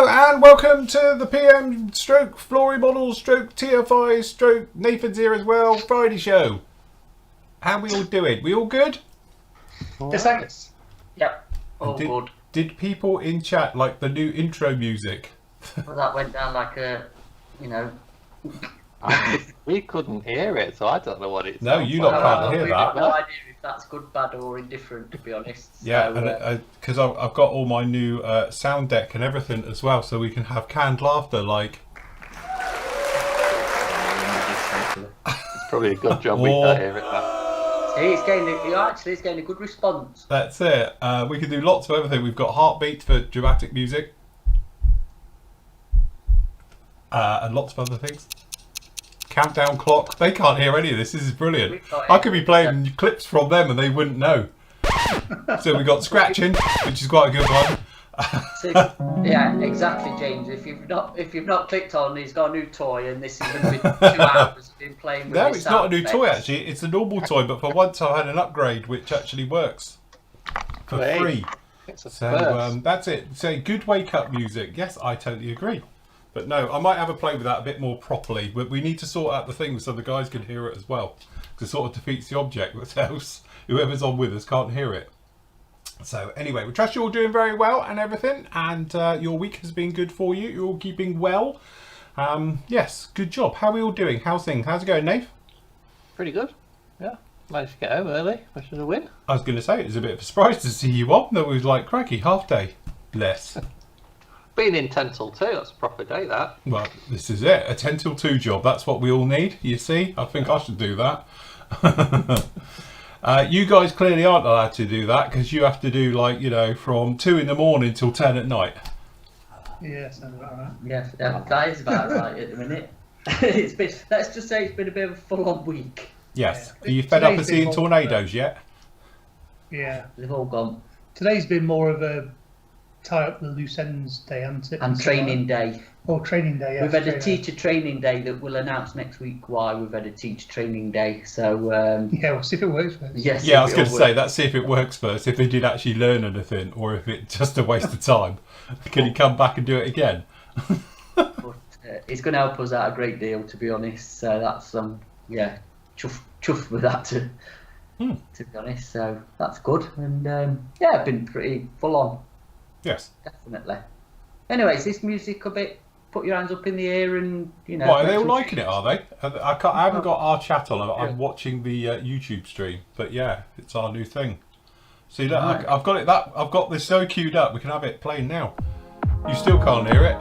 Hello and welcome to the PM stroke Flory Models stroke TFI stroke Nathan's here as well Friday show. How we all doing? We all good? Yes, thanks. Yep, all good. Did people in chat like the new intro music? Well, that went down like a, We couldn't hear it, so I don't know what it's. No, you lot can't hear we've that. got no idea if that's good, bad, or indifferent, to be honest. Yeah, because I've got all my new sound deck and everything as well, so we can have canned laughter like. It's probably a good job we can't hear it. See, it's getting a good response. That's it. We can do lots of everything. We've got heartbeat for dramatic music. And lots of other things. Countdown clock. They can't hear any of this. This is brilliant. I could be playing clips from them and they wouldn't know. So we got scratching, which is quite a good one. So, yeah, exactly, James. If you've not clicked on, he's got a new toy, and this is going to be 2 hours of him playing with. No, his it's not a new effects. toy actually. It's a normal toy, but for once I had an upgrade which actually works for free. It's a So that's it. So good wake up music. Yes, I totally agree. But no, I might have a play with that a bit more properly. But we need to sort out the things so the guys can hear it as well. Because it sort of defeats the object that else whoever's on with us can't hear it. So anyway, we trust you're all doing very well and everything. And your week has been good for you. You're all keeping well. Yes, good job. How are we all doing? How's things? How's it going, Nave? pretty good. Yeah, managed to get home early, which was a win. I was going to say, it was a bit of a surprise to see you on. That was like, cracky, half day. Bless. Being in 10 till 2, that's a proper day, that. Well, this is it. A 10 till 2 job. That's what we all need, you see. I think I should do that. You guys clearly aren't allowed to do that because you have to do, like, from 2 in the morning till 10 at night. Yeah, sounds about right. Yeah, that is about right at the minute. Let's just say it's been a bit of a full-on week. Yes. Yeah. Are you fed up of Today's seeing been more- tornadoes yet? Yeah. They've all gone. Today's been more of a tie up the loose ends day, hasn't it? And training day. Oh, training day, yeah. We've had a teacher training day that we'll announce next week why we've had a teacher training day. So Yeah, we'll see if it works first. yes, Yeah, I was if going it'll to say, work. let's see if it works first, if they did actually learn anything, or if it's just a waste of time. Can he come back and do it again? But, it's going to help us out a great deal, to be honest. So that's chuffed with that to be honest. So that's good, and yeah, been pretty full on, Yes. definitely. Anyways, this music a bit. Put your hands up in the air, and Why, are they make all some liking it, are they? I haven't got our chat on. I'm Yeah. watching the YouTube stream, but yeah, it's our new thing. See, look, Right. I've got it. I've got this so queued up. We can have it playing now. You still can't hear it,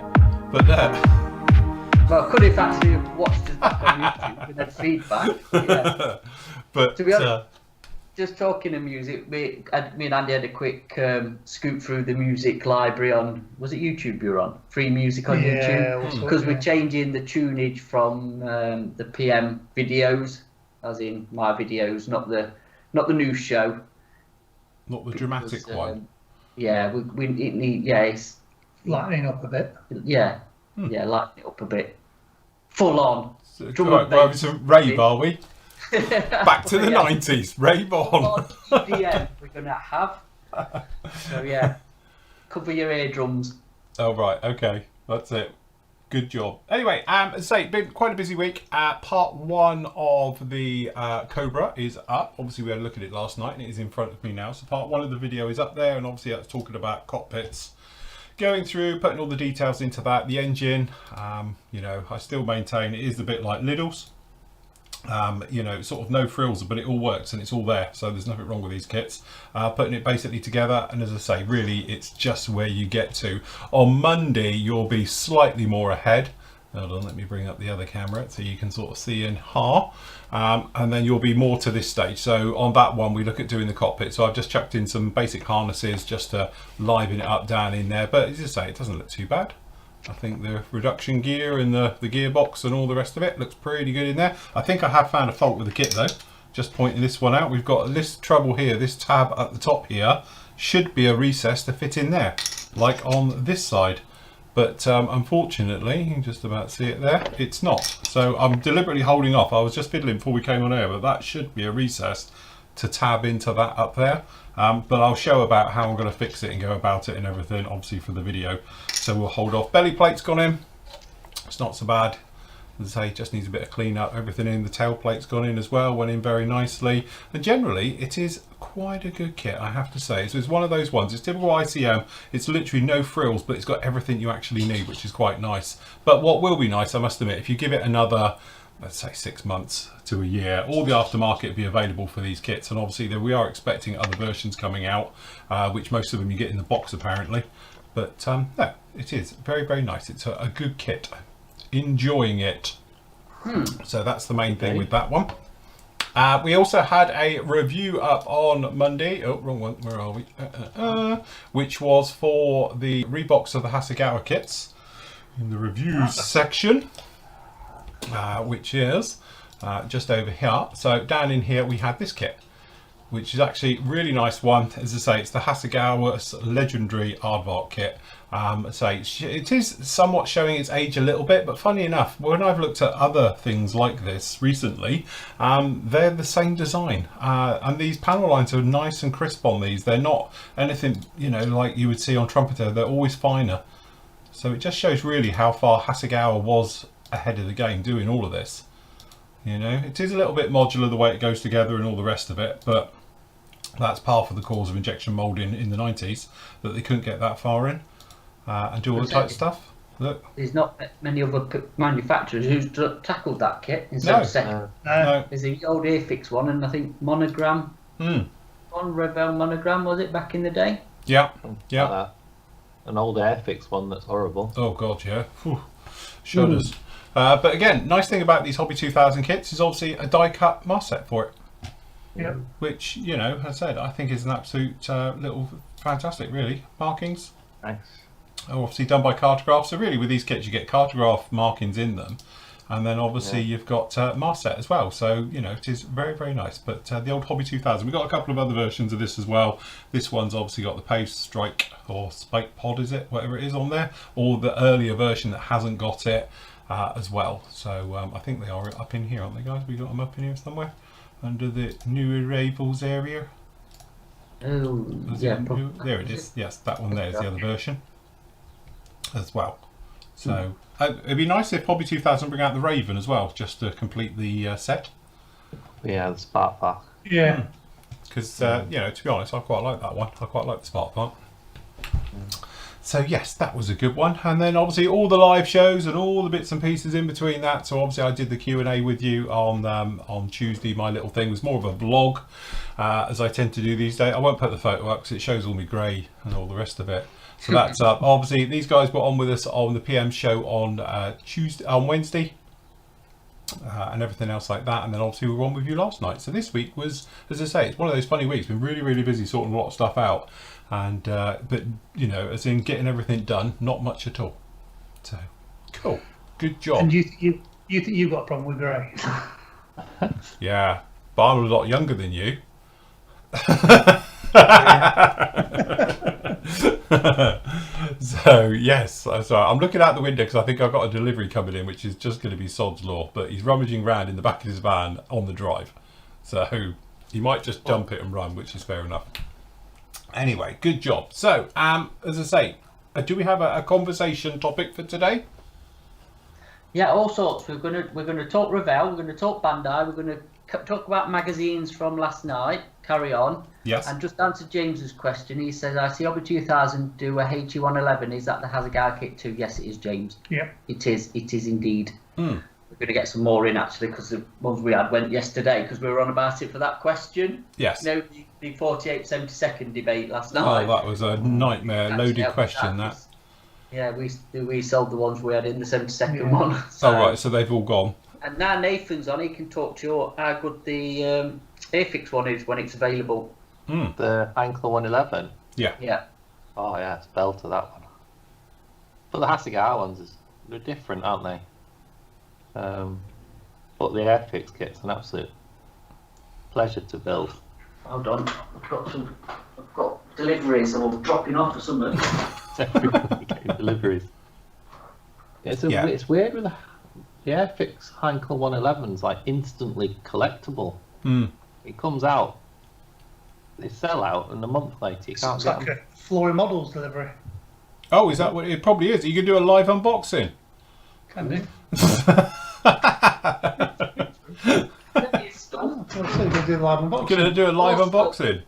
but Well, I could have actually watched it back on YouTube and had feedback. Yeah. but To be honest, just talking of music, me and Andy had a quick scoop through the music library on, was it YouTube you were on? Free music on YouTube? also, Because yeah. we're changing the tunage from the PM videos, as in my videos, not the news show. not the dramatic Because, one. Yeah, it's Lightening up a bit. yeah, lighten it up a bit. Full on. So, drum right, and well, bass. it's a rave, are we? Back to the Yeah. 90s. Rave on. EDM we're gonna have. So yeah, cover your eardrums. Oh, right. Okay. That's it. Good job. Anyway, as I say, been quite a busy week. Part 1 of the Cobra is up. Obviously, we had a look at it last night and it is in front of me now. So part 1 of the video is up there, and obviously that's talking about cockpits. Going through, putting all the details into that. The engine, I still maintain it is a bit like Lidl's. Sort of no frills, but it all works and it's all there, so there's nothing wrong with these kits. Putting it basically together, and as I say, really it's just where you get to. On Monday you'll be slightly more ahead. Hold on, let me bring up the other camera so you can sort of see in and then you'll be more to this stage. So on that one we look at doing the cockpit, so I've just chucked in some basic harnesses just to liven it up down in there, but as I say, it doesn't look too bad. I think the reduction gear and the gearbox and all the rest of it looks pretty good in there. I think I have found a fault with the kit though. Just pointing this one out. We've got this trouble here. This tab at the top here should be a recess to fit in there, like on this side. But unfortunately, you can just about see it there, it's not. So I'm deliberately holding off. I was just fiddling before we came on air, but that should be a recess to tab into that up there. But I'll show about how I'm going to fix it and go about it and everything, obviously for the video. So we'll hold off. Belly plate's gone in. It's not so bad. As I say, just needs a bit of clean up. Everything in the tail plate's gone in as well, went in very nicely. And generally, it is quite a good kit, I have to say. So it's one of those ones. It's typical ICM. It's literally no frills, but it's got everything you actually need, which is quite nice. But what will be nice, I must admit, if you give it another, let's say 6 months to a year, all the aftermarket will be available for these kits. And obviously, we are expecting other versions coming out, which most of them you get in the box apparently. But no, it is very, very nice. It's a good kit. Enjoying it. So that's the main thing with that one. We also had a review up on Monday. Oh, wrong one. Where are we? Which was for the Reeboks of the Hasegawa kits in the reviews section, which is just over here. So down in here we had this kit, which is actually a really nice one. As I say, it's the Hasegawa's legendary aardvark kit. So it is somewhat showing its age a little bit, but funny enough, when I've looked at other things like this recently, they're the same design. And these panel lines are nice and crisp on these. They're not anything, you know, like you would see on Trumpeter. They're always finer. So it just shows really how far Hasegawa was ahead of the game doing all of this. You know, it is a little bit modular the way it goes together and all the rest of it, but that's par for the cause of injection moulding in the 90s, that they couldn't get that far in and do all the tight stuff. Look, There's not many other manufacturers who's tackled that kit instead of second. no. There's the old Airfix one, and I think Monogram, Mm. one Rebel Monogram, was it back in the day? Yeah, yeah. Like that. An old Airfix one that's horrible. Oh god, yeah. Whew. Shudders. But again, nice thing about these Hobby 2000 kits is obviously a die cut mask set for it. Yeah. Which, you know, as I said, I think is an absolute little fantastic, really. Markings Nice. are obviously done by cartograph. So really with these kits you get cartograph markings in them. And then obviously you've got mask set as well. So, you know, it is very, very nice. But the old Hobby 2000, we've got a couple of other versions of this as well. This one's obviously got the Pave Strike or Spike Pod, is it? Whatever it is on there. Or the earlier version that hasn't got it as well. So I think they are up in here, aren't they, guys? We got them up in here somewhere under the new arrivals area. Oh, yeah. There it is. Yes, that one there is the other version as well. So it'd be nice if Hobby 2000 bring out the Raven as well, just to complete the set. Yeah, the Spark Pack. Yeah. Because you know, to be honest, I quite like that one. I quite like the Spark Plant. So yes, that was a good one. And then obviously all the live shows and all the bits and pieces in between that. So obviously I did the Q&A with you on Tuesday. My little thing was more of a vlog, as I tend to do these days. I won't put the photo up because it shows all my grey and all the rest of it. So that's up. Obviously these guys were on with us on the PM show on Wednesday. And everything else like that, and then obviously we were on with you last night. So this week was, as I say, it's one of those funny weeks. Been really, really busy sorting a lot of stuff out, and but you know, as in getting everything done, not much at all. So cool, good job. And you think you've got a problem with grey? Yeah, but I'm a lot younger than you. So yes, so I'm looking out the window because I think I've got a delivery coming in, which is just going to be sod's law. But he's rummaging around in the back of his van on the drive, so he might just jump it and run, which is fair enough. Anyway, good job. So as I say, do we have a conversation topic for today? Yeah, all sorts. We're gonna talk Revell. We're gonna talk Bandai. We're gonna talk about magazines from last night. Carry on. Yes. And just answer James's question. He says, "I see Hobby 2000 do a HE111. Is that the Hasegawa kit too?" Yes, it is, James. Yeah. It is. It is indeed. Mm. We're going to get some more in actually because the ones we had went yesterday because we were on about it for that question. Yes. You know, the 48-72nd debate last night. Oh, that was a nightmare loaded question. That. Yeah, we sold the ones we had in the 72nd one. So, oh right, so they've all gone. And now Nathan's on. He can talk to you how good the Airfix one is when it's available. Mm. The Ankle 111. Yeah. Yeah. Oh yeah, it's belter that one. But the Hasegawa ones, they're different, aren't they? But the Airfix kit's an absolute pleasure to build. Hold on, I've got deliveries or dropping off or something. Deliveries. It's weird with the Airfix Ankle 111's like instantly collectible. Mm. It comes out they sell out, and a month later you can't It's get like them. a Flory Models delivery. Oh, is that what it probably is? You can do a live unboxing. Can do. Stuff. So they do live You're unboxing. going to do a live Awesome. unboxing.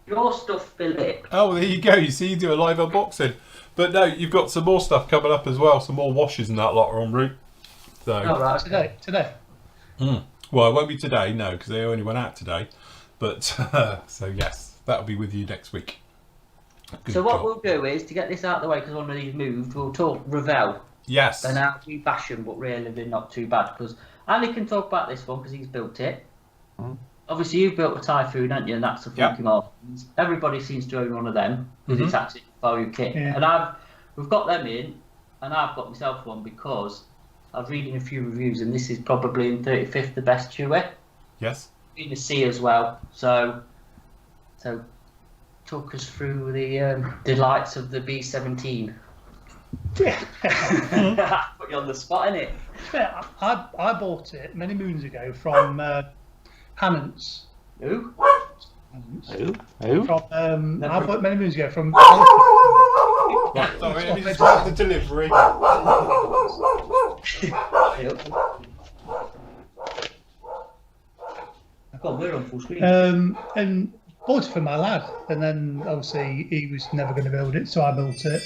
Your stuff, Philip. Oh, there you go. You see, you do a live unboxing. But no, you've got some more stuff coming up as well. Some more washes and that lot are en route. So, Oh, right. Okay. Today. well, it won't be today, no, because they only went out today. But so yes, that'll be with you next week. Good So what job. we'll do is, to get this out of the way, because one of these moved, we'll talk Ravel. Yes. And now we bash them, but really they're not too bad. Because Andy can talk about this one because he's built it. Obviously, you've built a Typhoon, haven't you? And that's a funky Martins. Everybody seems to own one of them because it's actually a value kit. Yeah. And we've got them in, and I've got myself one because I was reading a few reviews, and this is probably in 35th the best chewer. Yes. In the sea as well. So talk us through the delights of the B17. Yeah. Put you on the spot, innit? Yeah, I bought it many moons ago from Hannants. Who? Who? From I bought it many moons ago from. Right, sorry, let me just start the delivery. God, we're on full screen. And bought it for my lad, and then obviously he was never going to build it, so I built it.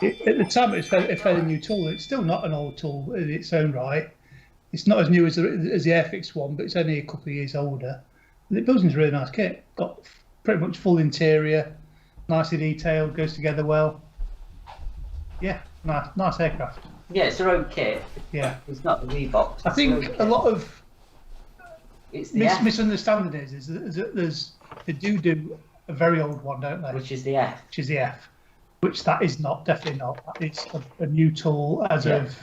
At the time, it was a fairly new tool. It's still not an old tool in its own right. It's not as new as the Airfix one, but it's only a couple of years older. And it builds into a really nice kit. Got pretty much full interior, nicely detailed, goes together well. Yeah, nice aircraft. Yeah, it's their own kit. Yeah, It's not the Reebok. I think a lot of It's the F, misunderstanding is that they do a very old one, don't they? which is the F. Which is the F, which that is not, definitely not. It's a new tool as of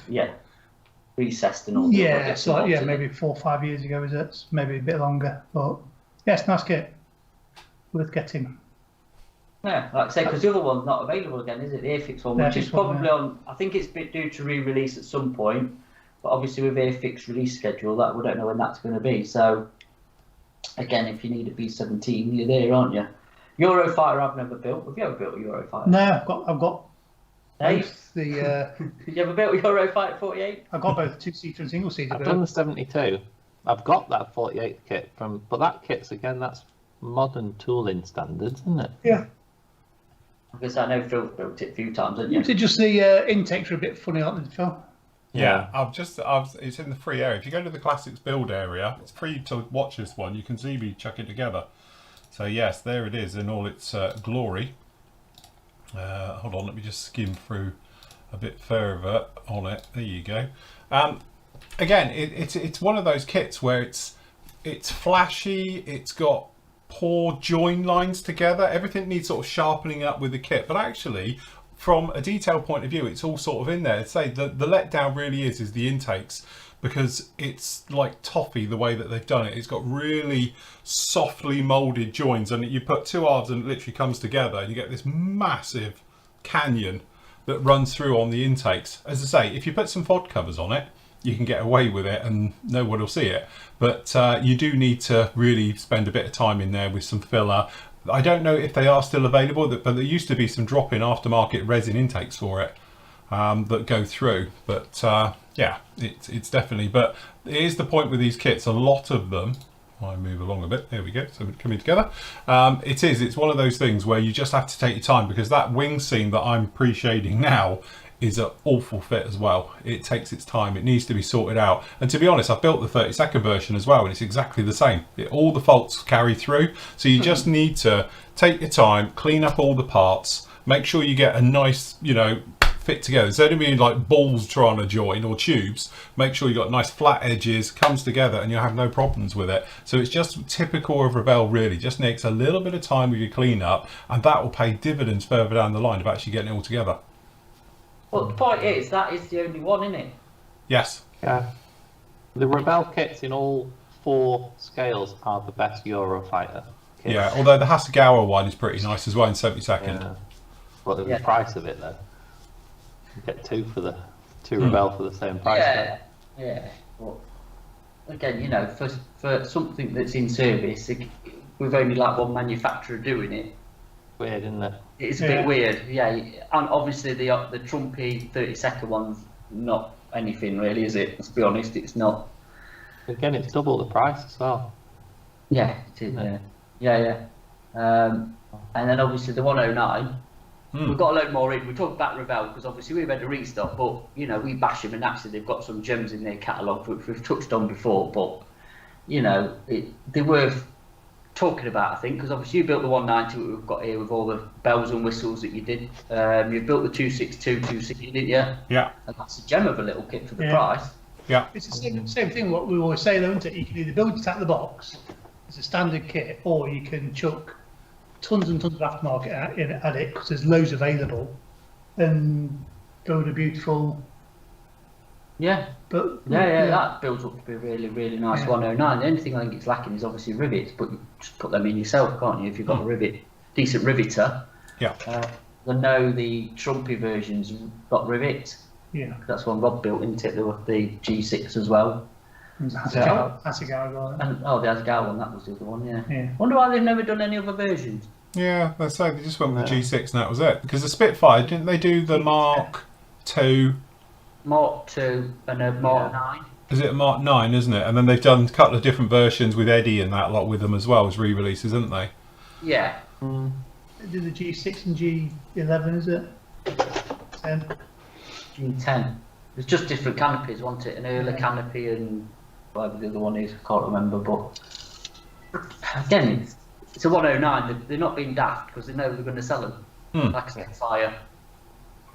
Recessed and all. the other bits and bobs, isn't it? maybe 4 or 5 years ago, is it? Maybe a bit longer, but yeah, it's a nice kit, worth getting. Yeah, like I say, because the other one's not available again, is it? The Airfix one, which is probably on. I think it's due to re-release at some point, but obviously with Airfix release schedule, that we don't know when that's going to be. So again, if you need a B17, you're there, aren't you? Eurofighter, I've never built. Have you ever built a Eurofighter? No, I've got Hey, both the you ever built a Eurofighter 48? I've got both two-seater and single-seater. I've done the 72. I've got that 48 kit but that kit's again, that's modern tooling standards, isn't it? Yeah. Because I know Phil's built it a few times, haven't you? Is it just the intakes are a bit funny, aren't they, Phil? Yeah, it's in the free area. If you go to the classics build area, it's free to watch this one. You can see me chuck it together. So yes, there it is in all its glory. Hold on, let me just skim through a bit further on it. There you go. Again, it's one of those kits where it's flashy. It's got poor join lines together. Everything needs sort of sharpening up with the kit, but actually, from a detail point of view, it's all sort of in there. I'd say the letdown really is the intakes, because it's like toffee the way that they've done it. It's got really softly molded joins, and you put two halves and it literally comes together, and you get this massive canyon that runs through on the intakes. As I say, if you put some FOD covers on it, you can get away with it and no one will see it. But you do need to really spend a bit of time in there with some filler. I don't know if they are still available, but there used to be some drop-in aftermarket resin intakes for it that go through. But yeah, it's definitely. But it is the point with these kits. A lot of them. I move along a bit. There we go. So we're coming together. It's one of those things where you just have to take your time, because that wing seam that I'm pre-shading now is an awful fit as well. It takes its time. It needs to be sorted out. And to be honest, I've built the 32nd version as well, and it's exactly the same. All the faults carry through. So you just need to take your time, clean up all the parts, make sure you get a nice, fit together. So don't be like balls trying to join or tubes. Make sure you got nice flat edges, comes together, and you'll have no problems with it. So it's just typical of Revell, really. Just takes a little bit of time with your clean up, and that will pay dividends further down the line of actually getting it all together. Well, the point is, that is the only one, isn't it? Yes. Yeah. The Revell kits in all 4 scales are the best Eurofighter kits. Yeah, although the Hasegawa one is pretty nice as well in 72nd. Yeah. Well, the Yeah. price of it though. You get 2 Revell for the same price. Yeah, yeah. Well, again, for something that's in service, with only like one manufacturer doing it. Weird, isn't it? It's a bit weird, yeah. And obviously the Trumpy 30-second one's not anything really, is it? Let's be honest, it's not. Again, it's double the price as well. Yeah, it is. Yeah. And then obviously the 109. We've got a load more in. We talked about Revell because obviously we've had a restock, but you know we bash them and actually they've got some gems in their catalogue which we've touched on before. But you know they're worth talking about, I think, because obviously you built the 190 that we've got here with all the bells and whistles that you did. You built the 262, 260, didn't you? Yeah. And that's a gem of a little kit for the price. Yeah. It's the same thing what we always say, though, isn't it? You can either build it out of the box as a standard kit, or you can chuck tons and tons of aftermarket at it because there's loads available, and go with a beautiful. Yeah. But Yeah, that builds up to be a really, really nice 109. The only thing I think it's lacking is obviously rivets, but you just put them in yourself, can't you? If you've got a decent riveter. Yeah. I know the Trumpy versions got rivets. Yeah. That's one Rob built, isn't it? The G6 as well. Assegai as well. And the Asgard one, that was the other one, Yeah. Wonder why they've never done any other versions. Yeah, they say they just went with the G6 and that was it. Because the Spitfire, didn't they do the Mark II? Mark II and a Mark 9. Is it a Mark 9, isn't it? And then they've done a couple of different versions with Eddie and that lot with them as well as re-releases, haven't they? Yeah. They did the G6 and G11, is it? 10. G10. It's just different canopies, wasn't it? An early canopy and whatever the other one is, I can't remember. But again, it's a 109. They're not being daft because they know they're going to sell them. Like a Spitfire.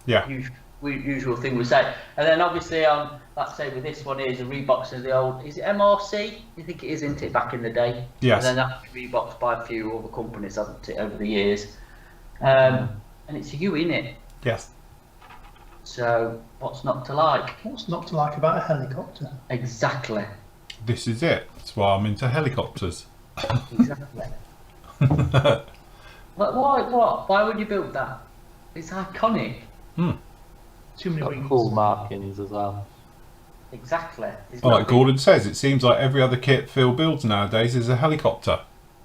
Yeah. Usual thing we say. And then obviously let's say with this one is a rebox of the old, is it MRC? You think it is, isn't it, back in the day? Yes. And then that's been reboxed by a few other companies, hasn't it, over the years? And it's a U, isn't it? Yes. So what's not to like? What's not to like about a helicopter? Exactly. This is it. That's why I'm into helicopters. Exactly. But why would you build that? It's iconic. Too many Got wings. cool markings as well. Exactly. It's Like not Gordon says, it seems like every other kit Phil builds nowadays is a helicopter.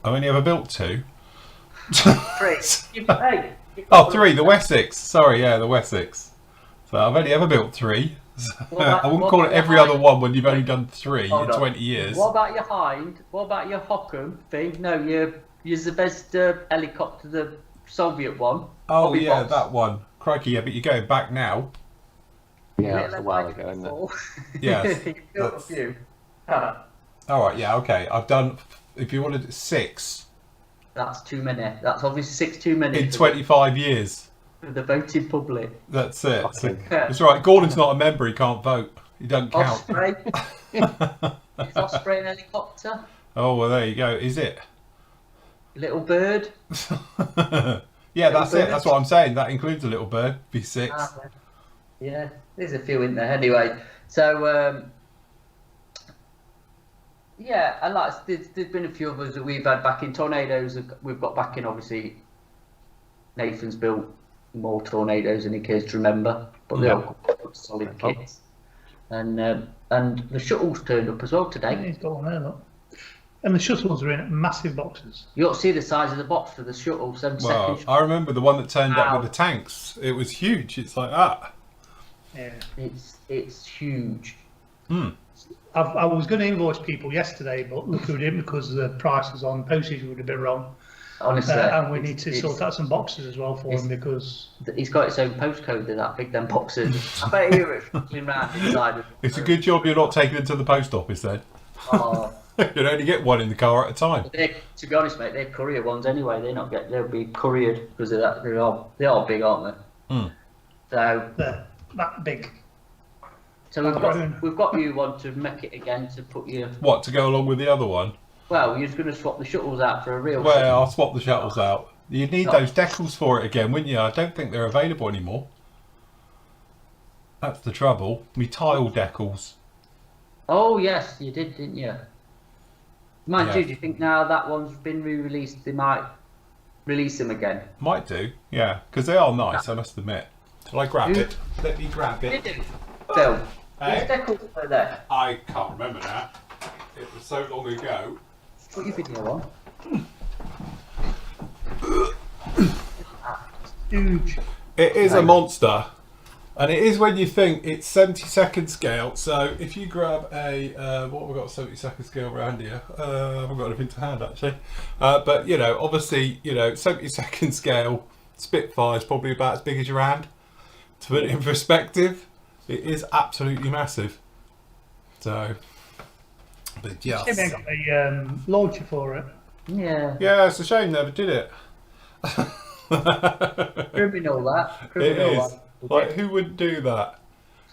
I've only ever built 2. free. Hey, Oh, 3, the Wessex. Sorry, yeah, the Wessex. So I've only ever built 3. I wouldn't call it every other one when you've only done 3 in 20 years. What about your Hind? What about your Hockham thing? No, you're the best helicopter, the Soviet one. Oh, Bobby yeah, Box. that one. Crikey, yeah, but you're going back now. Yeah, that's a while ago, isn't it? Yes. You built a few. Alright, yeah, okay. I've done, if you wanted 6 That's too many. That's obviously 6 too many. in 25 years. For the voting public. That's it. So, Fucking- it's right. Gordon's not a member, he can't vote. He doesn't count. Osprey. Is Osprey an helicopter? Oh, well, there you go. Is it? Little bird. Yeah, that's it. bird. That's what I'm saying. That includes a little bird. Be 6. Yeah, there's a few in there anyway. So, yeah, and like there's been a few others that we've had back in tornadoes. We've got back in, obviously. Nathan's built more tornadoes than he cares to remember, but they're all solid kits. And the shuttles turned up as well today. He's got one there, look. And the shuttles are in massive boxes. You ought to see the size of the box for the shuttle. 7 Well, seconds. I remember the one that turned up Wow. with the tanks. It was huge. It's like that. Yeah. It's huge. I was going to invoice people yesterday, but look, we didn't because the price was on. Postage would have been wrong. Honestly, And we need to sort out some boxes as well for him because he's got its own postcode in that big them boxes. I bet hear it fucking round inside. It's a good job you're not taking it to the post office then. Oh, You'd only get one in the car at a time. to be honest, mate, they're courier ones anyway. They'll be couriered because of that. They are big, aren't they? So they're that big. we've got you one to make it again to put your. What, to go along with the other one? Well, you're just going to swap the shuttles out for a real. Well, I'll swap the shuttles out. You'd need those decals for it again, wouldn't you? I don't think they're available anymore. That's the trouble. Me tile decals. Oh yes, you did, didn't you? Mind Yeah. you, do you think now that one's been re-released, they might release them again? Might do, yeah, because they are nice, I must admit. Shall I grab it? Let me grab Did it. it? Phil, Hey? which decals were there? I can't remember that. It was so long ago. Put your video on. Huge. It is a monster. And it is when you think it's 70-second scale. So if you grab a, what have we got 70-second scale around here? I haven't got anything to hand actually. But you know, obviously, you know, 70-second scale Spitfire is probably about as big as your hand. To put it in perspective, it is absolutely massive. So, but Shame yes. they got a launcher for it. Yeah. Yeah, it's a shame never did it. Criminal that. It Criminal is. Like, who would do that?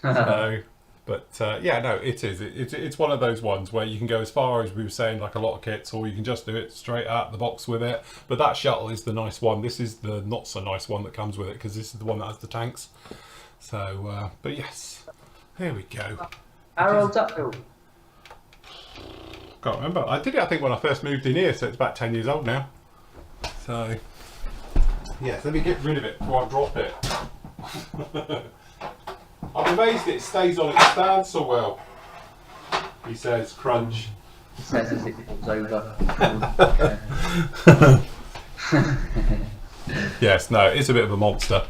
So, but yeah, no, it is. It's one of those ones where you can go as far as we were saying, like a lot of kits, or you can just do it straight out of the box with it. But that shuttle is the nice one. This is the not so nice one that comes with it, because this is the one that has the tanks. So, but yes, here we go. How old's that built? Can't remember. I did it, I think, when I first moved in here, so it's about 10 years old now. So, yes, let me get rid of it before I drop it. I'm amazed it stays on its stand so well. He says, crunch. He says as it falls over. Yes, no, it's a bit of a monster.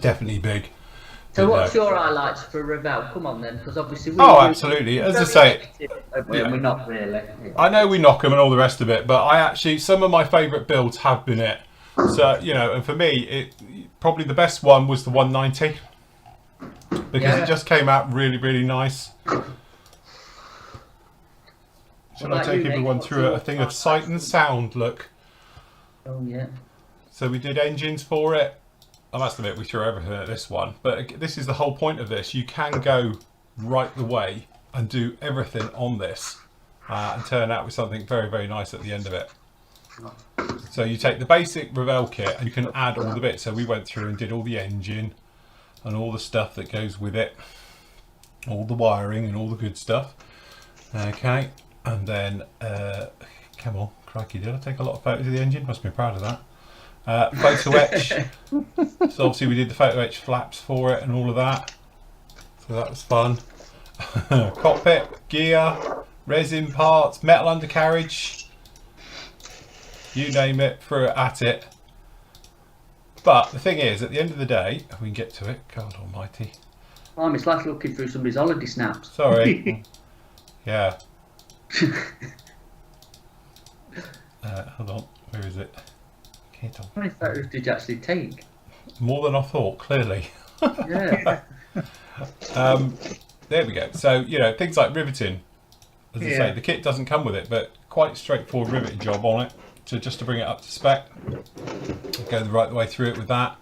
Definitely big. So But, what's your highlights for Revell? Come on then, because obviously absolutely. As I say, we're not really. I know we knock them and all the rest of it, but I actually, some of my favourite builds have been it. So, you know, and for me, probably the best one was the 190. Because it just came out really, really nice. Shall I take everyone through a thing of sight and sound? Look. Oh yeah. So we did engines for it. I must admit, we threw everything at this one. But this is the whole point of this. You can go right the way and do everything on this and turn out with something very, very nice at the end of it. So you take the basic Revell kit and you can add all the bits. So we went through and did all the engine and all the stuff that goes with it. All the wiring and all the good stuff. Okay. And then, come on, crikey, did I take a lot of photos of the engine? Must be proud of that. Photo etch. So obviously we did the photo etch flaps for it and all of that. So that was fun. Cockpit, gear, resin parts, metal undercarriage. You name it, threw it at it. But the thing is, at the end of the day, if we can get to it, God almighty. It's like looking through somebody's holiday snaps. Sorry. Yeah. Hold on, where is it? How many photos did you actually take? More than I thought, clearly. Yeah. There we go. So, you know, things like riveting. As I say, the kit doesn't come with it, but quite straightforward riveting job on it. So just to bring it up to spec. Go the right way through it with that.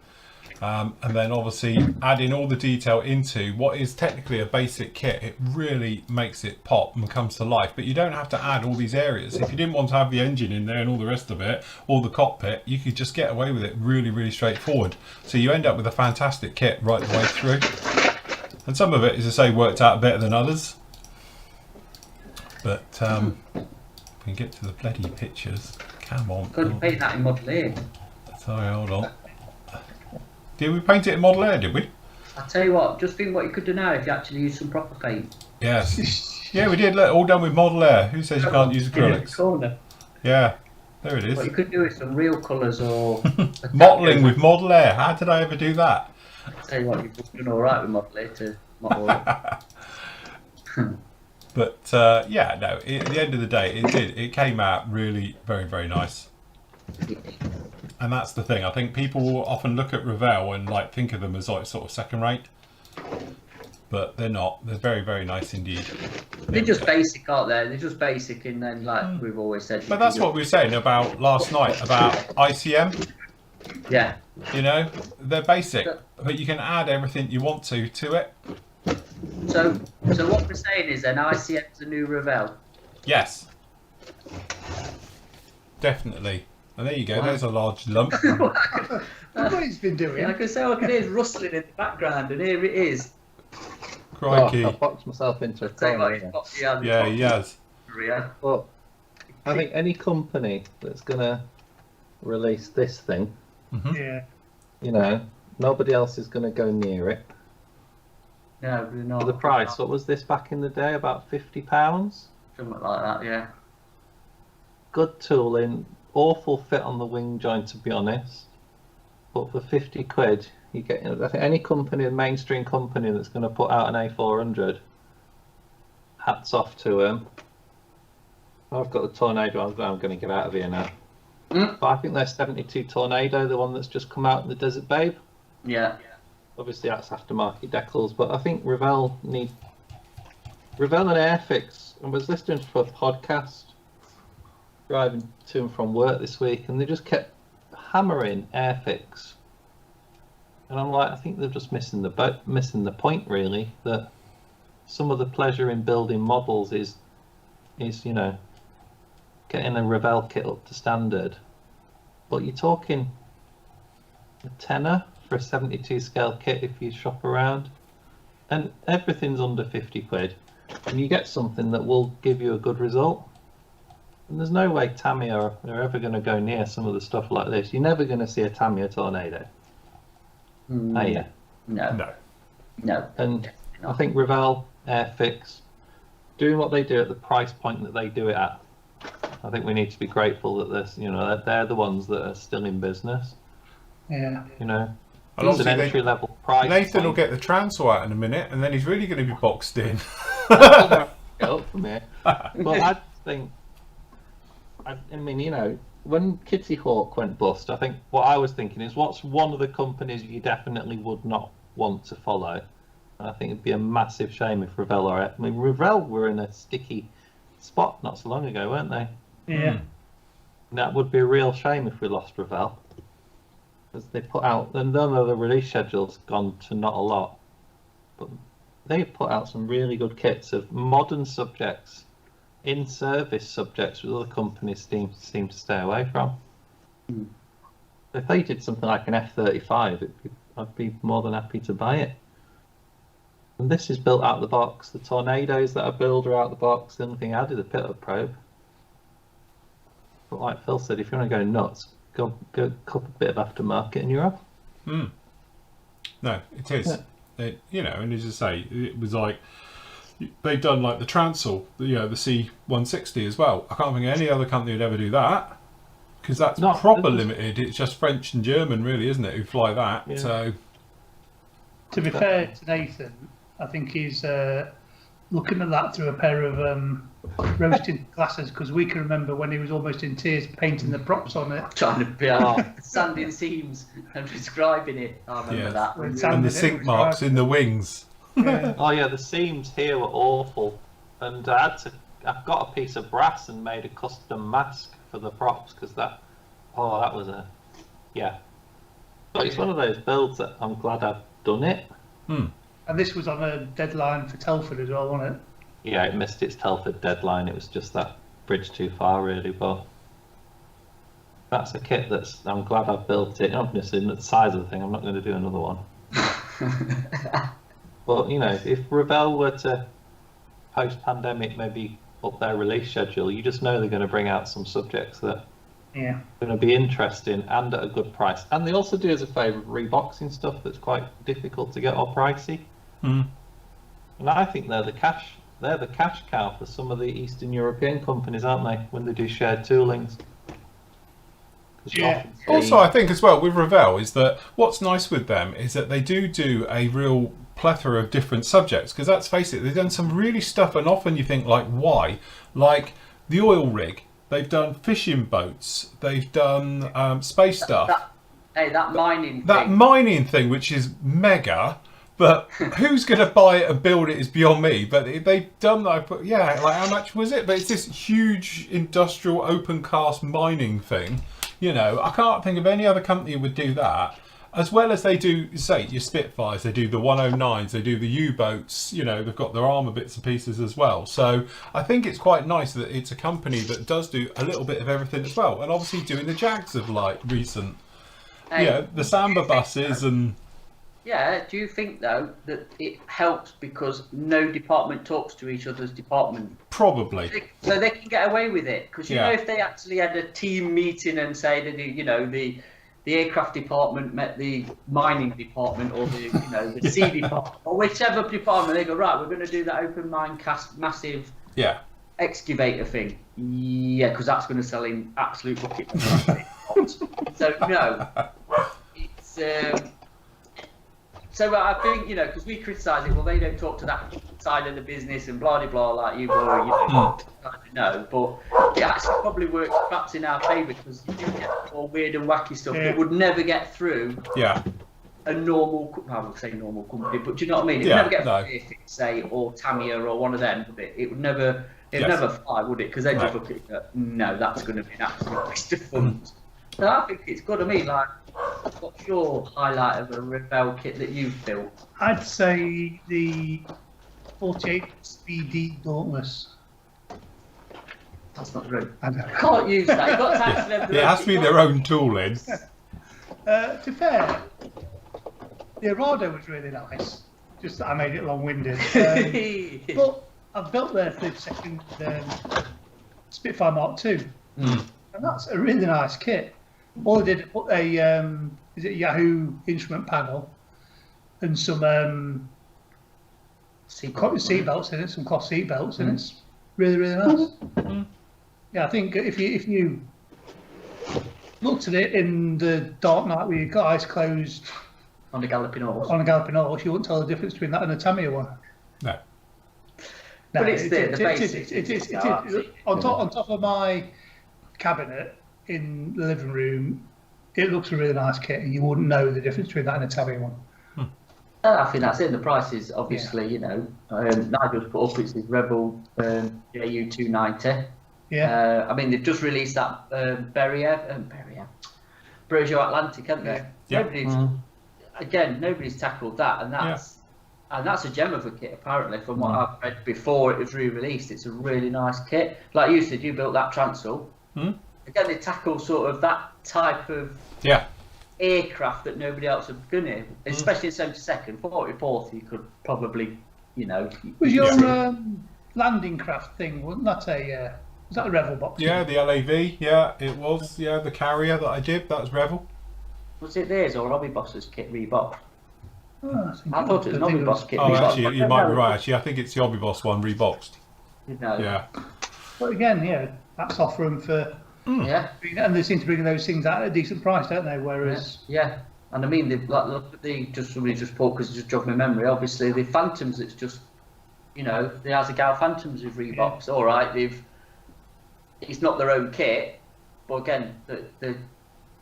And then obviously adding all the detail into what is technically a basic kit, it really makes it pop and comes to life. But you don't have to add all these areas. If you didn't want to have the engine in there and all the rest of it, or the cockpit, you could just get away with it really, really straightforward. So you end up with a fantastic kit right the way through. And some of it, as I say, worked out better than others. But we can get to the bloody pictures. Come on. Couldn't paint that in Model A. Sorry, hold on. Did we paint it in Model Air, did we? I tell you what, just think what you could do now if you actually use some proper paint. Yes. Yeah, we did. Look, all done with Model Air. Who says you can't use acrylics? Corner. Yeah, there it is. What you could do is some real colours or... Modelling with Model Air. How did I ever do that? I tell you what, you've done alright with Model A to model it. But yeah, no, at the end of the day, it did. It came out really very, very nice. And that's the thing. I think people will often look at Revell and like think of them as like sort of second rate, but they're not. They're very, very nice indeed. They're just basic, aren't they? They're just basic, and then like we've always said. But that's what we were saying about last night about ICM. Yeah. You know, they're basic, but you can add everything you want to it. So what we're saying is then ICM's the new Revell. Yes. Definitely. And there you go, there's a large lump. What he's been doing. I can say I can hear rustling in the background, and here it is. Crikey. I've boxed myself into a Tell you what, corner. Yeah, he has. But I think any company that's going to release this thing, Yeah. you know, nobody else is going to go near it. No, we're not. For the price, what was this back in the day? About £50? Something like that, yeah. Good tooling, awful fit on the wing joint, to be honest. but for 50 quid, you get. I think any company, a mainstream company that's going to put out an A400, hats off to them. I've got the Tornado. I'm going to get out of here now. But I think their 72 Tornado, the one that's just come out in the Desert Babe. Yeah. Obviously, that's aftermarket decals, but I think Revell and Airfix. I was listening to a podcast driving to and from work this week, and they just kept hammering Airfix, and I'm like, I think they're just missing the point, really. That some of the pleasure in building models is getting a Revell kit up to standard, but you're talking a tenner for a 72 scale kit if you shop around, and everything's under 50 quid, and you get something that will give you a good result. And there's no way Tamiya are ever going to go near some of the stuff like this. You're never going to see a Tamiya Tornado, are you? No. And I think Revell, Airfix, doing what they do at the price point that they do it at, I think we need to be grateful that they're the ones that are still in business. Yeah. And It's an obviously entry level price. Nathan will get the transfer out in a minute, and then he's really going to be boxed in. Go for me. But I think, when Kitty Hawk went bust, I think what I was thinking is, what's one of the companies you definitely would not want to follow? And I think it'd be a massive shame if Revell Revell were in a sticky spot not so long ago, weren't they? Yeah. And that would be a real shame if we lost Revell, because they put out, and none of the release schedule's gone to not a lot, but they put out some really good kits of modern subjects, in-service subjects, which other companies seem to stay away from. If they did something like an F-35, I'd be more than happy to buy it. And this is built out of the box. The Tornadoes that I build are out of the box. The only thing I did a pit-up probe. But like Phil said, if you want to go nuts, go cup a bit of aftermarket and you're off. No, it is. And as you say, it was like they've done like the Transall, the C160 as well. I can't think of any other company would ever do that, because that's proper limited. It's just French and German, really, isn't it, who fly that? Yeah. So, to be fair to Nathan, I think he's looking at that through a pair of rose-tinted glasses, because we can remember when he was almost in tears painting the props on it. Trying to be sanding seams and describing it. I remember that. And the sink marks in the wings. Yeah. Oh yeah, the seams here were awful, and I've got a piece of brass and made a custom mask for the props, because that was But it's one of those builds that I'm glad I've done it. And this was on a deadline for Telford as well, wasn't it? Yeah, it missed its Telford deadline. It was just that bridge too far, really. But that's a kit I'm glad I've built it. Obviously, the size of the thing, I'm not going to do another one. But if Revell were to post-pandemic maybe up their release schedule, you just know they're going to bring out some subjects that are going to be interesting and at a good price. And they also do, as a favour, reboxing stuff that's quite difficult to get or pricey. And I think they're the cash cow for some of the Eastern European companies, aren't they, when they do shared toolings? Yeah. Also, I think as well with Revell is that what's nice with them is that they do a real plethora of different subjects, because let's face it, they've done some really stuff, and often you think, like, why? Like the oil rig, they've done fishing boats, they've done space stuff. That mining thing. Mining thing, which is mega, but who's going to buy it and build it is beyond me. But they've done that. Like how much was it? But it's this huge industrial open cast mining thing. I can't think of any other company who would do that. As well as they do, say, your Spitfires, they do the 109s, they do the U-boats, they've got their armour bits and pieces as well. So I think it's quite nice that it's a company that does do a little bit of everything as well. And obviously doing the Jags of like recent, the Samba buses and... Yeah, do you think though that it helps because no department talks to each other's department? Probably. So they can get away with it, because if they actually had a team meeting and say that the aircraft department met the mining department, or the sea department, or whichever department, they go, right, we're going to do that open mine cast massive excavator thing. Yeah, because that's going to sell in absolute bucket. So no. So I think, you know, because we criticise it, well, they don't talk to that side of the business and blah, blah, blah, like you were, you know, I don't know. But it actually probably works perhaps in our favour because you do get more weird and wacky stuff that would never get through a normal, I would say normal company, but do you know what I mean? It would never get through if it's, say, or Tamiya or one of them, would it? It would never, never fly, would it? Because they'd just look at it, no, that's going to be an absolute waste of funds. So I think it's good. I mean, like, what's your highlight of a Rebel kit that you've built? I'd say the 48 BD Dauntless. That's not true. I don't know. Can't use that. You've got to actually have It has to be their own tooling. To be fair, the Arado was really nice. Just that I made it long-winded. But I've built their 32nd Spitfire Mark II, and that's a really nice kit. All I did was put a is it Yahoo instrument panel and some seat belts in it, some cloth seat belts, and it's really nice. Yeah, I think if you looked at it in the dark night with your eyes closed on a galloping horse, you wouldn't tell the difference between that and a Tamiya one. No. But it's the basics. It is. On top of my cabinet in the living room, it looks a really nice kit, and you wouldn't know the difference between that and a Tamiya one. I think that's it. And the prices, obviously, you know, Nigel's put up it's his Rebel JU290. Yeah. I mean, they've just released that Berrier, Peugeot Atlantic, haven't they? Yeah. Nobody's tackled that, and that's a gem of a kit, apparently, from what I've read before it was re-released. It's a really nice kit. Like you said, you built that Transall. Again, they tackle sort of that type of aircraft that nobody else is going to, especially in 72nd, 44th, you could probably, you know. Was your landing craft thing, wasn't that was that a Revel box? Yeah, the LAV, yeah, it was. Yeah, the carrier that I did, that was Revel. Was it theirs or Robbie Boss's kit Reebok? Oh, I thought it was an Robbie Boss kit. Oh, Reebok. actually, you might be right. Actually, I think it's the Hobby Boss one reboxed. You know. Yeah. But again, that's offering for. Yeah. And they seem to bring those things out at a decent price, don't they? Whereas. Yeah. And I mean, look at somebody just put, because it just jogged my memory, obviously, the Phantoms, it's just, you know, the Azagal Phantoms with Reeboks, all right, it's not their own kit, but again,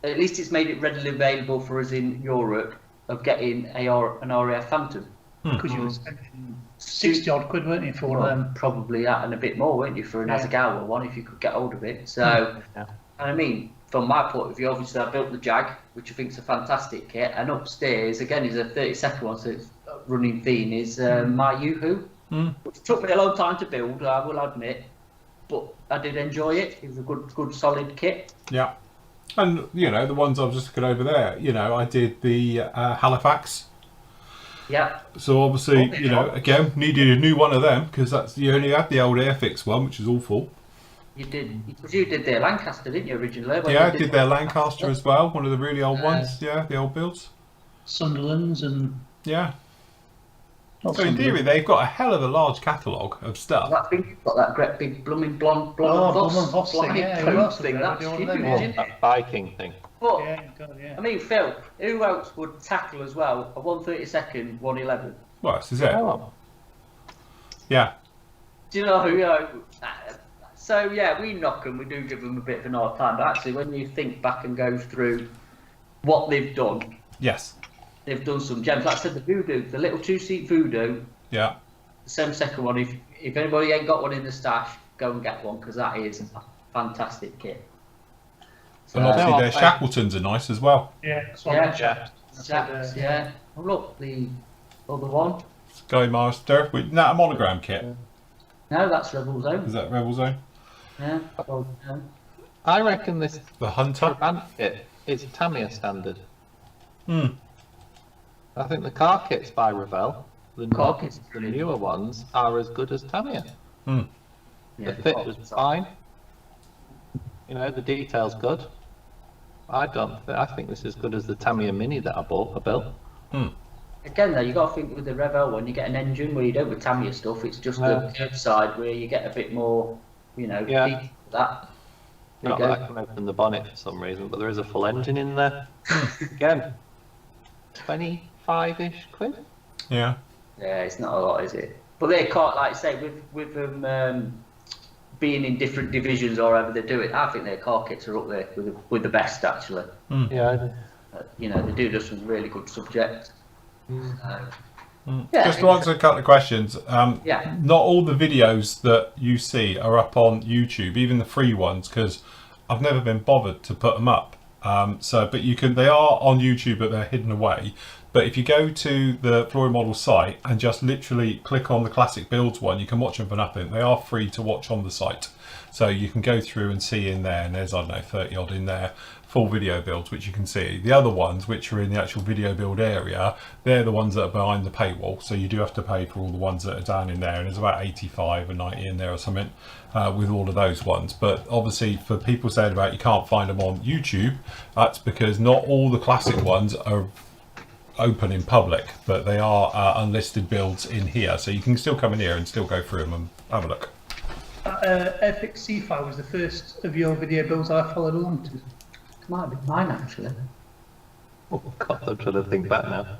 at least it's made it readily available for us in Europe of getting an RAF Phantom. Because you were spending 60 odd quid, weren't you, for them? Probably that and a bit more, weren't you, for an Azagal one if you could get hold of it. So, and I mean, from my point of view, obviously I built the Jag, which I think is a fantastic kit, and upstairs again is a 32nd one, so it's running theme is my Yoo-Hoo, which took me a long time to build, I will admit, but I did enjoy it. It was a good solid kit. Yeah. And, you know, the ones I was just looking over there, you know, I did the Halifax. Yeah. So obviously, you know, again, needed a new one of them because you only had the old Airfix one, which is awful. You did their Lancaster, didn't you, originally? Yeah, I did their Lancaster as well, one of the really old ones. Yeah, the old builds. Sunderlands and. Yeah. So in theory, they've got a hell of a large catalogue of stuff. I think you've got that great big blooming blonde Voss thing, thing. That's huge, isn't it? Viking thing. But, yeah. I mean, Phil, who else would tackle as well a 132nd 111? Well, this is it. Oh. Yeah. Do you know who? So yeah, we knock them. We do give them a bit of an hard time. But actually, when you think back and go through what they've done, Yes. they've done some gems. Like I said, the Voodoo, the little 2-seat Voodoo. Yeah. The 72nd one. If anybody ain't got one in the stash, go and get one because that is a fantastic kit. And obviously their Shackletons are nice as well. Yeah. Yeah. Oh look, the other one. Sky Master with a monogram kit. No, that's Rebel Zone. Is that Rebel Zone? Yeah. I reckon this The Hunter. Trabant kit is Tamiya standard. Hmm. I think the car kits by Revell, the Car kits are brilliant. newer ones, are as good as Tamiya. Hmm. Yeah, The fit was fine. You know, the detail's good. I think this is as good as the Tamiya Mini that I built. Again, though, you got to think with the Revell one, you get an engine where you don't with Tamiya stuff. It's just the curb side where you get a bit more, you know, detail for that. Not that I can open the bonnet for some reason, but there is a full engine in there. Again, 25-ish quid. Yeah. Yeah, it's not a lot, is it? But they can't, like I say, with them being in different divisions or however they do it, I think their car kits are up there with the best, actually. Yeah. You know, they do just some really good subjects. Yeah, Just to answer a couple of questions. Yeah. Not all the videos that you see are up on YouTube, even the free ones, because I've never been bothered to put them up. But you can. They are on YouTube, but they're hidden away. But if you go to the Flory Model site and just literally click on the classic builds one, you can watch them for nothing. They are free to watch on the site. So you can go through and see in there, and there's, I don't know, 30 odd in there, full video builds, which you can see. The other ones, which are in the actual video build area, they're the ones that are behind the paywall. So you do have to pay for all the ones that are down in there, and there's about 85 or 90 in there or something with all of those ones. But obviously for people saying about you can't find them on YouTube, that's because not all the classic ones are open in public, but they are unlisted builds in here. So you can still come in here and still go through them and have a look. Epic C-File was the first of your video builds I followed along to. It might be mine, actually. Oh God, I'm trying to think back now.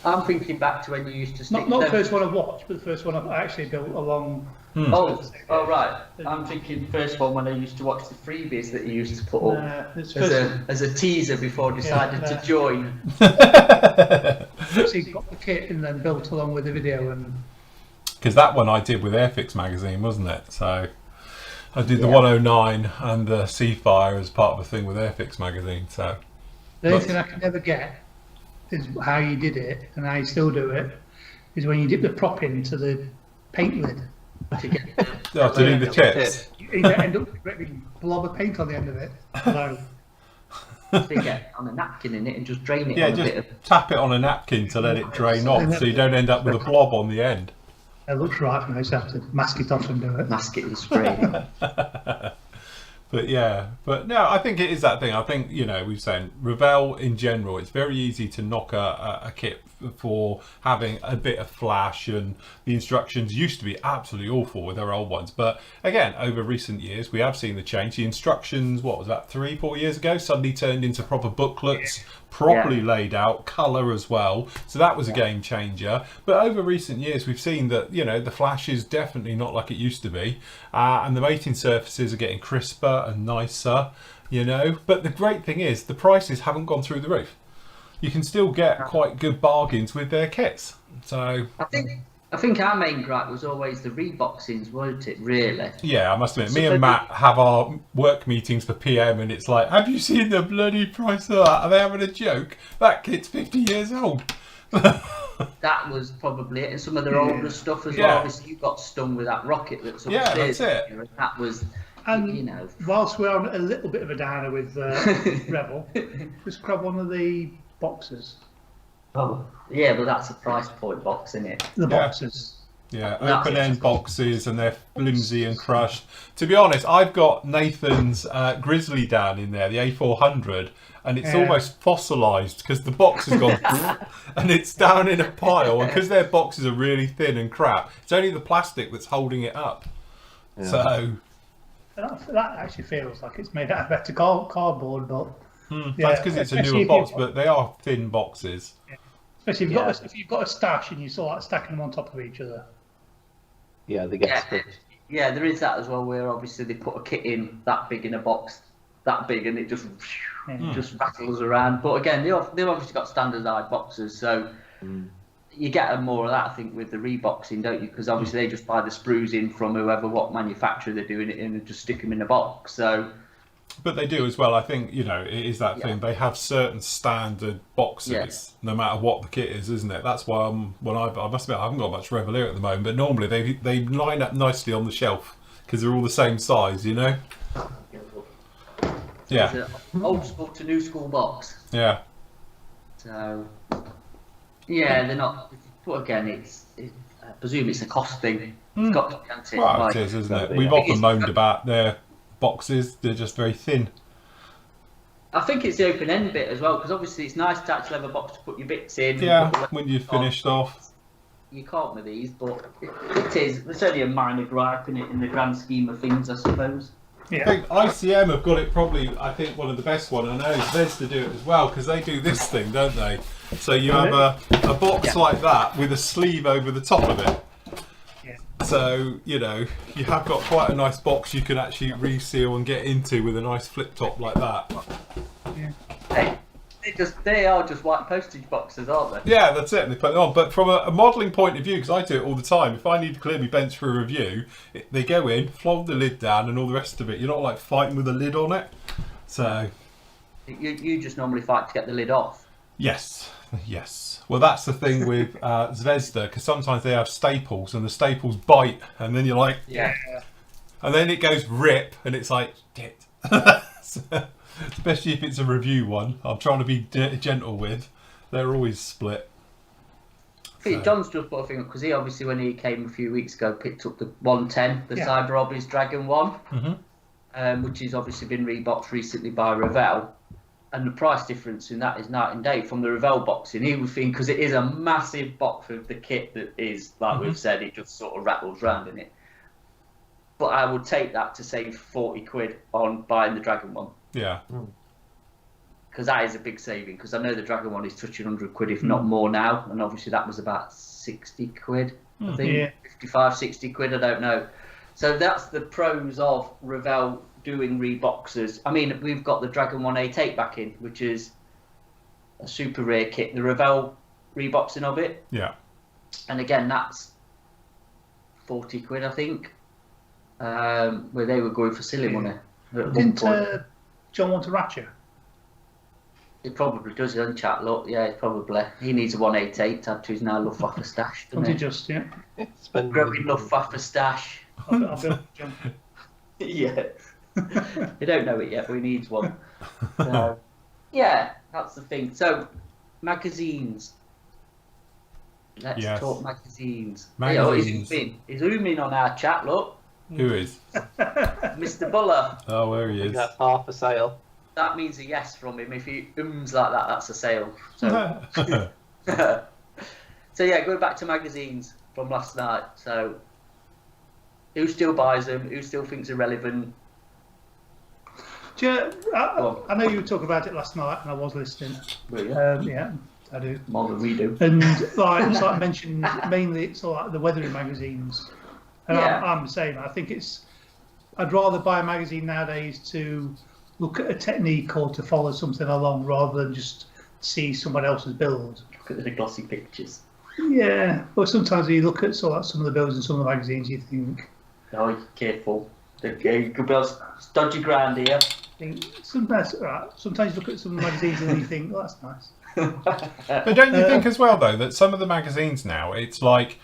I'm thinking back to when you used to stick Not the them. first one I watched, but the first one I actually built along. Oh, right. I'm thinking first one when I used to watch the freebies that you used to put up as a teaser before deciding to join. Actually got the kit and then built along with the video, and Because that one I did with Airfix magazine, wasn't it? So I did the 109 and the Seafire as part of a thing with Airfix magazine. So the only thing I can never get is how you did it, and how you still do it, is when you dip the prop into the paint lid to get to do the chips. you end up with a great big blob of paint on the end of it. So, They get on a napkin in it and just drain it Yeah, on a just bit of. tap it on a napkin to let it drain off, so you don't end up with a blob on the end. it looks right for me, so I have to mask it off and do it. Mask it with spray. But yeah, but no, I think it is that thing. I think, you know, we've said Revell in general, it's very easy to knock a kit for having a bit of flash, and the instructions used to be absolutely awful with their old ones. But again, over recent years, we have seen the change. The instructions, what was that, 3-4 years ago, suddenly turned into proper booklets, properly laid out, colour as well. So that was a game changer. But over recent years, we've seen that, you know, the flash is definitely not like it used to be. And the mating surfaces are getting crisper and nicer, you know. But the great thing is the prices haven't gone through the roof. You can still get quite good bargains with their kits. So I think our main gripe was always the reboxings, weren't it, really? yeah, I must admit, me and Matt have our work meetings for PM, and it's like, have you seen the bloody price of that? Are they having a joke? That kit's 50 years old. That was probably it, and some of their older stuff as well. Obviously, you got stung with that rocket that's upstairs. Yeah, that's it. And that was, And you know. whilst we're on a little bit of a downer with Rebel, just grab one of the boxes. Oh, yeah, but that's a price point box, isn't it? The boxes. Yeah, open end boxes, and they're flimsy and crushed. To be honest, I've got Nathan's Grizzly down in there, the A400, and it's almost fossilised because the box has gone and it's down in a pile. And because their boxes are really thin and crap, it's only the plastic that's holding it up. Yeah. So that actually feels like it's made out of better cardboard, but that's because it's a newer box, but they are thin boxes. Yeah. Especially if you've got a stash and you sort of like stacking them on top of each other. Yeah, they get stitched. Yeah, there is that as well, where obviously they put a kit in that big in a box, that big, and it just rattles around. But again, they've obviously got standardised boxes, so you get more of that, I think, with the reboxing, don't you? Because obviously they just buy the sprues in from whoever, what manufacturer they're doing it in, and just stick them in a box. So. But they do as well. I think, you know, it is that thing. They have certain standard boxes, no matter what the kit is, isn't it? That's why I must admit I haven't got much Revelier at the moment. But normally they line up nicely on the shelf because they're all the same size, you know. Yeah. It's an old school to new school box. Yeah. So. Yeah, they're not. But again, I presume it's a cost thing. It's got to be anti. Well, it is, isn't it? We've often moaned about their boxes, they're just very thin. I think it's the open end bit as well, because obviously it's nice to actually have a box to put your bits in. Yeah, when you've finished off. You can't with these, but it is. It's only a minor gripe in it in the grand scheme of things, I suppose. Yeah. I think ICM have got it probably, I think, one of the best one. I know Vez to do it as well, because they do this thing, don't they? So you have a box like that with a sleeve over the top of it. Yeah. So, you know, you have got quite a nice box you can actually reseal and get into with a nice flip top like that. Yeah. They are just white postage boxes, aren't they? Yeah, that's it. They put it on. But from a modelling point of view, because I do it all the time, if I need to clear my bench for a review, they go in, fold the lid down, and all the rest of it. You're not like fighting with a lid on it. So, You just normally fight to get the lid off. yes. Well, that's the thing with Zvezda, because sometimes they have staples, and the staples bite, and then you're like, Yeah. and then it goes rip, and it's like, shit. So, especially if it's a review one, I'm trying to be gentle with. They're always split. I think John's just put a thing up because he obviously, when he came a few weeks ago, picked up the 110, the Cyber Hobbies Dragon 1, which has obviously been reboxed recently by Revell. And the price difference in that is night and day from the Revell boxing. He was thinking, because it is a massive box of the kit that is, like we've said, it just sort of rattles round in it. But I would take that to save 40 quid on buying the Dragon 1. Yeah. Because that is a big saving, because I know the Dragon 1 is touching 100 quid, if not more now. And obviously that was about 60 quid, I think. Yeah. 55, 60 quid, I don't know. So that's the pros of Revell doing reboxers. I mean, we've got the Dragon 188 back in, which is a super rare kit. The Revell reboxing of it. Yeah. And again, that's 40 quid, I think. Where they were going for silly money. At one Didn't point. John want a Ratchet? It probably does, doesn't chat. Look, yeah, probably. He needs a 188 to add to his now Luftwaffe stash, Don't doesn't he he? just, yeah. Growing Luftwaffe stash. I'll build John. Yeah. You don't know it yet, but he needs one. So, yeah, that's the thing. So, magazines. Let's Yes. talk magazines. Magazines. He's zooming on our chat, look. Who is? Mr. Buller. Oh, there he is. That's half a sale. That means a yes from him. If he ums like that, that's a sale. So, so yeah, going back to magazines from last night. So, who still buys them? Who still thinks they're relevant? Do you, I know you were talking about it last night, and I was listening. Yeah, I do. More than we do. And like I mentioned, mainly it's like the weathering magazines. And Yeah. I'm the same. I think I'd rather buy a magazine nowadays to look at a technique or to follow something along rather than just see someone else's build. Look at the glossy pictures. Yeah, but sometimes when you look at some of the builds in some of the magazines, you think, Oh, careful. You could be dodgy ground here. sometimes you look at some of the magazines and you think, oh, that's nice. But don't you think as well, though, that some of the magazines now, it's like,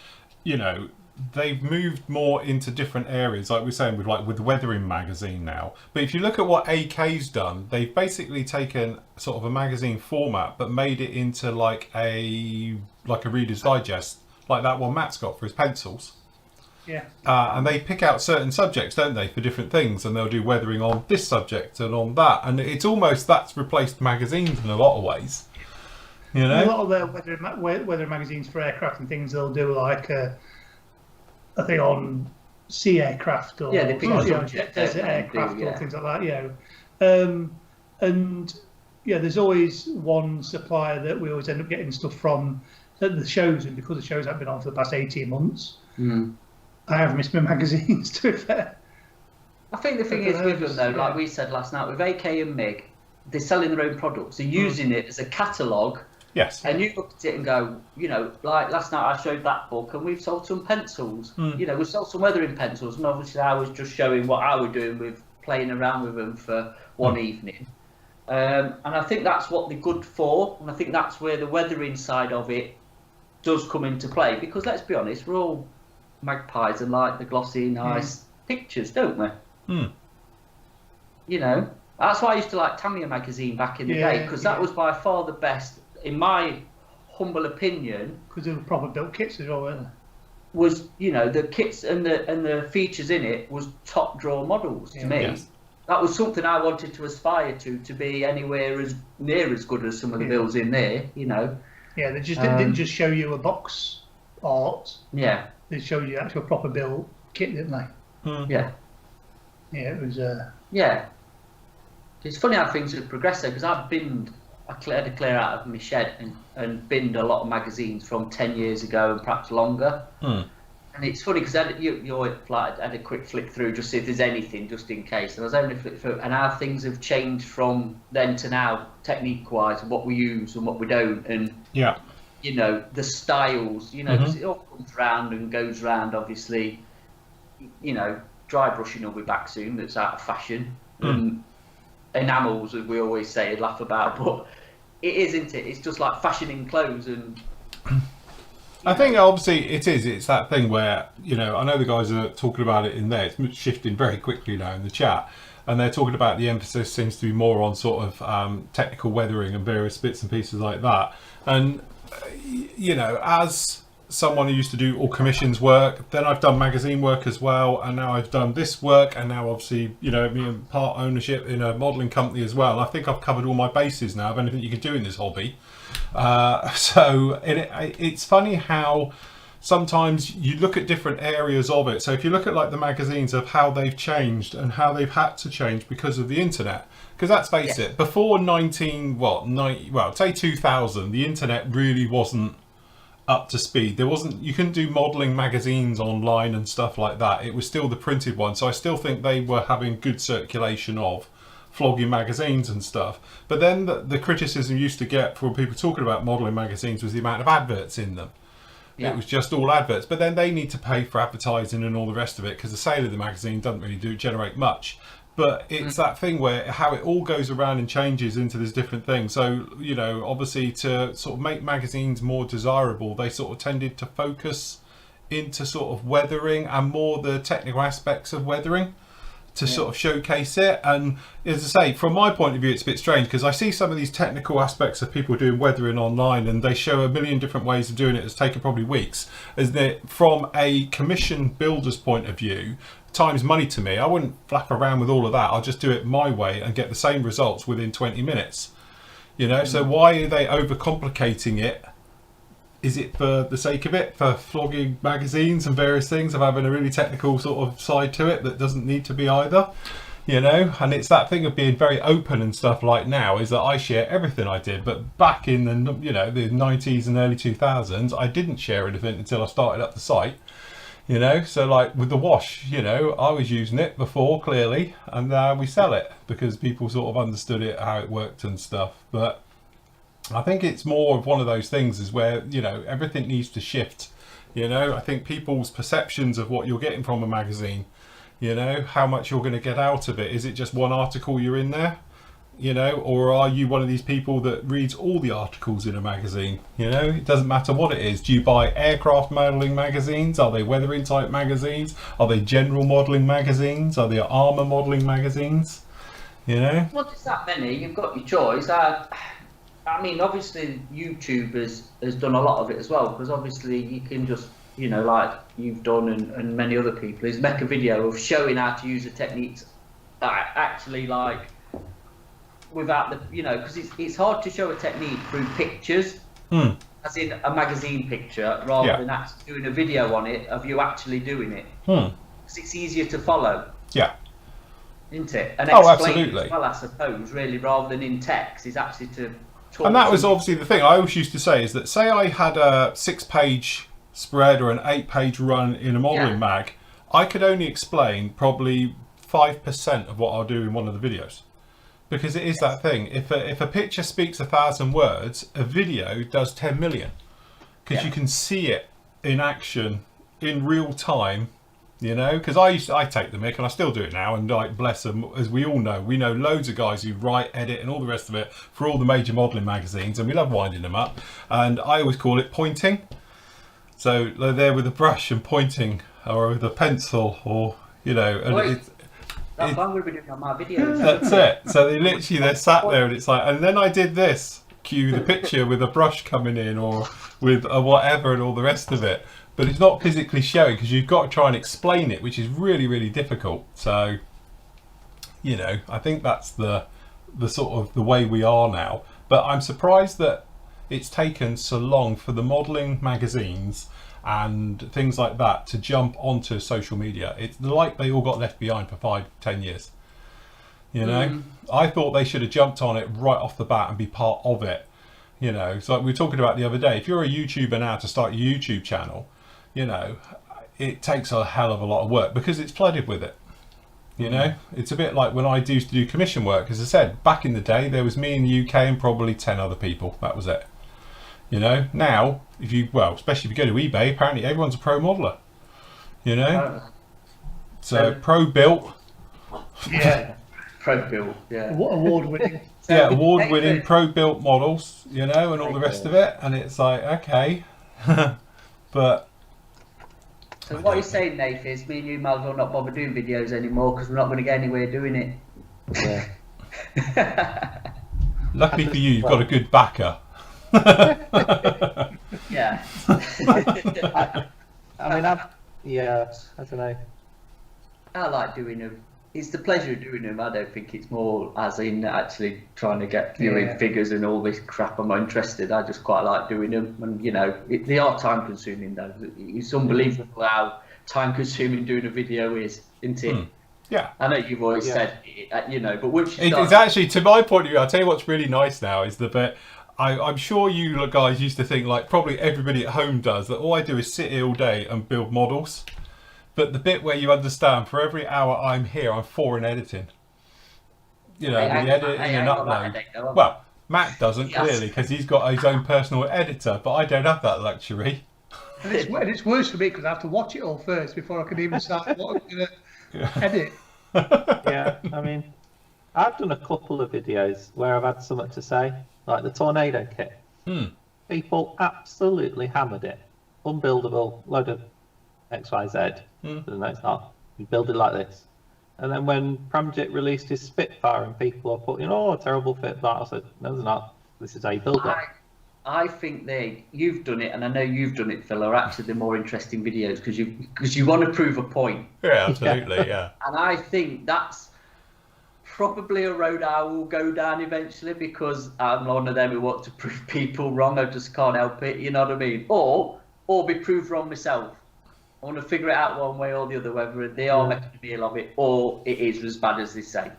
you know, they've moved more into different areas, like we're saying with Weathering magazine now. But if you look at what AK's done, they've basically taken sort of a magazine format but made it into like a Reader's Digest, like that one Matt's got for his pencils. Yeah. And they pick out certain subjects, don't they, for different things, and they'll do weathering on this subject and on that, and it's almost that's replaced magazines in a lot of ways. You know, A lot of their weather magazines for aircraft and things, they'll do like I think on sea aircraft or Yeah, they pick a subject, desert don't they? aircraft Yeah. or things like that. And yeah, there's always one supplier that we always end up getting stuff from at the shows, and because the shows haven't been on for the past 18 months, I have missed my magazines, to be fair. I think the thing is with them though, like we said last night, with AK and MiG, they're selling their own products. They're using it as a catalogue. yes, And you look at it and go, you know, like last night I showed that book and we've sold some pencils. You know, we've sold some weathering pencils, and obviously I was just showing what I was doing with playing around with them for one evening. And I think that's what they're good for, and I think that's where the weathering side of it does come into play, because let's be honest, we're all magpies and like the glossy, nice pictures, don't we? You know, that's why I used to like Tamiya magazine back in the day, because that was by far the best, in my humble opinion. Because they were proper built kits as well, weren't they? Was, you know, the kits and the features in it was top draw models to me. Yes. That was something I wanted to aspire to be anywhere as near as good as some of the builds in there, you know. Yeah, they just didn't just show you a box art. Yeah. They showed you actual proper built kit, didn't they? Yeah. Yeah, it was. Yeah. It's funny how things have progressed though, because I've binned had to clear out of my shed and binned a lot of magazines from 10 years ago and perhaps longer. And it's funny because you had a quick flick through just see if there's anything just in case. And I was only flick through, and how things have changed from then to now, technique-wise, and what we use and what we don't, and you know, the styles. You know, because it all comes round and goes round. Obviously, you know, dry brushing will be back soon. That's out of fashion. Enamels, as we always say and laugh about, but it is, isn't it? It's just like fashioning clothes and. I think obviously it is. It's that thing where, you know, I know the guys are talking about it in there. It's shifting very quickly now in the chat, and they're talking about the emphasis seems to be more on sort of technical weathering and various bits and pieces like that. And you know, as someone who used to do all commissions work, then I've done magazine work as well, and now I've done this work, and now obviously, you know, being part ownership in a modelling company as well. I think I've covered all my bases now of anything you can do in this hobby. So it's funny how sometimes you look at different areas of it. So if you look at like the magazines of how they've changed and how they've had to change because of the internet, because let's face it, before 2000, the internet really wasn't up to speed. There wasn't, you couldn't do modelling magazines online and stuff like that. It was still the printed one. So I still think they were having good circulation of flogging magazines and stuff. But then the criticism you used to get from people talking about modelling magazines was the amount of adverts in them. It was just all adverts. But then they need to pay for advertising and all the rest of it because the sale of the magazine doesn't really generate much. But it's that thing where how it all goes around and changes into this different thing. So, you know, obviously to sort of make magazines more desirable, they sort of tended to focus into sort of weathering and more the technical aspects of weathering to sort of showcase it. And as I say, from my point of view, it's a bit strange because I see some of these technical aspects of people doing weathering online and they show a million different ways of doing it. It's taken probably weeks. As that from a commission builder's point of view, time's money to me. I wouldn't flap around with all of that. I'll just do it my way and get the same results within 20 minutes. You know, so why are they overcomplicating it? Is it for the sake of it, for flogging magazines and various things, of having a really technical sort of side to it that doesn't need to be either? You know, and it's that thing of being very open and stuff like now is that I share everything I did, but back in the, you know, the 90s and early 2000s, I didn't share anything until I started up the site. You know, so like with the wash, you know, I was using it before clearly, and now we sell it because people sort of understood it, how it worked and stuff. But I think it's more of one of those things is where, you know, everything needs to shift. You know, I think people's perceptions of what you're getting from a magazine, you know, how much you're going to get out of it. Is it just one article you're in there? You know, or are you one of these people that reads all the articles in a magazine? You know, it doesn't matter what it is. Do you buy aircraft modelling magazines? Are they weathering type magazines? Are they general modelling magazines? Are they armour modelling magazines? You know? Well, there's that many. You've got your choice. I mean, obviously YouTube has done a lot of it as well, because obviously you can just, you know, like you've done and many other people, is make a video of showing how to use the techniques actually, like, without the, you know, because it's hard to show a technique through pictures, as in a magazine picture, rather than actually doing a video on it of you actually doing it. Because it's easier to follow. Yeah. Isn't it? And explain absolutely. It as well, I suppose, really, rather than in text, is actually to talk. And that was obviously the thing I always used to say is that, say I had a 6-page spread or an 8-page run in a modelling mag, I could only explain probably 5% of what I'll do in one of the videos. Because it is that thing. If a picture speaks 1,000 words, a video does 10 million. Because you can see it in action in real time. You know, because I take the mick and I still do it now, and like bless them, as we all know, we know loads of guys who write, edit, and all the rest of it for all the major modelling magazines, and we love winding them up. And I always call it pointing. So they're there with a brush and pointing, or with a pencil, or you know, and that's what I'm going to be doing on my videos. That's it. So they're sat there, and it's like, and then I did this. Cue the picture with a brush coming in, or with a whatever, and all the rest of it. But it's not physically showing because you've got to try and explain it, which is really, really difficult. So, you know, I think that's the sort of the way we are now. But I'm surprised that it's taken so long for the modelling magazines and things like that to jump onto social media. It's like they all got left behind for 5-10 years. You know, I thought they should have jumped on it right off the bat and be part of it. You know, it's like we were talking about the other day. If you're a YouTuber now to start your YouTube channel, you know, it takes a hell of a lot of work because it's flooded with it. You know, it's a bit like when I used to do commission work. As I said, back in the day, there was me in the UK and probably 10 other people. That was it. You know, now, especially if you go to eBay, apparently everyone's a pro modeler. You know? So, pro built. Yeah. Pro built, yeah. Award winning. Yeah, award winning pro built models, you know, and all the rest of it. And it's like, okay. But. So what you're saying, Nath, is me and you might as well not bother doing videos anymore because we're not going to get anywhere doing it. Yeah. Luckily for you, you've got a good backer. Yeah. I mean, I don't know. I like doing them. It's the pleasure of doing them. I don't think it's more as in actually trying to get viewing figures and all this crap. I'm not interested. I just quite like doing them. And, you know, they are time consuming though. It's unbelievable how time consuming doing a video is, isn't it? Yeah. I know you've always said, you know, but once you it's actually, to my point of view, I'll tell you what's really nice now is the bit, I'm sure you guys used to think, like probably everybody at home does, that all I do is sit here all day and build models. But the bit where you understand, for every hour I'm here, I'm 4 in editing. You know, the editing and upload. Well, Matt doesn't, clearly, because he's got his own personal editor, but I don't have that luxury. And it's worse for me because I have to watch it all first before I can even start what I'm going to edit. Yeah, I mean, I've done a couple of videos where I've had something to say, like the tornado kit. People absolutely hammered it. Unbuildable, load of XYZ. No, it's not. You build it like this. And then when Pramjit released his Spitfire and people are putting, terrible fit, I said, no, it's not. This is how you build it. I think you've done it, and I know you've done it, Phil, are actually the more interesting videos because you want to prove a point. Yeah, absolutely, yeah. And I think that's probably a road I will go down eventually because I'm one of them who want to prove people wrong. I just can't help it, you know what I mean? Or be proved wrong myself. I want to figure it out one way or the other, whether they are making a deal of it or it is as bad as they say.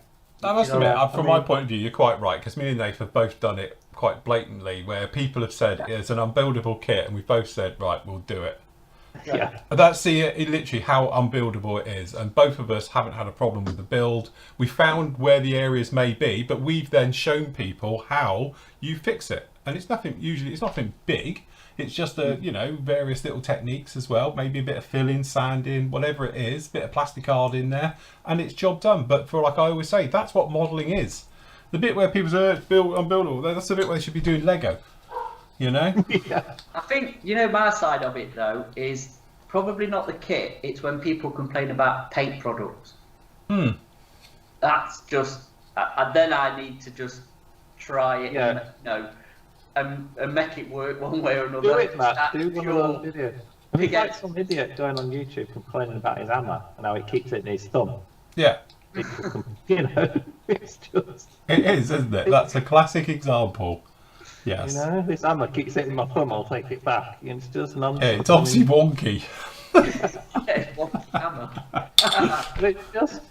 I must admit, from my point of view, you're quite right, because me and Nath have both done it quite blatantly, where people have said it's an unbuildable kit, and we've both said, right, we'll do it. Yeah. That's literally how unbuildable it is, and both of us haven't had a problem with the build. We found where the areas may be, but we've then shown people how you fix it, and it's nothing big. It's just various little techniques as well, maybe a bit of filling, sanding, whatever it is, a bit of plastic art in there, and it's job done. But for, like I always say, that's what modelling is. The bit where people say it's unbuildable, that's the bit where they should be doing Lego, you know? Yeah. I think, my side of it though is probably not the kit, it's when people complain about paint products. That's just, and then I need to just try it and make it work one way or another. Do it, Matt. Do one of those videos. There's like some idiot going on YouTube complaining about his hammer and how he keeps it in his thumb. Yeah. It's just... It is, isn't it? That's a classic example. Yes. This hammer keeps hitting my thumb, I'll take it back. It's just nonsense. Yeah, it's obviously wonky. It's one hammer. But it's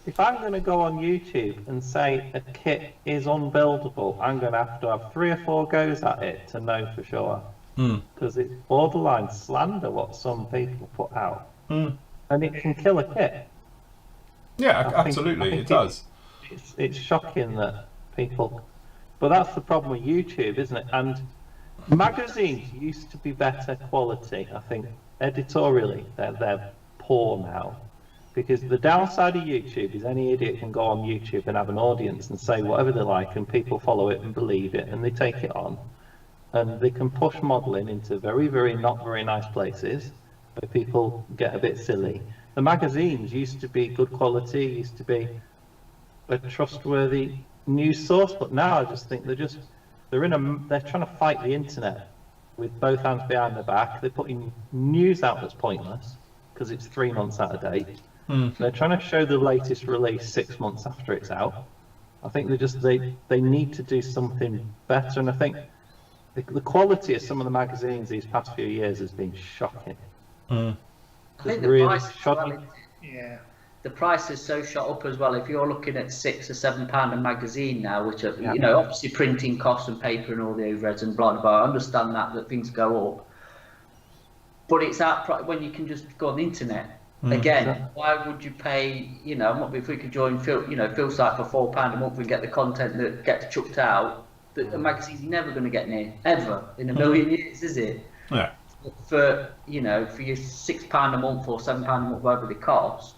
if I'm going to go on YouTube and say a kit is unbuildable, I'm going to have 3 or 4 goes at it to know for sure. Because it's borderline slander what some people put out. And it can kill a kit. Yeah, absolutely, it does. It's shocking that people... But that's the problem with YouTube, isn't it? And magazines used to be better quality. I think editorially they're poor now. Because the downside of YouTube is any idiot can go on YouTube and have an audience and say whatever they like, and people follow it and believe it, and they take it on. And they can push modelling into very, very not very nice places where people get a bit silly. The magazines used to be good quality, used to be a trustworthy news source, but now I just think they're trying to fight the internet with both hands behind their back. They're putting news out that's pointless because it's 3 months out of date. They're trying to show the latest release 6 months after it's out. I think they need to do something better, and I think the quality of some of the magazines these past few years has been shocking. I think the really price as well, shocking. Yeah. the price is so shot up as well. If you're looking at £6 or £7 a magazine now, which are, you know, obviously printing costs and paper and all the overheads and blah, blah, blah. I understand that things go up. But it's that when you can just go on the internet. Again, why would you pay, you know, if we could join Phil site for £4 a month and get the content that gets chucked out, the magazine's never going to get near, ever, in a million years, is it? Yeah. For, you know, for your £6 a month or £7 a month, whatever they cost,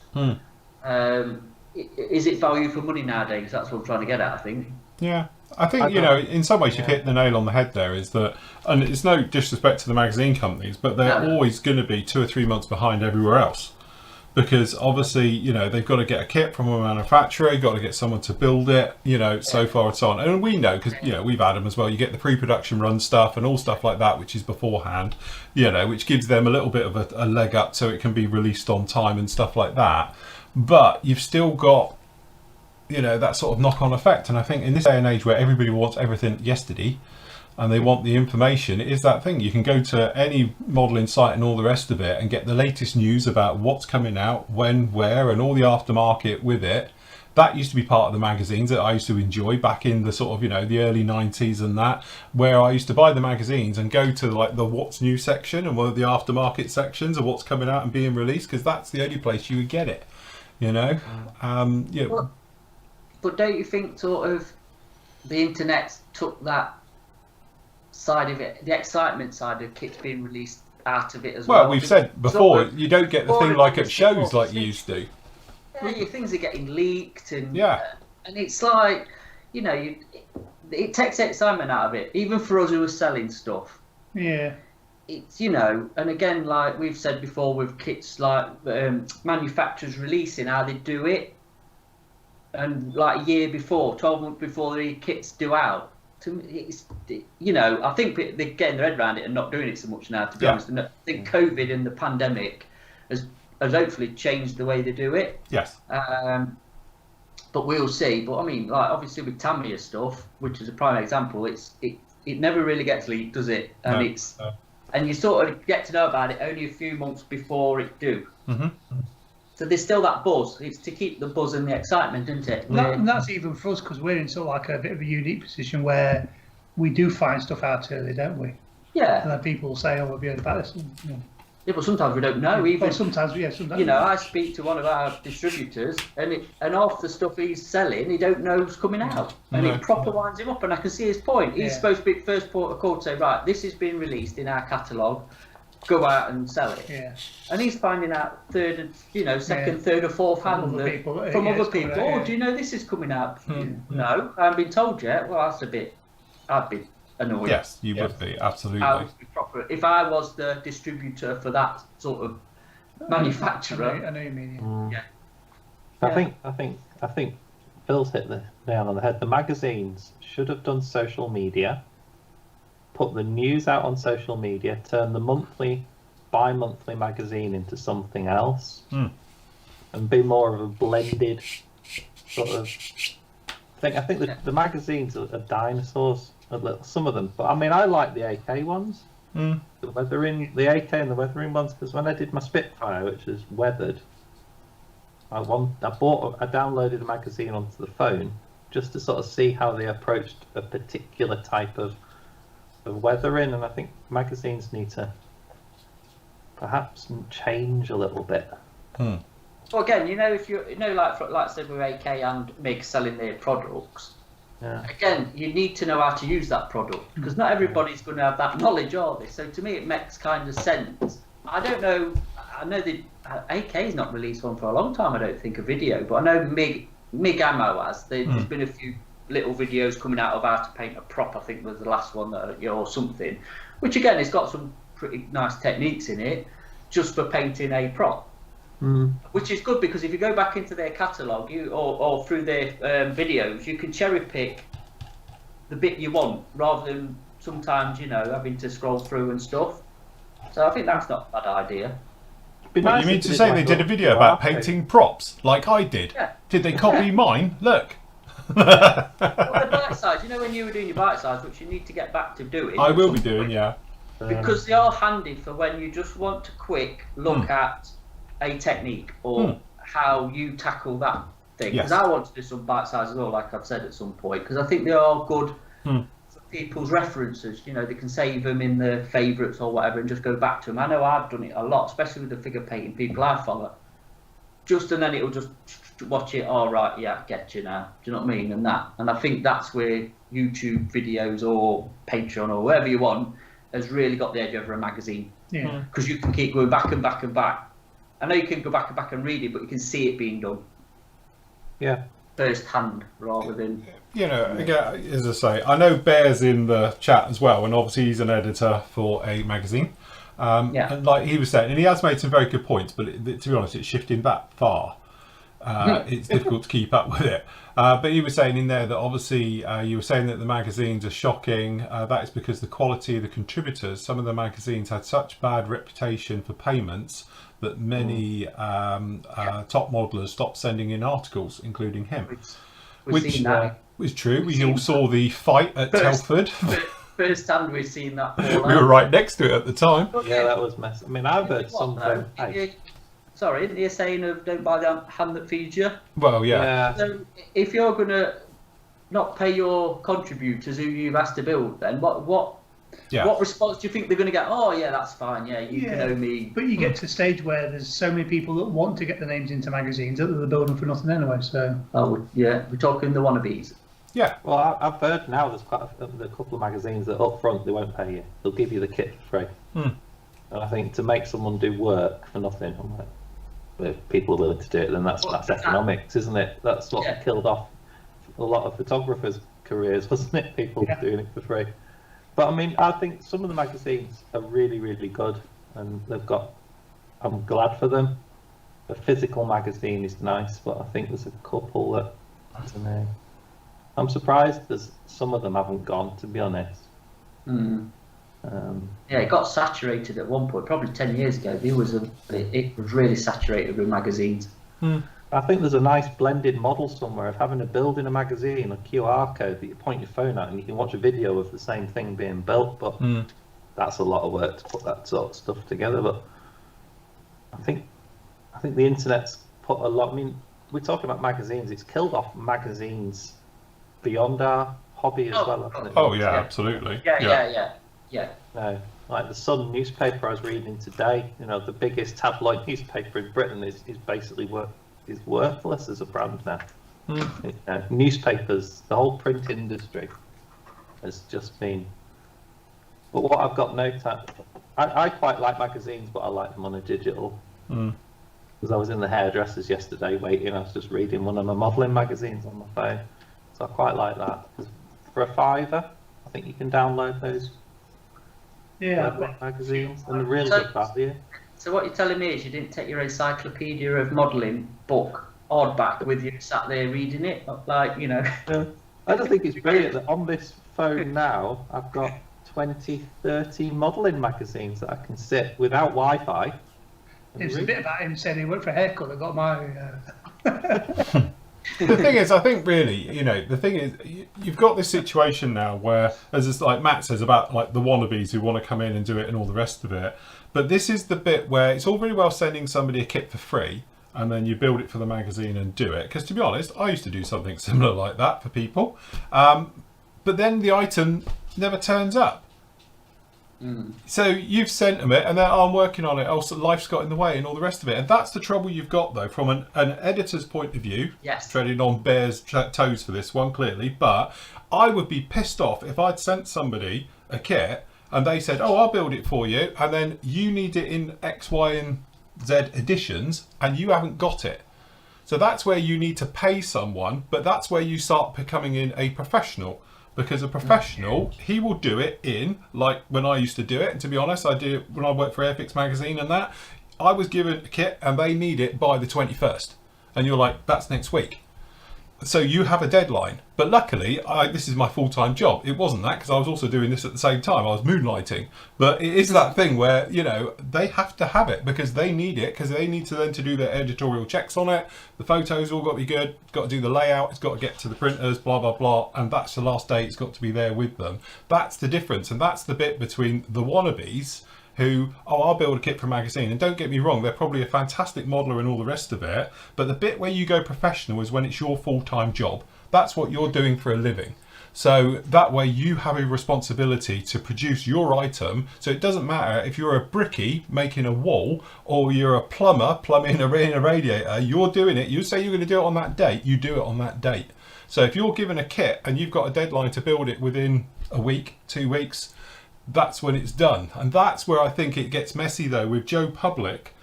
is it value for money nowadays? That's what I'm trying to get at, I think. Yeah. I think, you know, in some ways you've hit the nail on the head there, is that, and it's no disrespect to the magazine companies, but they're always going to be 2 or 3 months behind everywhere else. Because obviously, you know, they've got to get a kit from a manufacturer, got to get someone to build it, you know, so far and so on. And we know, because, you know, we've had them as well, you get the pre-production run stuff and all stuff like that, which is beforehand, you know, which gives them a little bit of a leg up so it can be released on time and stuff like that. But you've still got, you know, that sort of knock-on effect. And I think in this day and age where everybody wants everything yesterday and they want the information, it is that thing. You can go to any modelling site and all the rest of it and get the latest news about what's coming out, when, where, and all the aftermarket with it. That used to be part of the magazines that I used to enjoy back in the sort of, you know, the early 90s and that, where I used to buy the magazines and go to like the what's new section and one of the aftermarket sections of what's coming out and being released, because that's the only place you would get it, you know. Yeah. But don't you think sort of the internet took that side of it, the excitement side of kits being released out of it as well? Well, we've said before, you don't get the thing like at shows like you used to. Yeah, your things are getting leaked and and it's like, you know, it takes excitement out of it, even for us who are selling stuff. Yeah. It's, you know, and again, like we've said before with kits, like manufacturers releasing how they do it, and like a year before, 12 months before the kits due out. To me, it's, you know, I think they're getting their head around it and not doing it so much now, to be honest. And I think COVID and the pandemic has hopefully changed the way they do it. Yes. But we'll see. But I mean, like obviously with Tamiya stuff, which is a prime example, it never really gets leaked, does it? And and you sort of get to know about it only a few months before it do. So there's still that buzz. It's to keep the buzz and the excitement, isn't it? And that's even for us, because we're in sort of like a bit of a unique position where we do find stuff out early, don't we? Yeah. And then people will say, "Oh, we'll be heard about this." And, you know. Yeah, but sometimes we don't know. Even well, sometimes, sometimes. You know, I speak to one of our distributors, and half the stuff he's selling, he don't know who's coming out, and it proper winds him up. And I can see his point. He's supposed to be first port of call to say, right, this has been released in our catalogue. Go out and sell it. Yeah. And he's finding out second, third or fourth hand from other people. Oh, do you know this is coming out? No, I haven't been told yet. Well, that's a bit. I'd be annoyed. Yes, you would be, absolutely. I would be proper. If I was the distributor for that sort of manufacturer. I know you mean. Yeah. I think Phil's hit the nail on the head. The magazines should have done social media. Put the news out on social media, turn the bi-monthly magazine into something else, and be more of a blended sort of thing. I think the magazines are dinosaurs, some of them. But I mean, I like the AK ones, the AK and the weathering ones, because when I did my Spitfire, which is weathered, I downloaded a magazine onto the phone just to sort of see how they approached a particular type of weathering, and I think magazines need to perhaps change a little bit. Well, again, you know, if like I said with AK and MIG selling their products, again, you need to know how to use that product, because not everybody's going to have that knowledge, are they? So to me, it makes kind of sense. I don't know. I know the AK's not released one for a long time. I don't think a video, but I know MIG ammo has. There's been a few little videos coming out of how to paint a prop. I think was the last one or something, which again has got some pretty nice techniques in it just for painting a prop, which is good, because if you go back into their catalogue or through their videos, you can cherry pick the bit you want rather than sometimes having to scroll through and stuff. So I think that's not a bad idea. Nice, you mean to say they did a video about painting props like I did? Yeah. Did they copy mine? Look. Well, the bite size, when you were doing your bite size, which you need to get back to doing. I will be doing, yeah. Because they are handy for when you just want to quick look at a technique or how you tackle that thing, because Yes. I want to do some bite size as well, like I've said at some point, because I think they are good for people's references. You know, they can save them in the favourites or whatever and just go back to them. I know I've done it a lot, especially with the figure painting people I follow. Just and then it'll just watch it. All right, yeah, get you now. Do you know what I mean? And I think that's where YouTube videos or Patreon or whatever you want has really got the edge over a magazine. Yeah. Because you can keep going back and back and back. I know you can go back and back and read it, but you can see it being done Yeah. first hand rather than. You know, again, as I say, I know Bear's in the chat as well, and obviously he's an editor for a magazine. Yeah. And like he was saying, and he has made some very good points, but to be honest, it's shifting that far. It's difficult to keep up with it. But he was saying in there that obviously you were saying that the magazines are shocking. That is because the quality of the contributors, some of the magazines had such bad reputation for payments that many top modelers stopped sending in articles, including him. We've Which seen that. was true. We seen all saw the fight at Telford. First hand, we've seen that. We were right next to it at the time. Yeah, that was mess. I mean, I've heard some of them. Sorry, isn't he a saying of don't buy the hand that feeds you? Well, yeah. Yeah. So if you're going to not pay your contributors who you've asked to build, then what response do you think they're going to get? Oh, yeah, that's fine. Yeah, you can owe me. But you get to a stage where there's so many people that want to get their names into magazines that they're building for nothing anyway. So. Oh, yeah, we're talking the wannabes. Yeah. Well, I've heard now there's quite a couple of magazines that up front they won't pay you. They'll give you the kit for free. And I think to make someone do work for nothing, I'm like, if people are willing to do it, then that's economics, isn't it? That's what killed off a lot of photographers' careers, wasn't it? People doing it for free. But I mean, I think some of the magazines are really, really good, and I'm glad for them. A physical magazine is nice, but I think there's a couple that, I don't know. I'm surprised some of them haven't gone, to be honest. Yeah, it got saturated at one point, probably 10 years ago. It was really saturated with magazines. I think there's a nice blended model somewhere of having a build in a magazine, a QR code that you point your phone at and you can watch a video of the same thing being built, but that's a lot of work to put that sort of stuff together. But I think the internet's put a lot, I mean, we're talking about magazines, it's killed off magazines beyond our hobby as well, hasn't it? Oh, yeah, absolutely. Yeah. No, like the Sun newspaper I was reading today, you know, the biggest tabloid newspaper in Britain is basically worthless as a brand now. Newspapers, the whole print industry has just been. But what I've got no time, I quite like magazines, but I like them on a digital. Because I was in the hairdressers yesterday waiting, I was just reading one of my modelling magazines on my phone. So I quite like that. For a £5, I think you can download those magazines, and they're really good value. So what you're telling me is you didn't take your encyclopedia of modelling book hardback with you, sat there reading it, like, you know. I just think it's brilliant that on this phone now I've got 20, 30 modelling magazines that I can sit without Wi-Fi. It's a bit about him saying he went for a haircut. I got my. The thing is, I think really, you know, the thing is, you've got this situation now where, as it's like Matt says about like the wannabes who want to come in and do it and all the rest of it. But this is the bit where it's all very well sending somebody a kit for free and then you build it for the magazine and do it. Because to be honest, I used to do something similar like that for people. But then the item never turns up. So you've sent them it and then I'm working on it. Also, life's got in the way and all the rest of it. And that's the trouble you've got though, from an editor's point of view. Yes. Treading on Bear's toes for this one, clearly. But I would be pissed off if I'd sent somebody a kit and they said, oh, I'll build it for you. And then you need it in X, Y, and Z editions and you haven't got it. So that's where you need to pay someone. But that's where you start becoming in a professional. Because a professional, he will do it in, like when I used to do it, and to be honest, I did it when I worked for Airfix magazine and that, I was given a kit and they need it by the 21st. And you're like, that's next week. So you have a deadline. But luckily, this is my full-time job. It wasn't that, because I was also doing this at the same time. I was moonlighting. But it is that thing where, you know, they have to have it because they need it, because they need to then to do their editorial checks on it. The photos all got to be good. Got to do the layout. It's got to get to the printers, blah, blah, blah. And that's the last day. It's got to be there with them. That's the difference. And that's the bit between the wannabes who, I'll build a kit for a magazine. And don't get me wrong, they're probably a fantastic modeler and all the rest of it. But the bit where you go professional is when it's your full-time job. That's what you're doing for a living. So that way you have a responsibility to produce your item. So it doesn't matter if you're a brickie making a wall or you're a plumber plumbing a radiator, you're doing it. You say you're going to do it on that date, you do it on that date. So if you're given a kit and you've got a deadline to build it within a week, 2 weeks, that's when it's done. And that's where I think it gets messy though with Joe Public,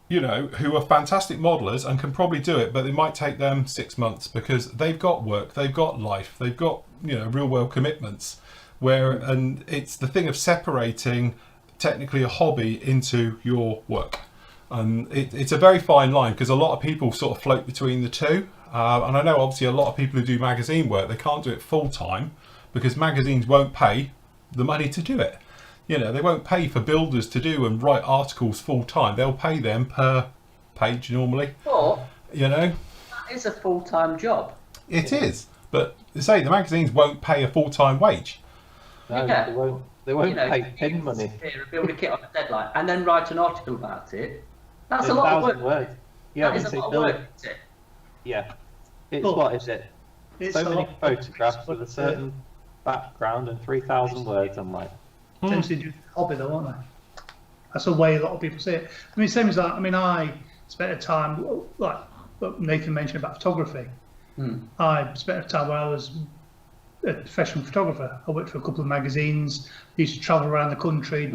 you know, who are fantastic modelers and can probably do it, but it might take them 6 months because they've got work, they've got life, they've got, you know, real world commitments. And it's the thing of separating technically a hobby into your work. And it's a very fine line because a lot of people sort of float between the two. And I know obviously a lot of people who do magazine work, they can't do it full time because magazines won't pay the money to do it. You know, they won't pay for builders to do and write articles full time. They'll pay them per page normally. But, you know, that is a full-time job. It is. But say the magazines won't pay a full-time wage. No, Yeah. they won't You know, pay you pin can money. sit here and build a kit on a deadline and then write an article about it. That's It's a lot of 1,000 work. words. Yeah, That is but a they lot of build work, it. isn't it? Yeah. It's But what is it? it's So a many lot of work. photographs with a certain background and 3,000 words. I'm like, Potentially do a hobby though, aren't they? That's the way a lot of people see it. I mean, same as that. I mean, I spent a time, like what Nathan mentioned about photography. I spent a time when I was a professional photographer. I worked for a couple of magazines. I used to travel around the country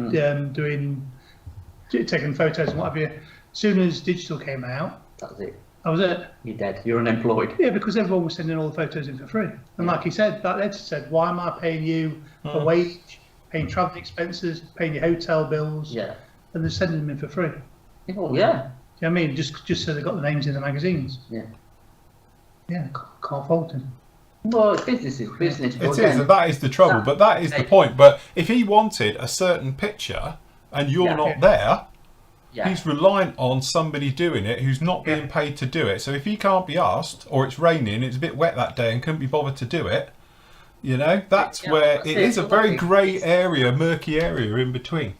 taking photos and what have you. As soon as digital came out, That was it. that was it. You're dead. You're unemployed. Yeah, because everyone was sending all the photos in for free. And like he said, that editor said, why am I paying you a wage, paying travel expenses, paying your hotel bills, Yeah. and they're sending them in for free? Oh, yeah. Do you know what I mean? Just so they got the names in the magazines. Yeah. Yeah, can't fault him. Well, business is business. It is, and that is the trouble. But that is the point. But if he wanted a certain picture and you're Yeah. not there, Yeah. he's reliant on somebody doing it who's not being paid to do it. So if he can't be asked, or it's raining, it's a bit wet that day and couldn't be bothered to do it, you know, that's where that's it it. is a very grey area, murky area in between.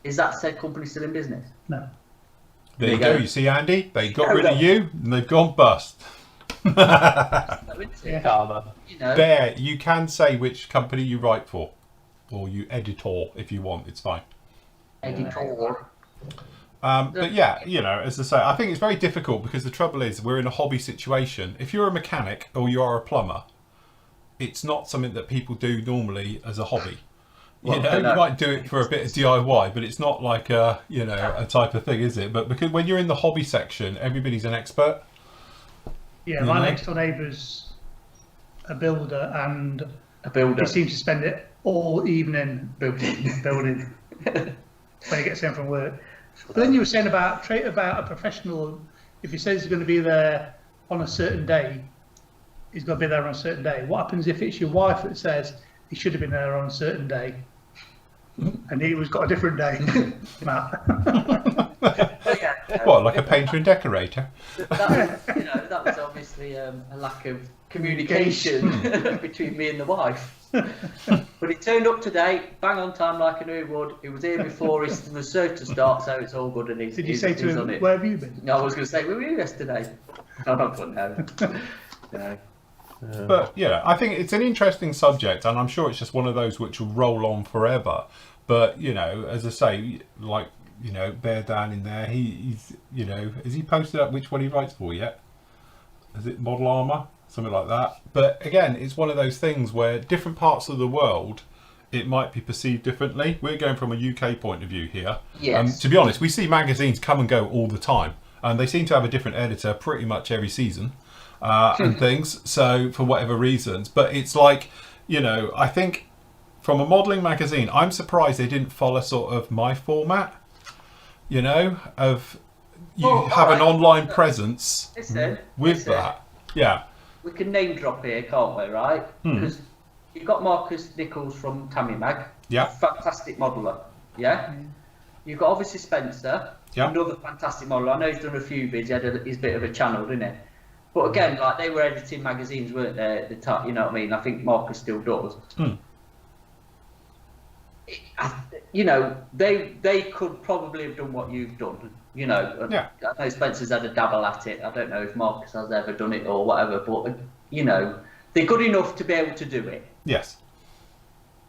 Is that said company still in business? No. There you go. go. You see, Andy, they got rid of you and they've gone bust. No, isn't it? karma. You know. There, you can say which company you write for, or you editor if you want. It's fine. Editor. But yeah, you know, as I say, I think it's very difficult because the trouble is we're in a hobby situation. If you're a mechanic or you are a plumber, it's not something that people do normally as a hobby. Well, You know, you might do it for a bit of DIY, but it's not like a, you know, a type of thing, is it? But because when you're in the hobby section, everybody's an expert. Yeah, You my know? next door neighbour's a builder, and A builder. he seems to spend it all evening Building. building when he gets home from work. But then you were saying about a professional. If he says he's going to be there on a certain day, he's going to be there on a certain day. What happens if it's your wife that says he should have been there on a certain day, and he was got a different day, Matt? What, like a painter and decorator? That, you know, that was obviously a lack of communication between me and the wife. But he turned up today, bang on time like I knew he would. He was here before he was served to start, so it's all good. And he's, Did you he's, say to he's him, on it. "Where have you been?" No, I was going to say, where were you yesterday? I don't know. No. But yeah, I think it's an interesting subject, and I'm sure it's just one of those which will roll on forever. But you know, as I say, like, you know, Bear down in there, he's, you know, has he posted up which one he writes for yet? Is it Model Armour? Something like that. But again, it's one of those things where different parts of the world, it might be perceived differently. We're going from a UK point of view here. Yes. To be honest, we see magazines come and go all the time, and they seem to have a different editor pretty much every season and things. So for whatever reasons, but it's like, you know, I think from a modelling magazine, I'm surprised they didn't follow sort of my format. You know, of you have an online presence Listen, with listen. that. Yeah. We can name drop here, can't we, right? Because you've got Marcus Nichols from Tammy Mag. Yeah. Fantastic modeller. Yeah? You've got obviously Spencer. Yeah. Another fantastic modeller. I know he's done a few bids. He had his bit of a channel, didn't he? But again, like, they were editing magazines, weren't they, at the time? You know what I mean? I think Marcus still does. you know, they could probably have done what you've done. You know, Yeah. I know Spencer's had a dabble at it. I don't know if Marcus has ever done it or whatever, but you know, they're good enough to be able to do it. Yes.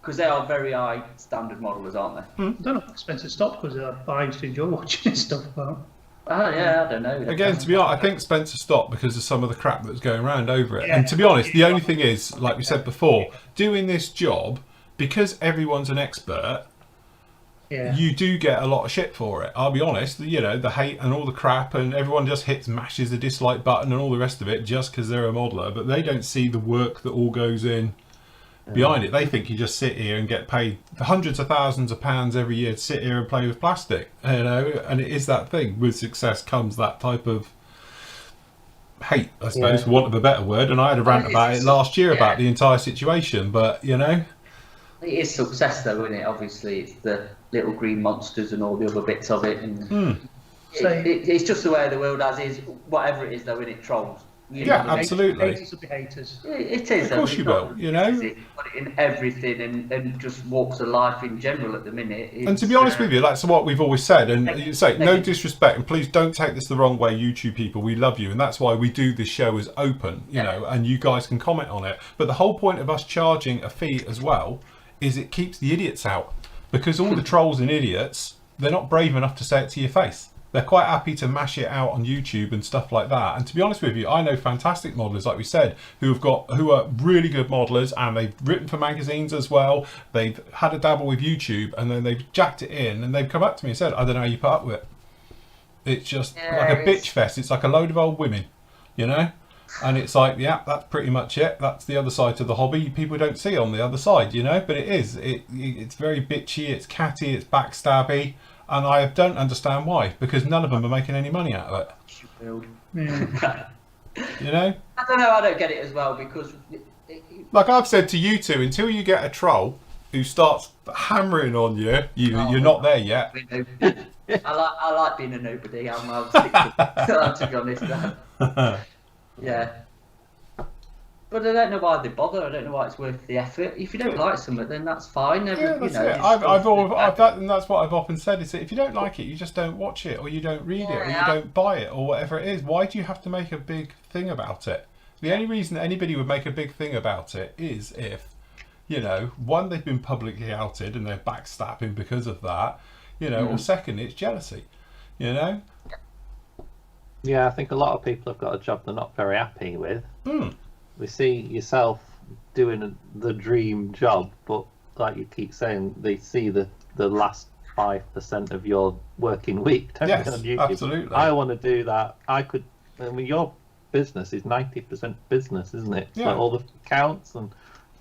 Because they are very high standard modelers, aren't they? I don't know if Spencer stopped because I used to enjoy watching his stuff. But Oh yeah, I don't know. Again, to be honest, I think Spencer stopped because of some of the crap that was going around over it. Yeah. And to be honest, the only thing is, like we said before, doing this job, because everyone's an expert, yeah, you do get a lot of shit for it. I'll be honest, you know, the hate and all the crap, and everyone just mashes the dislike button and all the rest of it just because they're a modeler, but they don't see the work that all goes in behind it. They think you just sit here and get paid hundreds of thousands of pounds every year to sit here and play with plastic, you know. And it is that thing, with success comes that type of hate, I suppose, for want of a better word. And I had a rant about it last year about the entire situation, but you know, it is success though, isn't it? Obviously it's the little green monsters and all the other bits of it, and it's just the way the world as is, whatever it is though, in it trolls. You yeah, know, absolutely. haters will be haters. It is. Of course you will, you know. Put it in everything and just walks of life in general at the minute. And to be honest with you, that's what we've always said. And you say, no disrespect, and please don't take this the wrong way, YouTube people. We love you, and that's why we do this show as open, you know, and you guys can comment on it. But the whole point of us charging a fee as well is it keeps the idiots out, because all the trolls and idiots, they're not brave enough to say it to your face. They're quite happy to mash it out on YouTube and stuff like that. And to be honest with you, I know fantastic modelers, like we said, who are really good modelers, and they've written for magazines as well. They've had a dabble with YouTube, and then they've jacked it in, and they've come up to me and said, I don't know how you put up with it. It's just like a bitch fest. It's like a load of old women, you know? And it's like, yeah, that's pretty much it. That's the other side to the hobby people don't see on the other side, you know? But it is. It's very bitchy, it's catty, it's backstabby. And I don't understand why, because none of them are making any money out of it. Yeah. You know? I don't know, I don't get it as well, because Like I've said to you two, until you get a troll who starts hammering on you, you're not there yet. I like being a nobody. I'll stick to be honest. Yeah. But I don't know why they bother. I don't know why it's worth the effort. If you don't like something, then that's fine. Yeah, that's you know, it. And that's what I've often said, is that if you don't like it, you just don't watch it, or you don't read it, or you don't buy it, or whatever it is. Why do you have to make a big thing about it? The only reason anybody would make a big thing about it is if, you know, one, they've been publicly outed and they're backstabbing because of that, you know, or second, it's jealousy, you know? Yeah, I think a lot of people have got a job they're not very happy with. We see yourself doing the dream job, but like you keep saying, they see the last 5% of your working week. Yes, on YouTube. absolutely. I want to do that. I mean, your business is 90% business, isn't it? It's like all the accounts and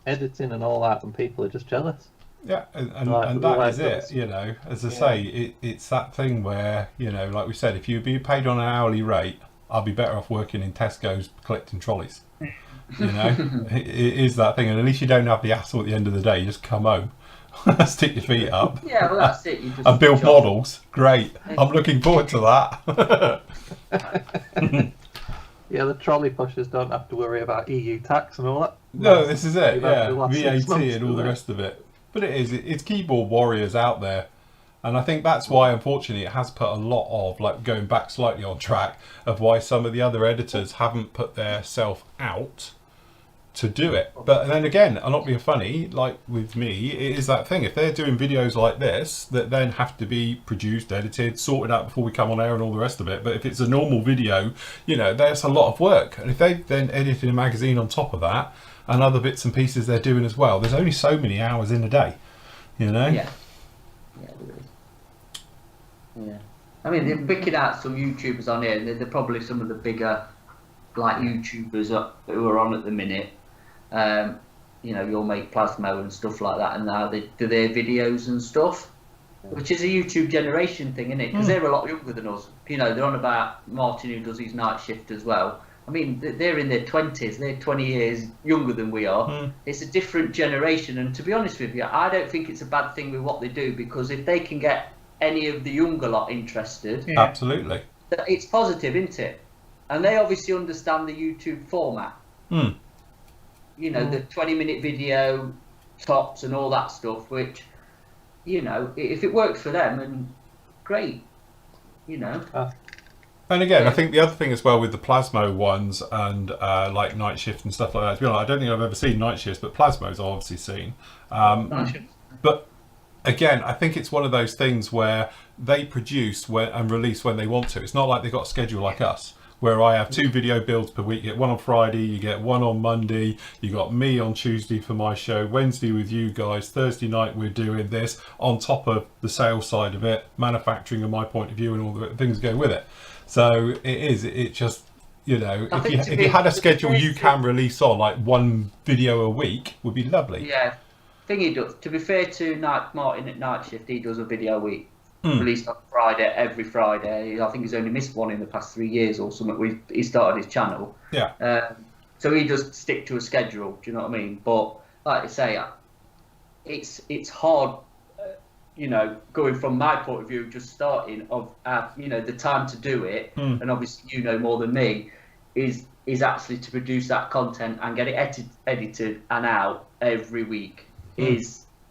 editing and all that, and people are just jealous. Yeah, and that is it, you know. As I say, it's that thing where, you know, like we said, if you be paid on an hourly rate, I'll be better off working in Tesco's collecting trolleys. You know, it is that thing, and at least you don't have the hassle at the end of the day. You just come home, stick your feet up, yeah, well, that's it. You just and build models. Great, I'm looking forward to that. Yeah, the trolley pushers don't have to worry about EU tax and all that. No, this is it. You've Yeah, had the last 6 VAT months and all the to rest of it. But it's keyboard warriors out there. And I think that's why, unfortunately, it has put a lot of, like, going back slightly on track, of why some of the other editors haven't put their self out to do it. But then again, I'm not being funny, like with me, it is that thing. If they're doing videos like this, that then have to be produced, edited, sorted out before we come on air and all the rest of it. But if it's a normal video, you know, there's a lot of work. And if they've then edited a magazine on top of that, and other bits and pieces they're doing as well, there's only so many hours in a day, you know? Yeah. Yeah, there is. Yeah. I mean, they're picking out some YouTubers on here, and they're probably some of the bigger, like, YouTubers who are on at the minute. You know, You'll Make Plasmo and stuff like that, and now they do their videos and stuff, which is a YouTube generation thing, isn't it? Because they're a lot younger than us. You know, they're on about Martin, who does his night shift as well. I mean, they're in their 20s. They're 20 years younger than we are. It's a different generation, and to be honest with you, I don't think it's a bad thing with what they do, because if they can get any of the younger lot interested, Absolutely, it's positive, isn't it? And they obviously understand the YouTube format. You know, the 20-minute video, tops and all that stuff, which you know, if it works for them, and great, you know. And again, I think the other thing as well with the Plasmo ones and like Night Shift and stuff like that, to be honest, I don't think I've ever seen Night Shifts, but Plasmos I've obviously seen. But again, I think it's one of those things where they produce and release when they want to. It's not like they've got a schedule like us, where I have 2 video builds per week. You get one on Friday, you get one on Monday, you got me on Tuesday for my show, Wednesday with you guys, Thursday night we're doing this, on top of the sales side of it, manufacturing and my point of view and all the things that go with it. So it just, you know, if you had a schedule you can release on, like 1 video a week would be lovely. Yeah, thing he does, to be fair to Martin at Night Shift, he does a video a week. Released on Friday, every Friday. I think he's only missed one in the past 3 years or something. He started his channel. Yeah. So he does stick to a schedule. Do you know what I mean? But like I say, it's hard. You know, going from my point of view, just starting of you know, the time to do it, and obviously you know more than me, is actually to produce that content and get it edited and out every week. I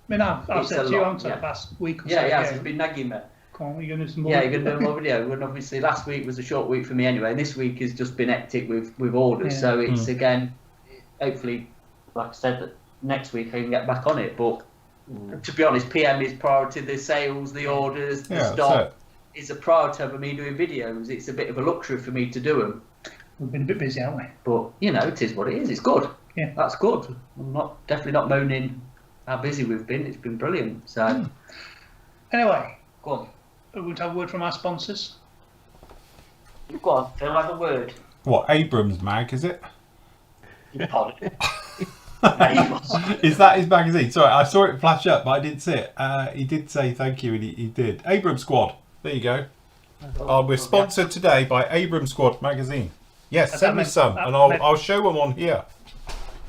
mean, I've said to you, I'm the past week or so. Yeah, it's been nagging me. Come on, you're going to do some more. Yeah, you're going to do more video. And obviously last week was a short week for me anyway, and this week has just been hectic with orders. So it's again, hopefully, like I said, next week I can get back on it. But to be honest, PM is priority. The sales, the orders, the stock is a priority over me doing videos. It's a bit of a luxury for me to do them. We've been a bit busy, haven't we? But you know, it is what it is. It's good. Yeah, that's good. I'm definitely not moaning how busy we've been. It's been brilliant. So anyway, go on. We're going to have a word from our sponsors. Go on, Phil, have a word. What, Abrams Mag, is it? Pardon. Is that his magazine? Sorry, I saw it flash up, but I didn't see it. He did say thank you, and he did. Abrams Squad. There you go. We're sponsored today by Abrams Squad magazine. Yes, send me some, and I'll show them on here.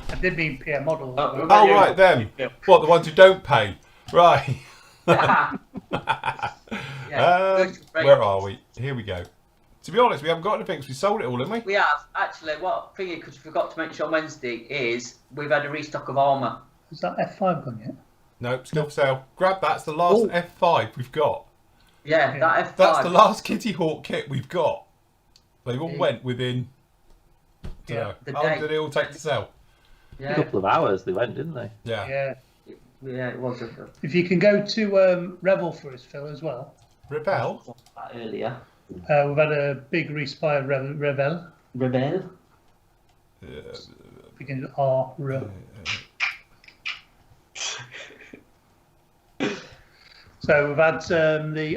I did mean PM model. Oh, right, them. What, the ones who don't pay? Right. Where are we? Here we go. To be honest, we haven't got anything because we sold it all, haven't we? We have. Actually, what thing because we forgot to mention on Wednesday is we've had a restock of armour. Is that F5 gone yet? Nope, still for sale. Grab that. It's the last F5 we've got. Yeah, that F5. That's the last Kitty Hawk kit we've got. They all went within... How long did it all take to sell? Yeah. A couple of hours they went, didn't they? Yeah. Yeah, it was. If you can go to Revel for us, Phil, as well. Revel? Earlier. We've had a big resupply of Revel. Revel? Begins with R. So we've had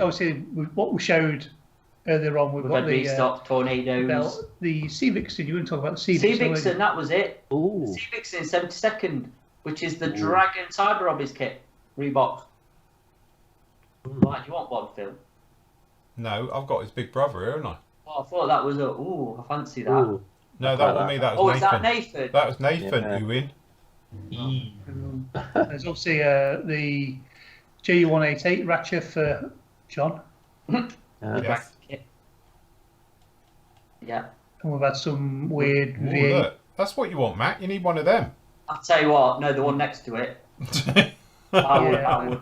obviously what we showed earlier on. We've got had restock tornadoes. The Sea Vixen. You were going to talk about the Sea Vixen. Sea Vixen, that was it. Ooh. Sea Vixen 72nd, which is the Dragon Cyber Robbers kit, Reebok. Why do you want one, Phil? No, I've got his big brother here, haven't I? Oh, I thought that was I fancy that. Ooh. No, that wasn't me. That was Nathan. Is that Nathan? That was Nathan who win. There's obviously the Ju188 Ratchet for John. Yes. Yeah. And we've had some weird Ooh, look. That's what you want, Matt. You need one of them. I'll tell you what. No, the one next to it. I would.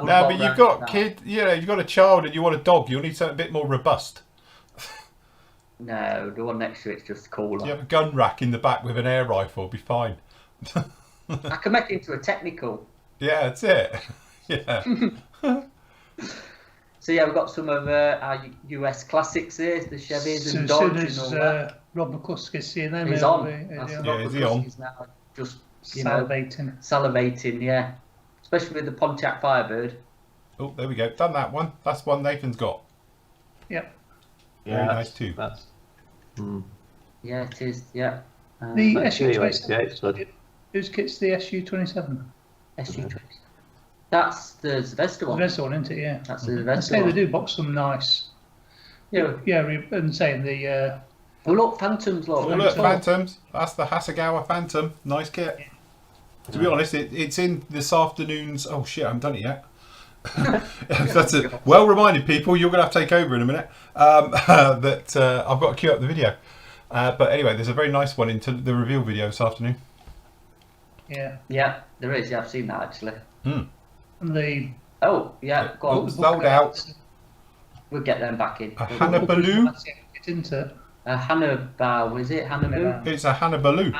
No, but you've got you've got a child and you want a dog. You'll need something a bit more robust. No, the one next to it's just cooler. You have a gun rack in the back with an air rifle. Be fine. I can make it into a technical. Yeah, that's it. Yeah. So yeah, we've got some of our US classics here, the Chevys and Dodge and all that. Rob McCuskey's seeing them. He's on. Is he on? Now just salivating. Yeah. Especially with the Pontiac Firebird. Oh, there we go. Done that one. That's one Nathan's got. Yep. Very nice too. Yeah, it is. Yeah. The SU-27. Whose kit's the SU-27? SU-27. That's the Zvesta one. Zvesta one, isn't it? Yeah. That's the Zvesta one. I say they do box them nice. Yeah, and saying the. Oh look, Phantoms, look. Oh look, Phantoms. That's the Hasegawa Phantom. Nice kit. Yeah. To be honest, it's in this afternoon's. Oh shit, I haven't done it yet. That's it. Well reminded, people. You're going to have to take over in a minute. That I've got to queue up the video. But anyway, there's a very nice one into the reveal video this afternoon. Yeah. Yeah, there is. Yeah, I've seen that actually. And And the Oh, yeah, go Oh, on. sold out. We'll get them back in. A Hannibaloo. That's it, isn't it? Hannibal, is it? Hannibal? It's a Hannibaloo.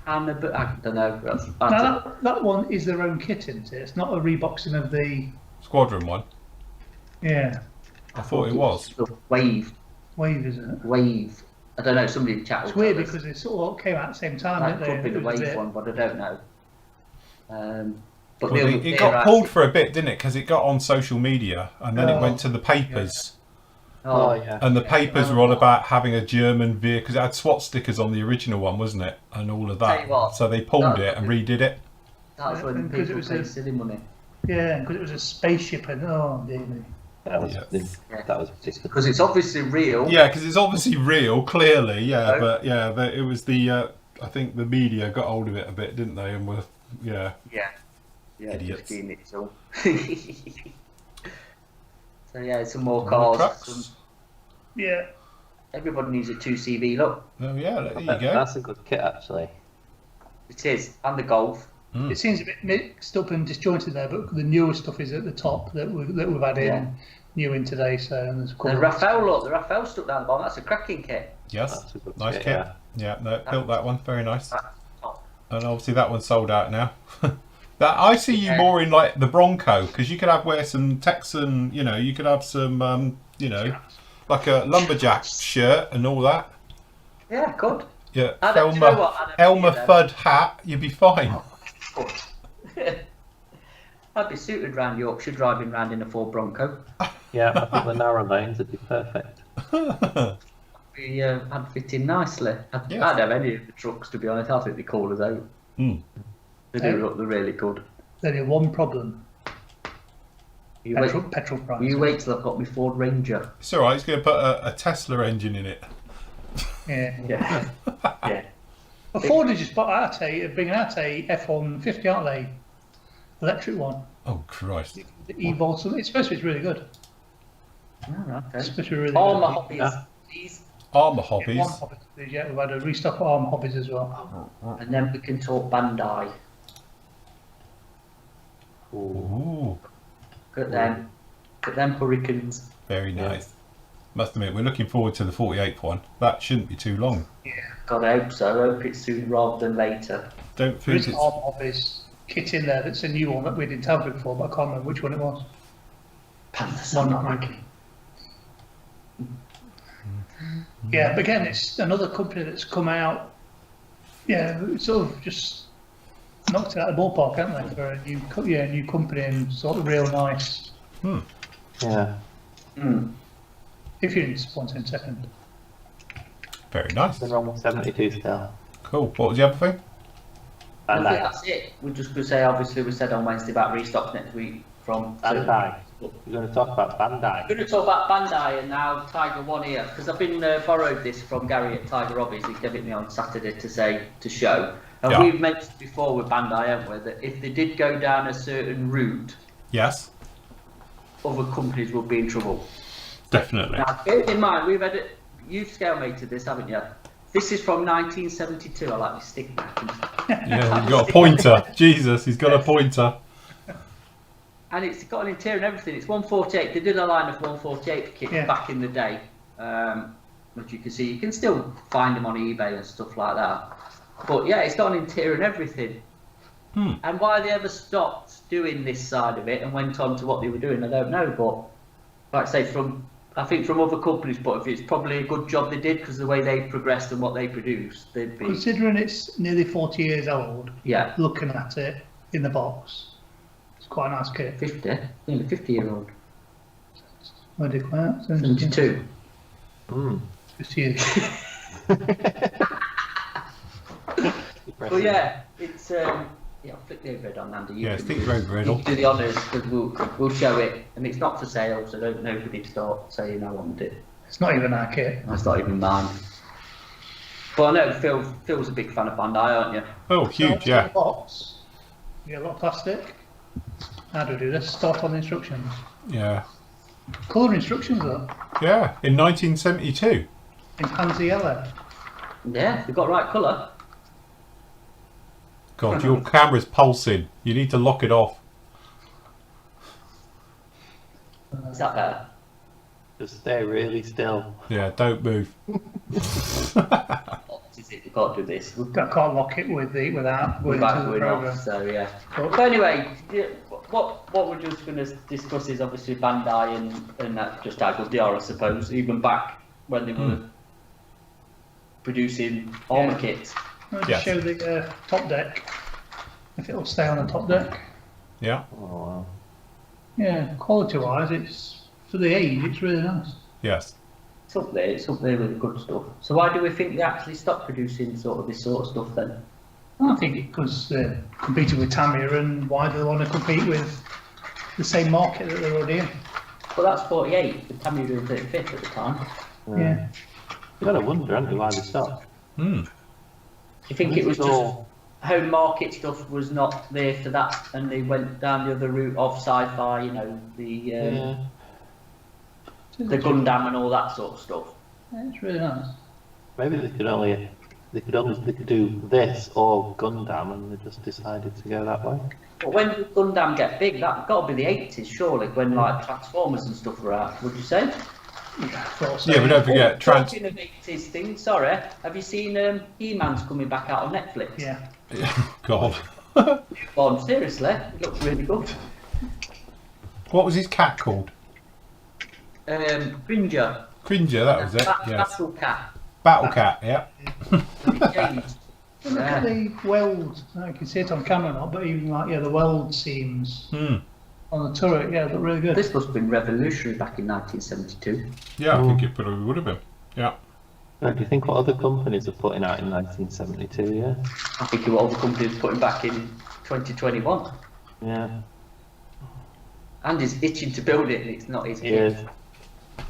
Hannibal, I don't know. Now that one is their own kit, isn't it? It's not a reboxing of the. Squadron one. Yeah. I thought it was. Wave. Wave, isn't it? Wave. I don't know, somebody in chat will It's weird tell us. because it sort of came out at the same time, That didn't could be they? the Wave one, but I don't know. But Well, the it got pulled for a bit, didn't it? Because it got on social media and then it went to the papers. Oh, yeah. And the papers were all about having a German vehicle, because it had SWAT stickers on the original one, wasn't it? And all of Tell that. you what, So they pulled it and redid it. That's when because it people was pay a- silly money. Yeah, because it was a spaceship and oh dear me. That was, Yeah. that was ridiculous. Because it's obviously real. Yeah, because it's obviously real, clearly, yeah. No. But yeah, it was the, I think the media got hold of it a bit, didn't they? And were, yeah. Yeah. Yeah, Idiots. just getting it so. So yeah, some more More cars. trucks. Yeah. Everybody needs a 2CV, look. Oh yeah, there you go. That's a good kit, actually. It is. And the Golf. Mm. It seems a bit mixed up and disjointed there, but the newer stuff is at the top that we've had in Yeah. new in today. So and there's a couple The of- Raphael, look, the Raphael stuck down the bottom. That's a cracking kit. Yes, That's a good nice kit, kit. yeah. Yeah, no, built that one, very nice. That's top. And obviously that one's sold out now. That I see you Yeah. more in like the Bronco, because you could wear some Texan, you know, you could have some, you know, like a lumberjack shirt and all that. Yeah, good. Yeah, I don't- do you know Elmer, what? I don't Elmer see them. Fudd hat, you'd be fine. Good. I'd be suited round Yorkshire driving round in a Ford Bronco. Yeah, I think the narrow lanes would be perfect. I'd fit in nicely. I'd have any of the trucks, to be honest. I think they're cool as out. Mm. They do look, they're really good. There's only one problem: You petrol price. wait, you wait till I've got my Ford Ranger. It's alright, he's going to put a Tesla engine in it. Yeah. Yeah. Yeah. But Ford has just bringing out a F-150, aren't they? Electric one. Oh, Christ. The E-Volt. It's supposed to be really good. Oh, It's okay. supposed to be really All my good. hobbies, Yeah. please. Armour Yeah, hobbies. Arm hobbies. Yeah, we've had a restock of Arm hobbies as well. And then we can talk Bandai. Ooh, Look at them. Look at them Hurricanes. very nice. Must admit, we're looking forward to the 48th one. That shouldn't be too long. God, I hope so. I hope it's soon rather than later. Don't There think is it's... an Arm hobbies kit in there that's a new one that we didn't have before, but I can't remember which one it was. Panthers. One like. Yeah, but again, it's another company that's come out. Yeah, it's sort of just knocked it out of the ballpark, haven't they, for a new company and sort of real nice. Yeah. Mm. If you're into sponsor in second. Very nice. Been wrong with 72 still. Cool. What was the other thing? I think Bandai. that's it. We're just going to say, obviously, we said on Wednesday about restock next week from. Bandai. We're going to talk about Bandai. We're going to talk about Bandai and now Tiger One here, because I've been borrowed this from Gary at Tiger Robbie's. He gave it me on Saturday to show. And Yeah. we've mentioned before with Bandai, haven't we, that if they did go down a certain route, Yes, other companies would be in trouble. definitely. Now, bear in mind, you've scale mated this, haven't you? This is from 1972. I like this stick now. Yeah, he's got a pointer. Jesus, he's got a pointer. And it's got an interior and everything. It's 148. They did a line of 148 kits back in the day, which you can see. You can still find them on eBay and stuff like that. But yeah, it's got an interior and everything. And why they ever stopped doing this side of it and went on to what they were doing, I don't know. But like I say, I think from other companies' point of view, it's probably a good job they did, because the way they progressed and what they produced, they'd be. Considering it's nearly 40 years old, Yeah. looking at it in the box, it's quite a nice kit. 50, nearly 50-year-old. When did it come out? 72. Just years. Well, yeah, it's yeah. I'll flick the overhead on, Andy. Yeah, can stick do- your overhead you on. can do the honours, because we'll show it, and it's not for sale, so don't nobody start saying I want it. It's not even our kit. That's not even mine. But I know Phil's a big fan of Bandai, aren't you? Oh, huge, yeah. Box. You get a lot of plastic. How do we do this? Start on the instructions. Yeah. Colour instructions though. Yeah, in 1972. In pansy yellow. Yeah, they've got the right colour. God, your camera's pulsing. You need to lock it off. Is that better? Just stay really still. Yeah, don't move. What is it? We can't do this. Can't lock it without going Without into the going program. off, so yeah. But anyway, yeah, what we're just going to discuss is obviously Bandai and just how good they are, I suppose, even back when they were producing armour kits. I'll just Yes. show the top deck, if it'll stay on the top deck. Yeah. Oh, wow. Yeah, quality-wise, it's for the age, it's really nice. Yes. It's up there with the good stuff. So why do we think they actually stopped producing this sort of stuff then? I think because they're competing with Tamiya, and why do they want to compete with the same market that they're already in? Well, that's 48, with Tamiya doing 35th at the time. Yeah. You gotta wonder, haven't you, why they stopped? Hmm. Do you think it was It's just all- home market stuff was not there for that, and they went down the other route of sci-fi, you know, Yeah. the Gundam and all that sort of stuff. Yeah, it's really nice. Maybe they could do this or Gundam, and they just decided to go that way. But when did Gundam get big? That got to be the 80s, surely, when like Transformers and stuff were out. Would you say? Thought so. Yeah, but don't forget, Talking of 80s things, sorry, have you seen He-Man's coming back out on Netflix? Yeah. God. Well, seriously, it looks really good. What was his cat called? Cringer. Cringer, that was it. Yes. Battle Cat. Battle Cat, yeah. It changed. Look at the weld. I can see it on camera not, but even like the weld seams Hmm. on the turret, yeah, look really good. This must have been revolutionary back in 1972. Yeah, I think it probably would have been. Yeah. Now, do you think what other companies are putting out in 1972? Yeah. I think what all the companies are putting back in 2021. Yeah. And he's itching to build it, and it's not his He kit. is.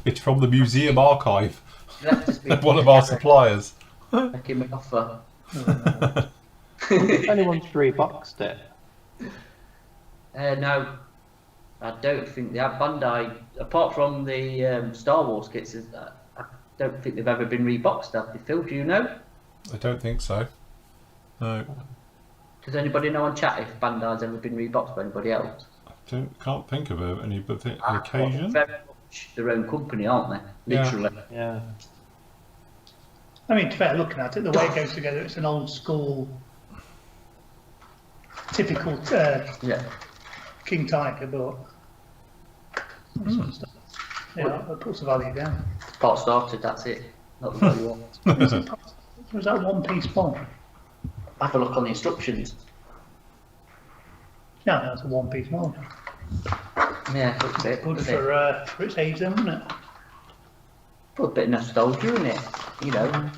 It's from the museum archive. Left us being One of our suppliers. Make him an offer. If anyone's reboxed it. No, I don't think they have. Bandai, apart from the Star Wars kits, I don't think they've ever been reboxed. Have they, Phil? Do you know? I don't think so. No. Does anybody know on chat if Bandai's ever been reboxed by anybody else? Can't think of any Ah, occasion. Very much their own company, aren't they? Yeah. Literally. Yeah. I mean, to be fair, looking at it, the way it goes together, it's an old school, typical Yeah. King Tiger, but yeah, that puts the value down. Part started, that's it. Not the value on. Was that one piece bomb? Have a look on the instructions. Yeah, that's a one piece mold. Yeah, looks it. Good Looks it. for its age, then, wouldn't it? Put a bit of nostalgia in it, you know.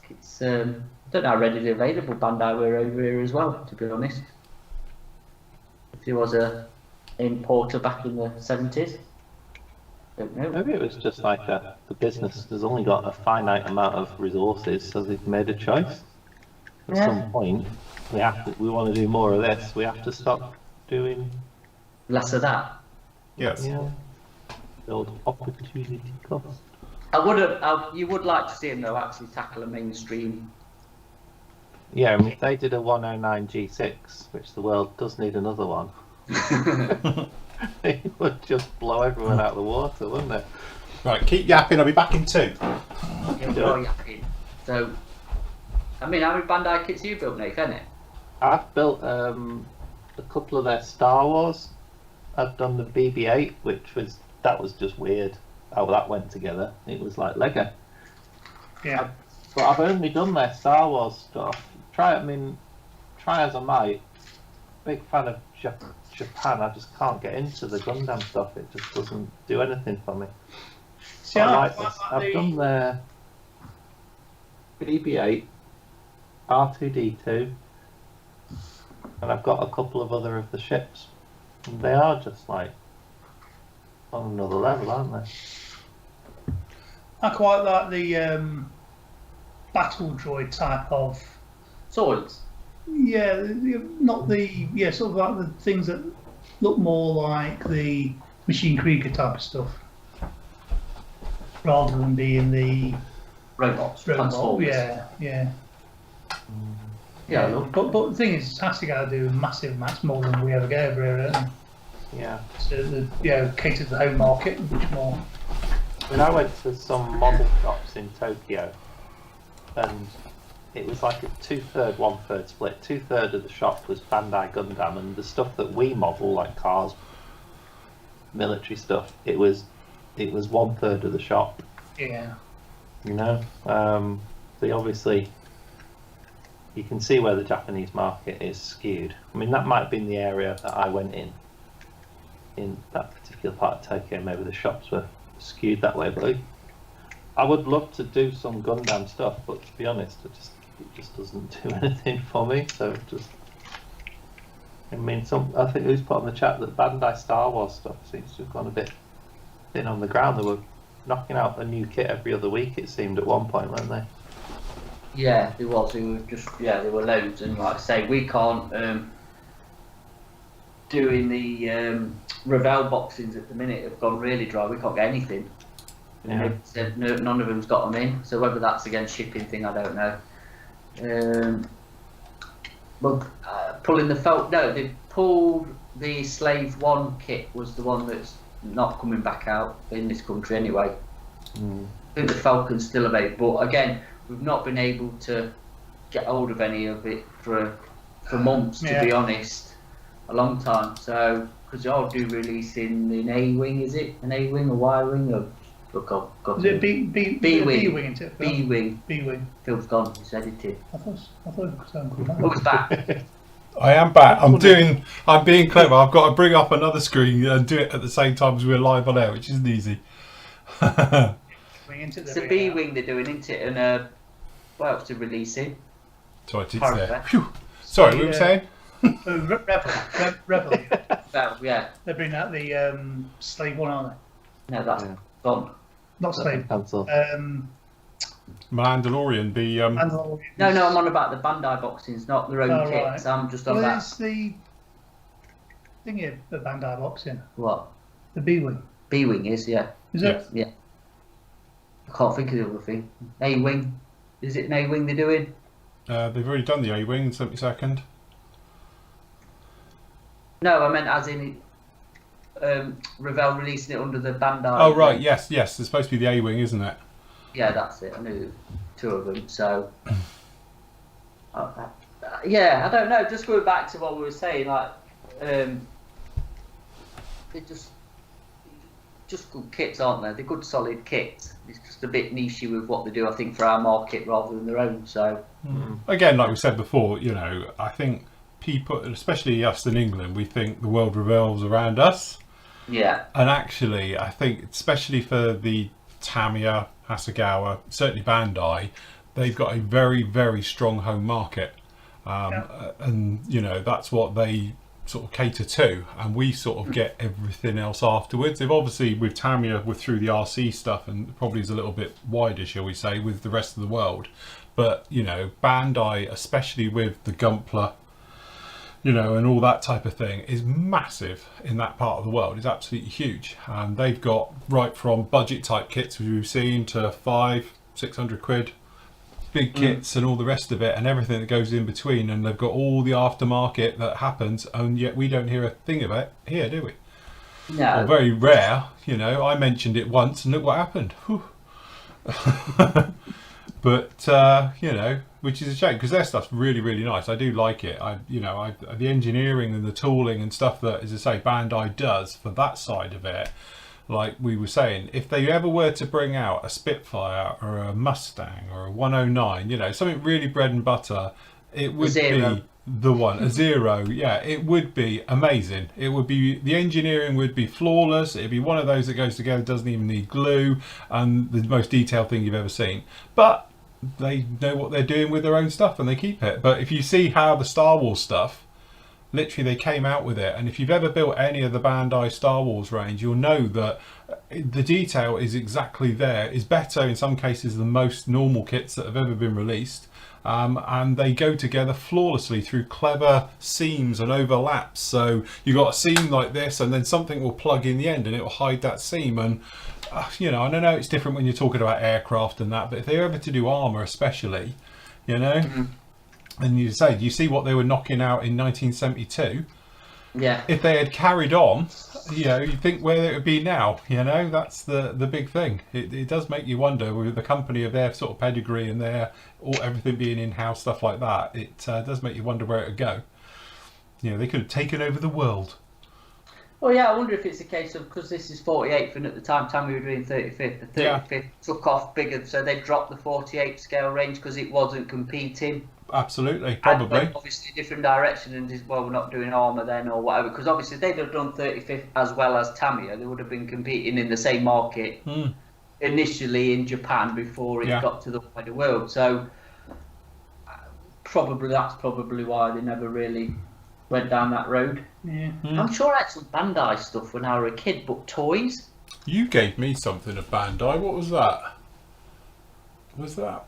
It's I don't know how readily available Bandai were over here as well, to be honest. If he was a importer back in the 70s, don't know. Maybe it was just like the business has only got a finite amount of resources, so they've made a choice. At some point, we want to do more of this. We have to stop doing Less of that. Yes. the old opportunity cost. You would like to see him though actually tackle a mainstream. Yeah, I mean, if they did a 109 G6, which the world does need another one, it would just blow everyone out of the water, wouldn't it? Right, keep yapping. I'll be back in 2. Yeah, we are yapping. So, I mean, how many Bandai kits have you built, Nate? Isn't it? I've built a couple of their Star Wars. I've done the BB-8, that was just weird how that went together. It was like Lego. Yeah. But I've only done their Star Wars stuff. Try as I might. Big fan of Japan. I just can't get into the Gundam stuff. It just doesn't do anything for me. See, But I I like this. I've done their BB-8, R2-D2, and I've got a couple of other of the ships. And they are just like on another level, aren't they? I quite like the battle droid type of. Swords. Yeah, not the sort of like the things that look more like the Machine Krieger type of stuff, rather than being the Robots. robot. Transformers. Yeah. Yeah, look. But the thing is, it has to go do massive amounts more than we ever get over here, don't Yeah. So cater to the home market much more. I mean, I went to some model shops in Tokyo, and it was like a 2/3, 1/3 split. 2/3 of the shop was Bandai Gundam, and the stuff that we model, like cars, military stuff, it was 1/3 of the shop. Yeah. You know, they obviously, you can see where the Japanese market is skewed. I mean, that might have been the area that I went in that particular part of Tokyo. Maybe the shops were skewed that way, but I would love to do some Gundam stuff, but to be honest, it just doesn't do anything for me. So I mean, I think who's put on the chat that Bandai Star Wars stuff seems to have gone a bit thin on the ground. They were knocking out a new kit every other week, it seemed, at one point, weren't they? Yeah, there was. It was just there were loads, and like I say, we can't doing the Revell boxings at the minute have gone really dry. We can't get anything. Yeah. They've said none of them's got them in. So whether that's against shipping thing, I don't know. But pulling the felt, no, they pulled the Slave 1 kit was the one that's not coming back out in this country anyway. I think the Falcon's still available, but again, we've not been able to get hold of any of it for months, to be honest. A long time. So because they all do release in A-wing, is it an A-wing or Y-wing or God, Is it B-wing? B-wing. Isn't it? B-wing. B-wing. Phil's gone. He's edited. I thought it was good. Oh, he's back. I am back. I'm being clever. I've got to bring up another screen and do it at the same time as we're live on air, which isn't easy. It's a B-wing they're doing, isn't it? And what else they're releasing? So it's there. Phew. Sorry, what were you saying? Rebel. Yeah. They're bringing out the Slave 1, aren't they? No, that's gone. Not Slave. Cancelled. Mandalorian. Mandalorian. No, I'm on about the Bandai boxings, not their own kits. Right. I'm just on that. It's the thingy of the Bandai boxing. What? The B-wing. B-wing is, yeah. Is it? Yeah. I can't think of the other thing. A-wing. Is it an A-wing they're doing? They've already done the A-wing, 72nd. No, I meant as in Revell releasing it under the Bandai. Oh right, yes. It's supposed to be the A-wing, isn't it? Yeah, that's it. I knew 2 of them. So, yeah, I don't know. Just going back to what we were saying, like, they're just good kits, aren't they? They're good, solid kits. It's just a bit nichey with what they do, I think, for our market rather than their own. So, again, like we said before, you know, I think people, especially us in England, we think the world revolves around us. yeah, And actually, I think, especially for the Tamiya, Hasegawa, certainly Bandai, they've got a very, very strong home market. And, you know, that's what they sort of cater to. And we sort of get everything else afterwards. They've obviously, with Tamiya, we're through the RC stuff and probably is a little bit wider, shall we say, with the rest of the world. But, you know, Bandai, especially with the Gunpla, you know, and all that type of thing, is massive in that part of the world. It's absolutely huge. And they've got right from budget type kits, which we've seen, to 500-600 quid, big kits and all the rest of it, and everything that goes in between. And they've got all the aftermarket that happens, and yet we don't hear a thing of it here, do we? no. Or very rare. You know, I mentioned it once and look what happened. But you know, which is a shame, because their stuff's really, really nice. I do like it. The engineering and the tooling and stuff that, as I say, Bandai does for that side of it. Like we were saying, if they ever were to bring out a Spitfire or a Mustang or a 109, you know, something really bread and butter, it would be the one. A Zero, yeah, it would be amazing. It would be, the engineering would be flawless. It'd be one of those that goes together, doesn't even need glue, and the most detailed thing you've ever seen. But they know what they're doing with their own stuff and they keep it. But if you see how the Star Wars stuff, literally they came out with it, and if you've ever built any of the Bandai Star Wars range, you'll know that the detail is exactly there. It's better in some cases than most normal kits that have ever been released. And they go together flawlessly through clever seams and overlaps. So you've got a seam like this, and then something will plug in the end and it will hide that seam. And you know, I don't know, it's different when you're talking about aircraft and that, but if they're ever to do armour especially, you know, and you see what they were knocking out in 1972, Yeah. if they had carried on, you know, you think where it would be now. You know, that's the big thing. It does make you wonder with the company of their sort of pedigree and their everything being in-house, stuff like that. It does make you wonder where it would go. You know, they could have taken over the world. Well, yeah, I wonder if it's a case of, because this is 48th, and at the time we were doing 35th, the 35th took off bigger, so they dropped the 48 scale range because it wasn't competing. Absolutely, probably. And obviously, a different direction, and just, well, we're not doing armour then or whatever, because obviously they'd have done 35th as well as Tamiya. They would have been competing in the same market initially in Japan before it got to the wider world. So that's probably why they never really went down that road. Yeah. I'm sure I had some Bandai stuff when I was a kid, but toys. You gave me something of Bandai. What was that? Was that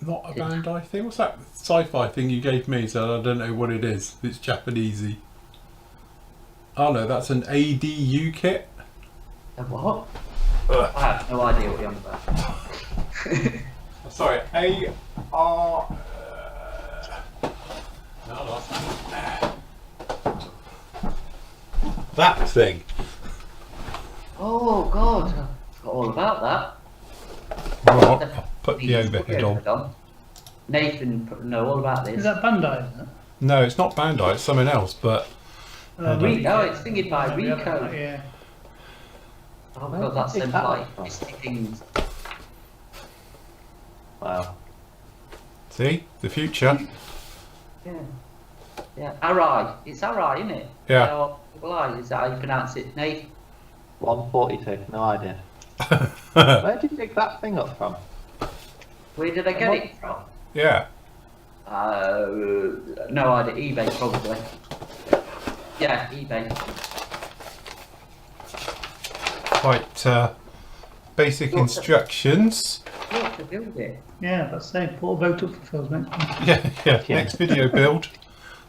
not a Bandai thing? What's that sci-fi thing you gave me? So I don't know what it is. It's Japanesey. Oh no, that's an ADU kit. A what? I have no idea what you're on about. Sorry, AR. No, that thing. Oh God, I forgot all about that. Well, I'll put the overhead on. Nathan know all about this. Is that Bandai? Isn't it? No, it's not Bandai. It's something else. But Rico, it's thinking by Rico. Yeah. Oh God, that's them like misty things. Wow. see, the future. Yeah. Yeah. Arai. It's Arai, isn't it? Yeah. Is that how you pronounce it, Nate? 142. No idea. Where did you pick that thing up from? Where did I get it from? Yeah. No idea. eBay probably. Yeah, eBay. Quite basic instructions. Yeah, to build it. Yeah, that's the same. Put a vote up for Phil's mate. Yeah, yeah. Next video build.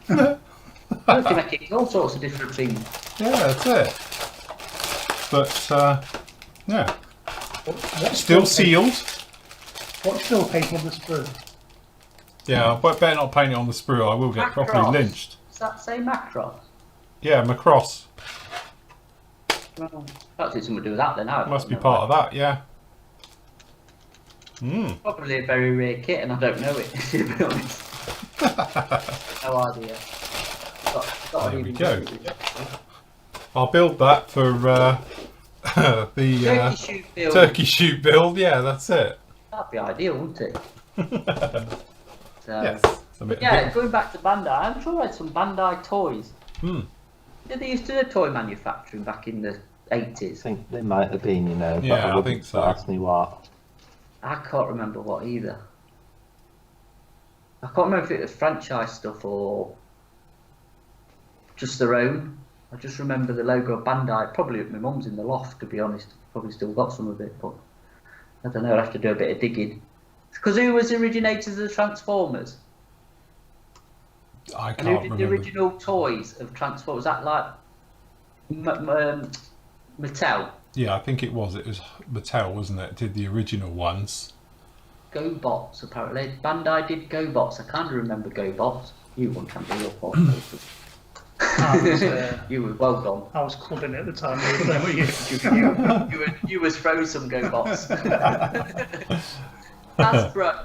You can make it all sorts of different things. Yeah, that's it. But yeah, What's still sealed. What's Phil paint on the sprue? Yeah, but better not paint it on the sprue. I will get properly Macross. lynched. Does that say Macross? Yeah, Macross. Well, that's something to do with that then. I Must be don't know. part of that. Yeah. Probably a very rare kit, and I don't know it. To be honest, no idea. There we go. I'll build that for the Turkey shoot build. turkey shoot build. Yeah, that's it. That'd be ideal, wouldn't it? So, Yes. but yeah, going back to Bandai, I'm sure I had some Bandai toys. Did they used to do toy manufacturing back in the 80s? I think they might have been, you know. But Yeah, I wouldn't think so. Ask me what. I can't remember what either. I can't remember if it was franchise stuff or just their own. I just remember the logo of Bandai. Probably at my mum's in the loft, to be honest. Probably still got some of it, but I don't know. I'd have to do a bit of digging. Because who was the originators of the Transformers? I And can't who did the remember. original toys of Transformers? Was that like Mattel? Yeah, I think it was. It was Mattel, wasn't it? Did the original ones. GoBots, apparently. Bandai did GoBots. I kind of remember GoBots. You won't have your fault. You were well gone. I was clubbing at the time. Weren't you? You was frozen GoBots. Hasbro.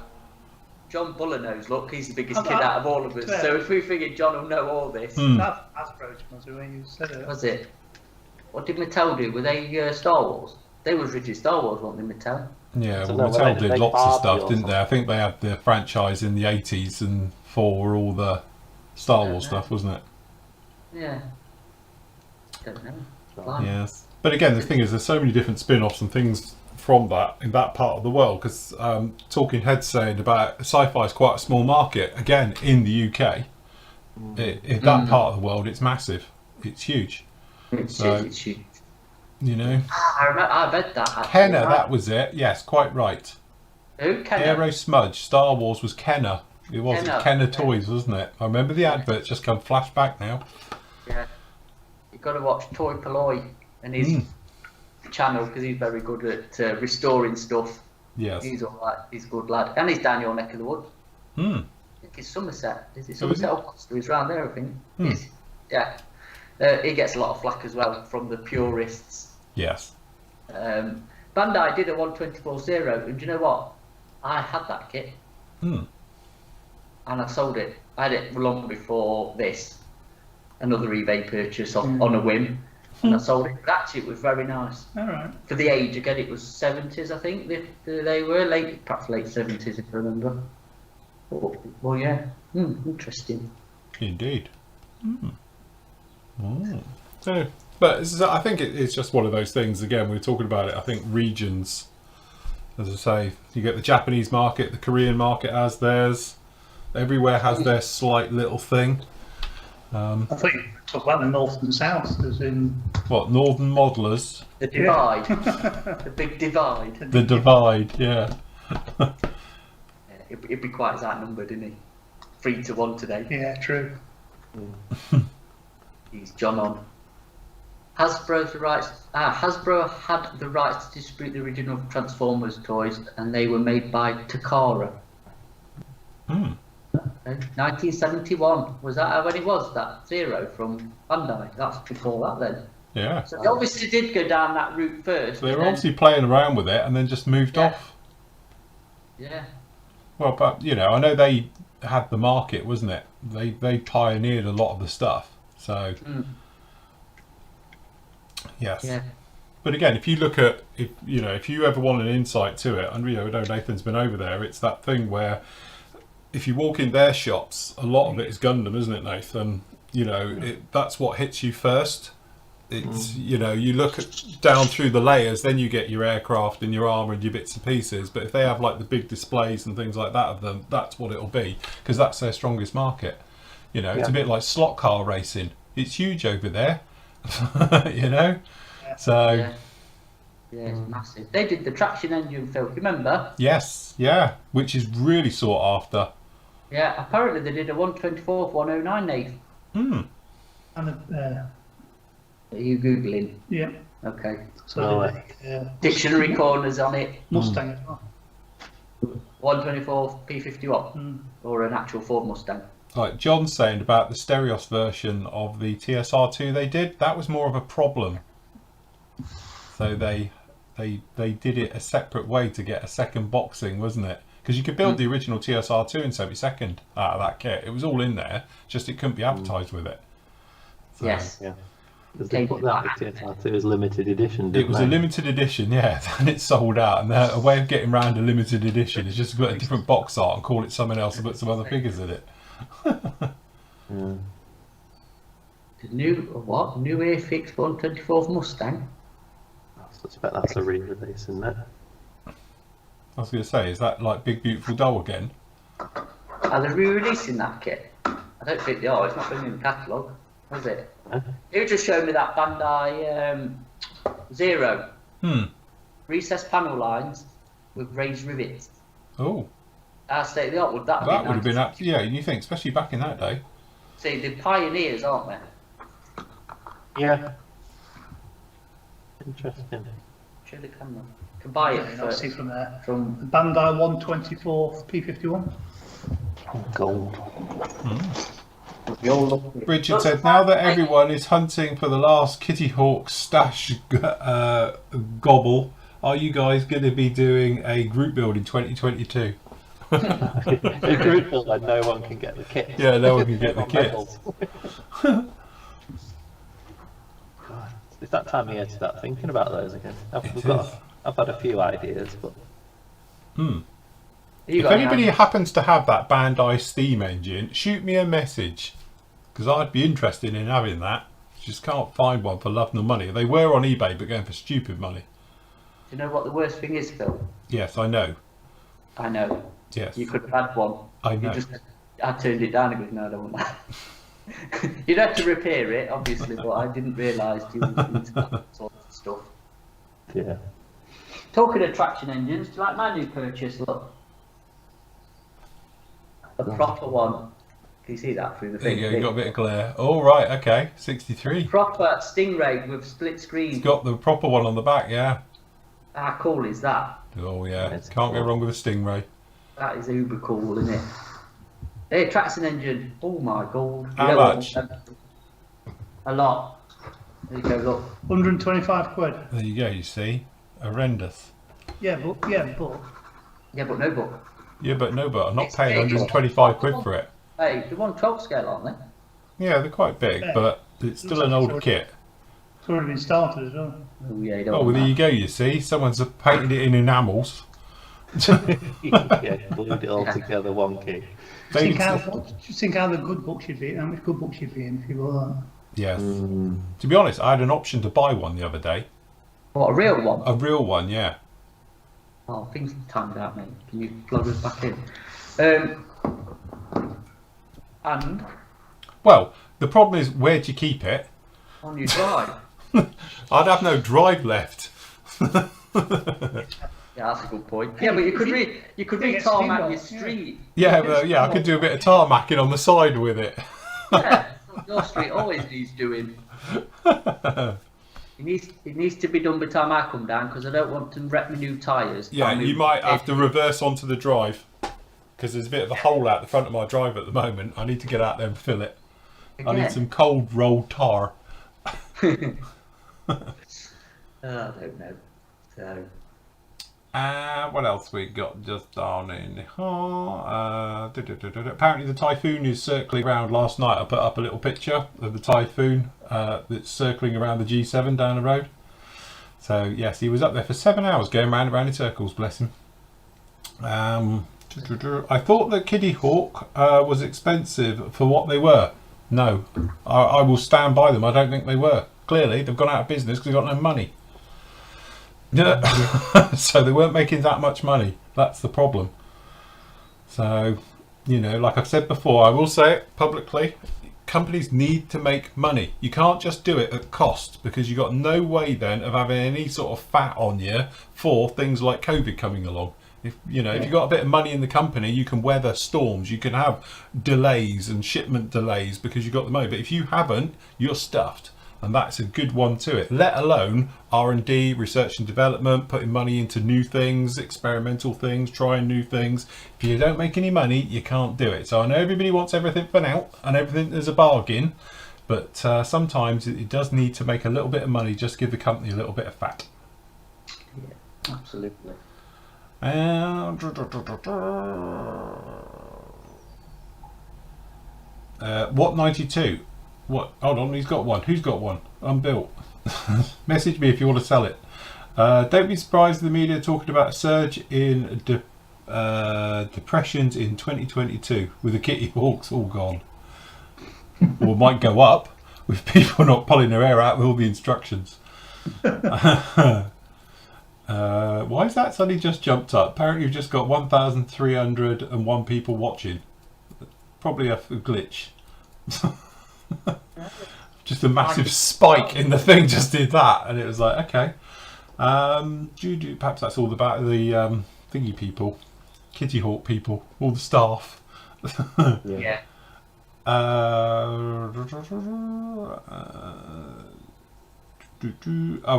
John Buller knows. Look, he's the biggest kid out of all of us. So if we figured John will know all this, That's Hasbro, was it, when you said it? was it? What did Mattel do? Were they Star Wars? They was rigid Star Wars, weren't they, Mattel? Yeah, So well, they Mattel did did make lots of Barbie stuff, or didn't they? I think they had the franchise in the 80s and for all the Star Wars stuff, wasn't it? Yeah. Don't know. Blimey. Yes. But again, the thing is, there's so many different spin-offs and things from that in that part of the world, because Talking Heads saying about sci-fi is quite a small market, again, in the UK. In that part of the world, it's massive. It's huge. It's So- huge. You know? I remember. I read that. Actually. Kenner, that was it. Yes, quite right. Who? Kenner? Aero Smudge. Star Wars was Kenner. It was Kenner. Kenner Toys, wasn't it? I remember the advert. Just come flashback now. Yeah. You've got to watch Toy Polloy and his channel, because he's very good at restoring stuff. Yes. He's all right. He's a good lad. And he's down your neck of the woods. I think it's Somerset. Is it Oh, is Somerset or Gloucester? He's round there, I think. Yeah. He gets a lot of flack as well from the purists. Yes. Bandai did a 124.0, and do you know what? I had that kit. Hmm. And I sold it. I had it long before this. Another eBay purchase on a whim. And I sold it. But actually, it was very nice. All right. For the age, again, it was 70s, I think. They were perhaps late 70s, if I remember. Well, yeah. Interesting. Indeed. So, but I think it's just one of those things. Again, we were talking about it. I think regions, as I say, you get the Japanese market, the Korean market has theirs. Everywhere has their slight little thing. I thought you talked about the north and south, as in What, northern modelers? The divide. The big divide. The divide, yeah. He'd be quite as outnumbered, isn't he? 3-1 today. yeah, true. He's John on. Hasbro had the rights to distribute the original Transformers toys, and they were made by Takara. 1971. Was that when it was? That Zero from Bandai. That's before that then. Yeah. So they obviously did go down that route first. They were obviously playing around with it and then just moved off. Yeah. Well, but you know, I know they had the market, wasn't it? They pioneered a lot of the stuff. So yes. Yeah. But again, if you look at if you ever want an insight to it, and I know Nathan's been over there, it's that thing where if you walk in their shops, a lot of it is Gundam, isn't it, Nathan? You know, that's what hits you first. It's you look down through the layers, then you get your aircraft and your armour and your bits and pieces. But if they have like the big displays and things like that of them, that's what it'll be, because that's their strongest market. You know, it's a bit like slot car racing. It's huge over there. You know, so Yeah, it's massive. They did the traction engine film, remember? yes, yeah, which is really sought after. Yeah, apparently they did a 124 109, Nate. And Are you Googling? yeah, Okay. so Dictionary corners on it. Mustang as well. 124 P51 or an actual Ford Mustang. Like John's saying about the Stereos version of the TSR2 they did, that was more of a problem. So they did it a separate way to get a second boxing, wasn't it? Because you could build the original TSR2 in 72nd out of that kit. It was all in there, just it couldn't be advertised with it. So Yes. Yeah. Because they put that TFI2 as limited edition, didn't it was they? a limited edition, yeah, and it sold out. And a way of getting around a limited edition is just put a different box art and call it something else and put some other figures in it. Yeah. The new Airfix 124 Mustang. I suspect that's a re-release, isn't it? I was going to say, is that like Big Beautiful Doll again? Are they re-releasing that kit? I don't think they are. It's not been in the catalogue, has it? Huh? You just showed me that Bandai Zero. Recessed panel lines with raised rivets. Oh, Our state of the art, would that that be would have been, nice? yeah, you think, especially back in that day. See, they're pioneers, aren't they? Yeah. Interesting. Show the camera. Can buy it I'll see from there. from Bandai 124 P51. Gold. the old. Richard said, now that everyone is hunting for the last Kitty Hawk stash gobble, are you guys going to be doing a group build in 2022? A group build like no one can get the kit. Yeah, no one can get the kit. God, it's that time of year to start thinking about those again. I've had a few ideas, but If anybody happens to have that Bandai Steam engine, shoot me a message, because I'd be interested in having that. Just can't find one for love nor money. They were on eBay, but going for stupid money. Do you know what the worst thing is, Phil? Yes, I know. I know. Yes. You could have had one. I know. I turned it down and goes, no, I don't want that. You'd have to repair it, obviously, but I didn't realise you were into that sort of stuff. yeah. Talking of traction engines, do you like my new purchase? Look. A proper one. Can you see that through the There thing? you go, you got a bit of glare. Oh, right, okay. 63. Proper Stingray with split screen. It's got the proper one on the back, yeah. How cool is that? Oh, yeah. That's Can't go cool. wrong with a Stingray. That is uber cool, isn't it? Hey, traction engine. Oh my god. How much? A lot. There you go, look. 125 quid. There you go. You see, horrendous. Yeah, but Yeah, but no book. Yeah, but no, but I'm not It's paying big. 125 quid for it. Hey, the 112 scale, aren't they? Yeah, they're quite big, Yeah. but it's still an old kit. it's already been started as well. Oh, yeah, you don't Oh, well, want there that. you go. You see, someone's painted it in enamels. Yeah, glued it all together, one key. They- Just think how the good books should be, how much good books should be in if you bought that. Yes. To be honest, I had an option to buy one the other day. What, a real one? A real one, yeah. Oh, things timed out, mate. Can you plug us back in? And Well, the problem is, where'd you keep it? on your drive. I'd have no drive left. Yeah, that's a good point. Yeah, but you could Big tarmac steamboat, your yeah. street. Yeah, but yeah, I could do a bit of tarmacking on the side with it. Yeah, your street always needs doing. It needs to be done by the time I come down because I don't want to wreck my new tyres. Yeah, brand new you might have edge. to reverse onto the drive because there's a bit of a hole out the front of my drive at the moment. I need to get out there and fill it. I need Again. some cold rolled tar. I don't know. So, What else we got just down in here? Apparently the typhoon is circling around. Last night I put up a little picture of the typhoon that's circling around the G7 down the road. So yes, he was up there for 7 hours going round and round in circles, bless him. I thought that Kiddie Hawk was expensive for what they were. No, I will stand by them. I don't think they were. Clearly they've gone out of business because they've got no money. So they weren't making that much money. That's the problem. So, you know, like I've said before, I will say it publicly, companies need to make money. You can't just do it at cost because you've got no way then of having any sort of fat on you for things like COVID coming along. If if you've got a bit of money in the company, you can weather storms, you can have delays and shipment delays because you've got the money. But if you haven't, you're stuffed. And that's a good one to it, let alone R&D, research and development, putting money into new things, experimental things, trying new things. If you don't make any money, you can't do it. So I know everybody wants everything for now and everything is a bargain, but sometimes it does need to make a little bit of money, just give the company a little bit of fat. yeah, absolutely. What 92? What? Hold on, he's got one. Who's got one? Unbuilt. Message me if you want to sell it. Don't be surprised the media talking about a surge in depressions in 2022 with the Kitty Hawks all gone. Or might go up with people not pulling their hair out with all the instructions. Why is that suddenly just jumped up? Apparently you've just got 1,301 people watching. Probably a glitch. Just a massive spike in the thing just did that, and it was like, okay. Perhaps that's all about the thingy people, Kitty Hawk people, all the staff. Yeah. Oh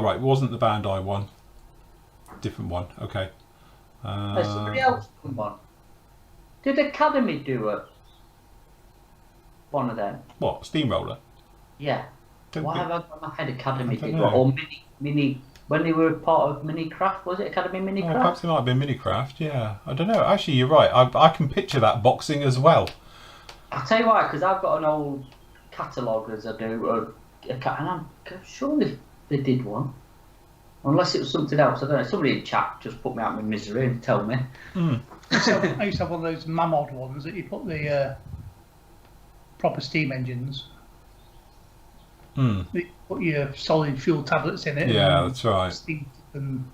right, it wasn't the Bandai one. Different one. Okay. Has somebody else done one? Did Academy do it? One of them. What? Steamroller? Yeah. Don't Why think- have I got my head Academy I don't did know. one? Or mini when they were part of Minicraft, was it Academy Oh, Minicraft? perhaps it might have been Minicraft. Yeah, I don't know. Actually, you're right. I can picture that boxing as well. I'll tell you why, because I've got an old catalogue as I do, and I'm sure they did one. Unless it was something else, I don't know. Somebody in chat just put me out of my misery and tell me. Mm. I used to have one of those Mamod ones that you put the proper steam engines. Mm. You put your solid fuel tablets in it. Yeah, and that's right. steam them.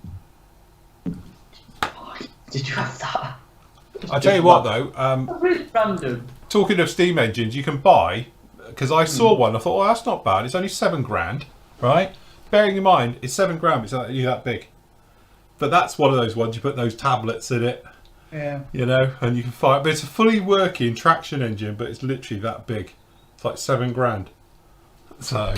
Did you have that? I tell you what, though. Really random. Talking of steam engines, you can buy, because I saw one. I thought, oh, that's not bad. It's only £7,000, right? Bearing in mind, it's £7,000. It's only that big. But that's one of those ones. You put those tablets in it, Yeah. and you can fire. But it's a fully working traction engine, but it's literally that big. It's like £7,000. So.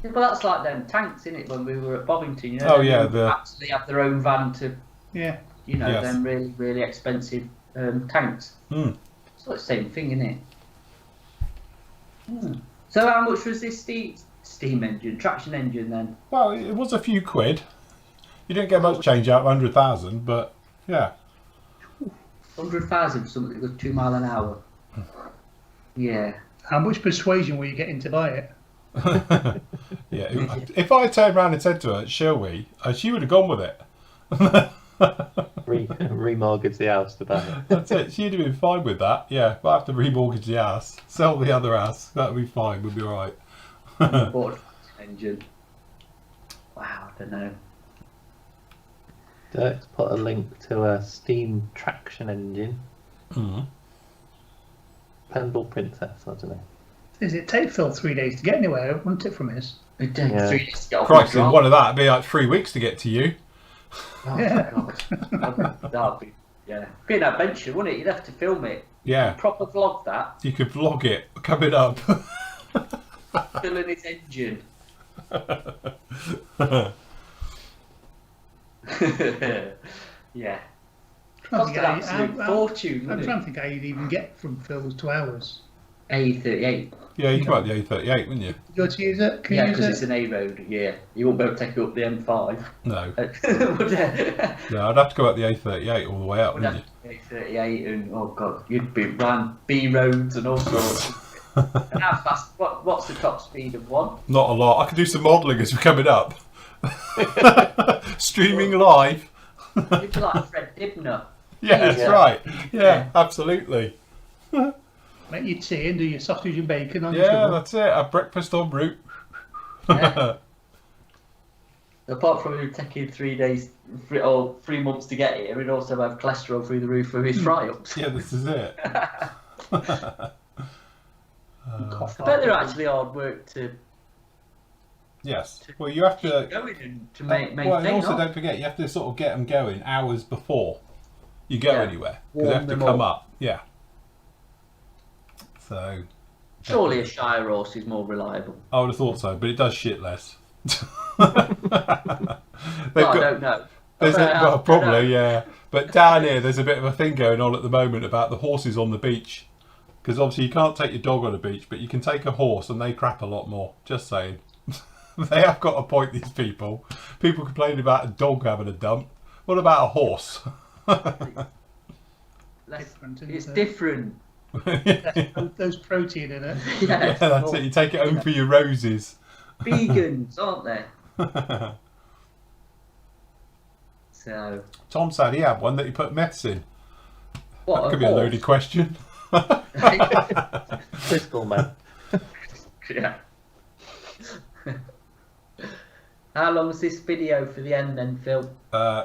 Yeah, but that's like them tanks, isn't it? When we were at Bovington, Oh, yeah, they actually have their own van to, Yeah. Yes. them really, really expensive tanks. Mm. So it's the same thing, isn't it? So So how much was this steam engine, traction engine then? Well, it was a few quid. You didn't get much change out of 100,000, but yeah. 100,000 for something that goes 2 miles an hour. Yeah. How much persuasion were you getting to buy it? Yeah. If I turned around and said to her, "Shall we?" She would have gone with it. Remortgage the house to buy it. That's it. She'd have been fine with that. Yeah, but I have to remortgage the house, sell the other house. That'll be fine. We'll be all right. Bought a traction engine. Wow, I don't know. Dirk's put a link to a steam traction engine. Mm. Pendle Princess, I don't know. Does it take Phil 3 days to get anywhere, wouldn't it, from his? It takes Yeah. 3 days to get off Christ, the one of that would be like 3 weeks to get to you. Oh, Yeah. God. That'd be, yeah. Be an adventure, wouldn't it? You'd have to film it. Yeah, Proper vlog that. you could vlog it coming up. Filling its engine. Yeah. Cost an absolute fortune, I'm wouldn't trying it? to think how you'd even get from Phil's to ours. A38. Yeah, you come out the A38, wouldn't you? Go to use it? Can Yeah, you because use it's it? an A road. Yeah, you won't be able to take it up the M5. No. Would you? Yeah, I'd have to go out the A38 all the way up, Would wouldn't have A38 and oh god, you'd be ran B roads and all sorts. And how fast? What's the top speed of one? you? Not a lot. I could do some modelling as we're coming up. Streaming live. You'd be like Fred Dibner. Yeah, that's Yeah. right. Yeah, absolutely. Make your tea and do your sausage and bacon on your Yeah, shovel. that's it. A breakfast en route. Yeah. Apart from him taking 3 days or 3 months to get here, he'd also have cholesterol through the roof for his fry-ups. Yeah, this is it. Cough I bet they're up. actually hard work to Yes. Well, you have to. go in and to maintain. Well, and also up. don't forget, you have to sort of get them going hours before you go Yeah. anywhere. Because they Warm have to them come up. up. Yeah. So. Surely a Shire horse is more reliable. I would have thought so, but it does shit less. Well, I don't know. There's I don't know. probably, yeah. But down here, there's a bit of a thing going on at the moment about the horses on the beach. Because obviously you can't take your dog on a beach, but you can take a horse and they crap a lot more. Just saying. They have got a point, these people. People complaining about a dog having a dump. What about a horse? Different, isn't It's it? different. There's protein in it. Yeah, that's it. You take it home for your roses. Vegans, aren't they? So, Tom said he had one that he put meths in. what? That could be a loaded question. Fiscal man. Yeah. How long was this video for the end then, Phil?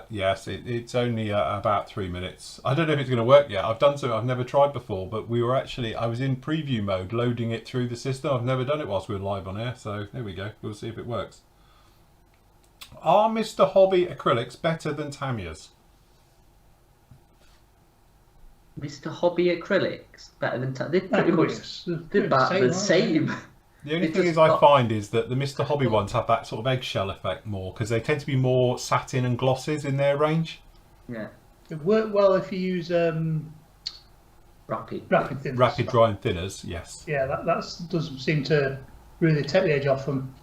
Yes, it's only about 3 minutes. I don't know if it's going to work yet. I've done something I've never tried before, but I was in preview mode loading it through the system. I've never done it whilst we were live on air, so there we go. We'll see if it works. Are Mr. Hobby acrylics better than Tamiya's? Mr. Hobby acrylics better than they're pretty Pretty much much they're about the aren't they? same. The only It thing just is I got- find is that the Mr. Hobby ones have that sort of eggshell effect more because they tend to be more satin and glosses in their range. Yeah, It work well if you use rapid. rapid thinners. Rapid drying thinners, yes. Yeah, that doesn't seem to really take the edge off them.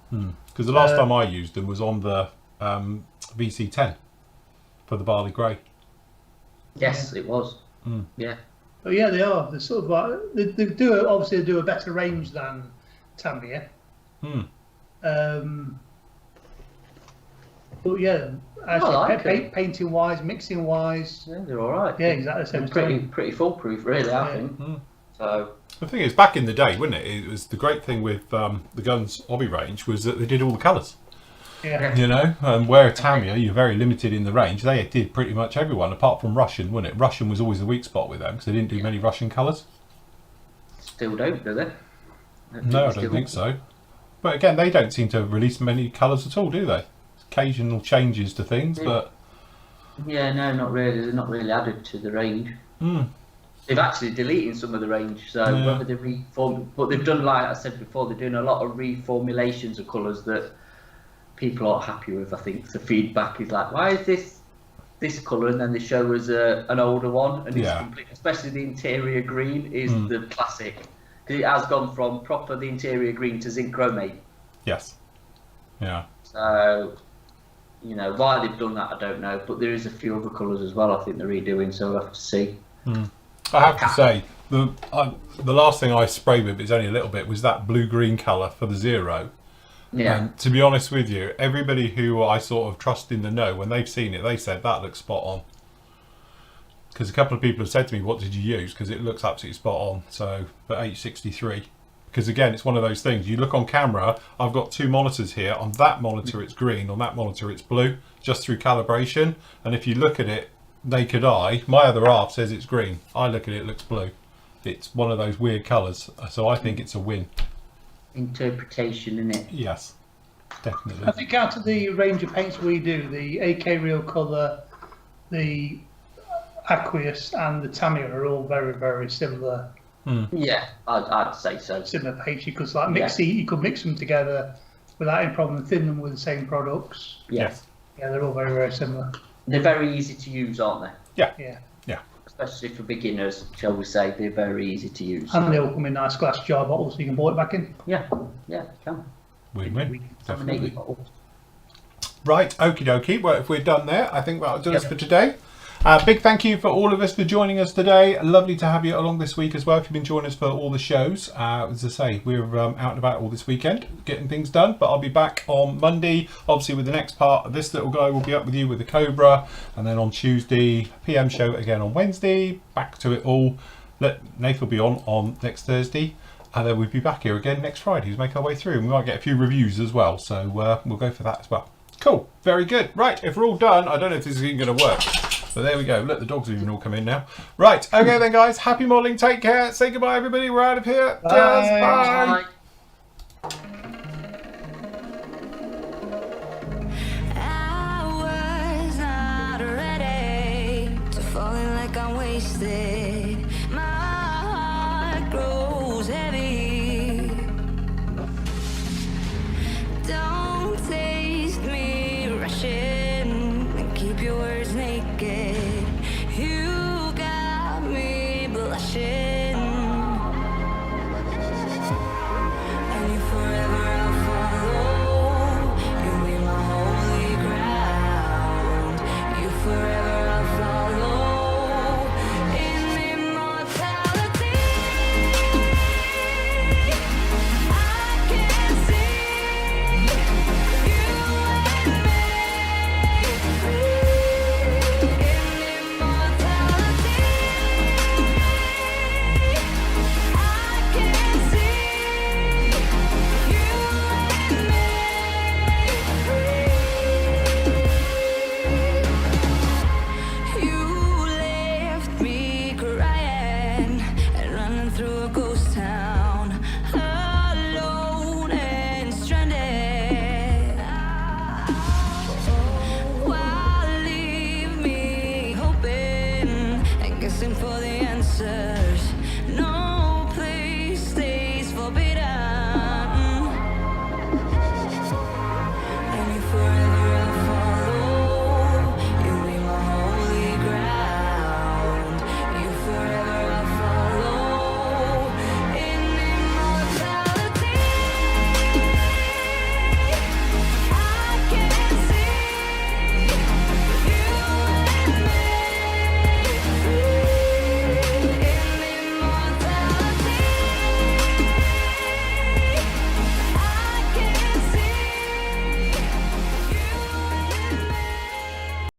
Because the last time I used them was on the VC10 for the barley grey. Yes, it was. Mm. Yeah, But yeah, they are. They're sort of like they do a better range than Tamiya. Hmm. But yeah, I like it. painting wise, mixing wise, yeah they're all right. yeah, exactly the same. They're as pretty foolproof, really. I Yeah. think. Mm. So The thing is, back in the day, wasn't it? It was the great thing with the Guns hobby range was that they did all the colours. Yeah. You know, and where Tamiya, you're very limited in the range. They did pretty much everyone, apart from Russian, wasn't it? Russian was always the weak spot with them because they didn't do many Russian colours. still don't, do they? No, I don't think so. But again, they don't seem to release many colours at all, do they? Occasional changes to things, but Yeah, no, not really. They're not really added to the range. They've actually deleted some of the range, so Yeah. whether they reform, but they've done, like I said before, they're doing a lot of reformulations of colours that people aren't happy with. I think the feedback is like, why is this colour? And then they show us an older one, and it's Yeah. complete, especially the interior green is the classic, it has gone from proper the interior green to zinc chromate. Yes. Yeah. So, you know, why they've done that, I don't know. But there is a few other colours as well I think they're redoing, so we'll have to see. I have to say, the last thing I sprayed with, it's only a little bit, was that blue-green colour for the Zero. Yeah. And to be honest with you, everybody who I sort of trust in the know, when they've seen it, they said that looks spot on. Because a couple of people have said to me, what did you use? Because it looks absolutely spot on. So, for H63. Because again, it's one of those things. You look on camera, I've got two monitors here. On that monitor, it's green. On that monitor, it's blue. Just through calibration. And if you look at it, naked eye, my other half says it's green. I look at it, it looks blue. It's one of those weird colours. So I think it's a win. Interpretation, in it. Yes, definitely. I think out of the range of paints we do, the AK Real Colour, the Aqueous and the Tamiya are all very, very similar. Yeah, I'd say so. Similar paints. You could you could mix them together without any problem, thin them with the same products. Yes. Yeah, they're all very, very similar. They're very easy to use, aren't they? Yeah. Especially for beginners, shall we say, they're very easy to use. And they all come in nice glass jar bottles so you can pour it back in. Yeah, you can. Win-win. Definitely. Bottles. Right, okie dokie. Well, if we're done there, I think that'll do us for today. Big thank you for all of us for joining us today. Lovely to have you along this week as well. If you've been joining us for all the shows, as I say, we're out and about all this weekend getting things done. But I'll be back on Monday, obviously with the next part of this little guy. Will be up with you with the Cobra, and then on Tuesday PM show again on Wednesday. Back to it all. Nath will be on next Thursday, and then we'll be back here again next Friday to make our way through. And we might get a few reviews as well, so we'll go for that as well. Cool, very good. Right, if we're all done, I don't know if this is even going to work. But there we go. Look, the dogs have even all come in now. Right. Okay then, guys. Happy modelling. Take care. Say goodbye, everybody. We're out of here. Bye. Cheers. Bye. I was not ready to falling like I'm wasted. My heart grows heavy. Don't taste me rushing and keep your words naked. You got me blushing. And you forever I'll follow. You'll be my holy ground. You forever I'll follow. In immortality, I can see you and me free. In immortality, I can see you and me free. You left me crying and running through a ghost town, alone and stranded. Why leave me hoping and guessing for the answer?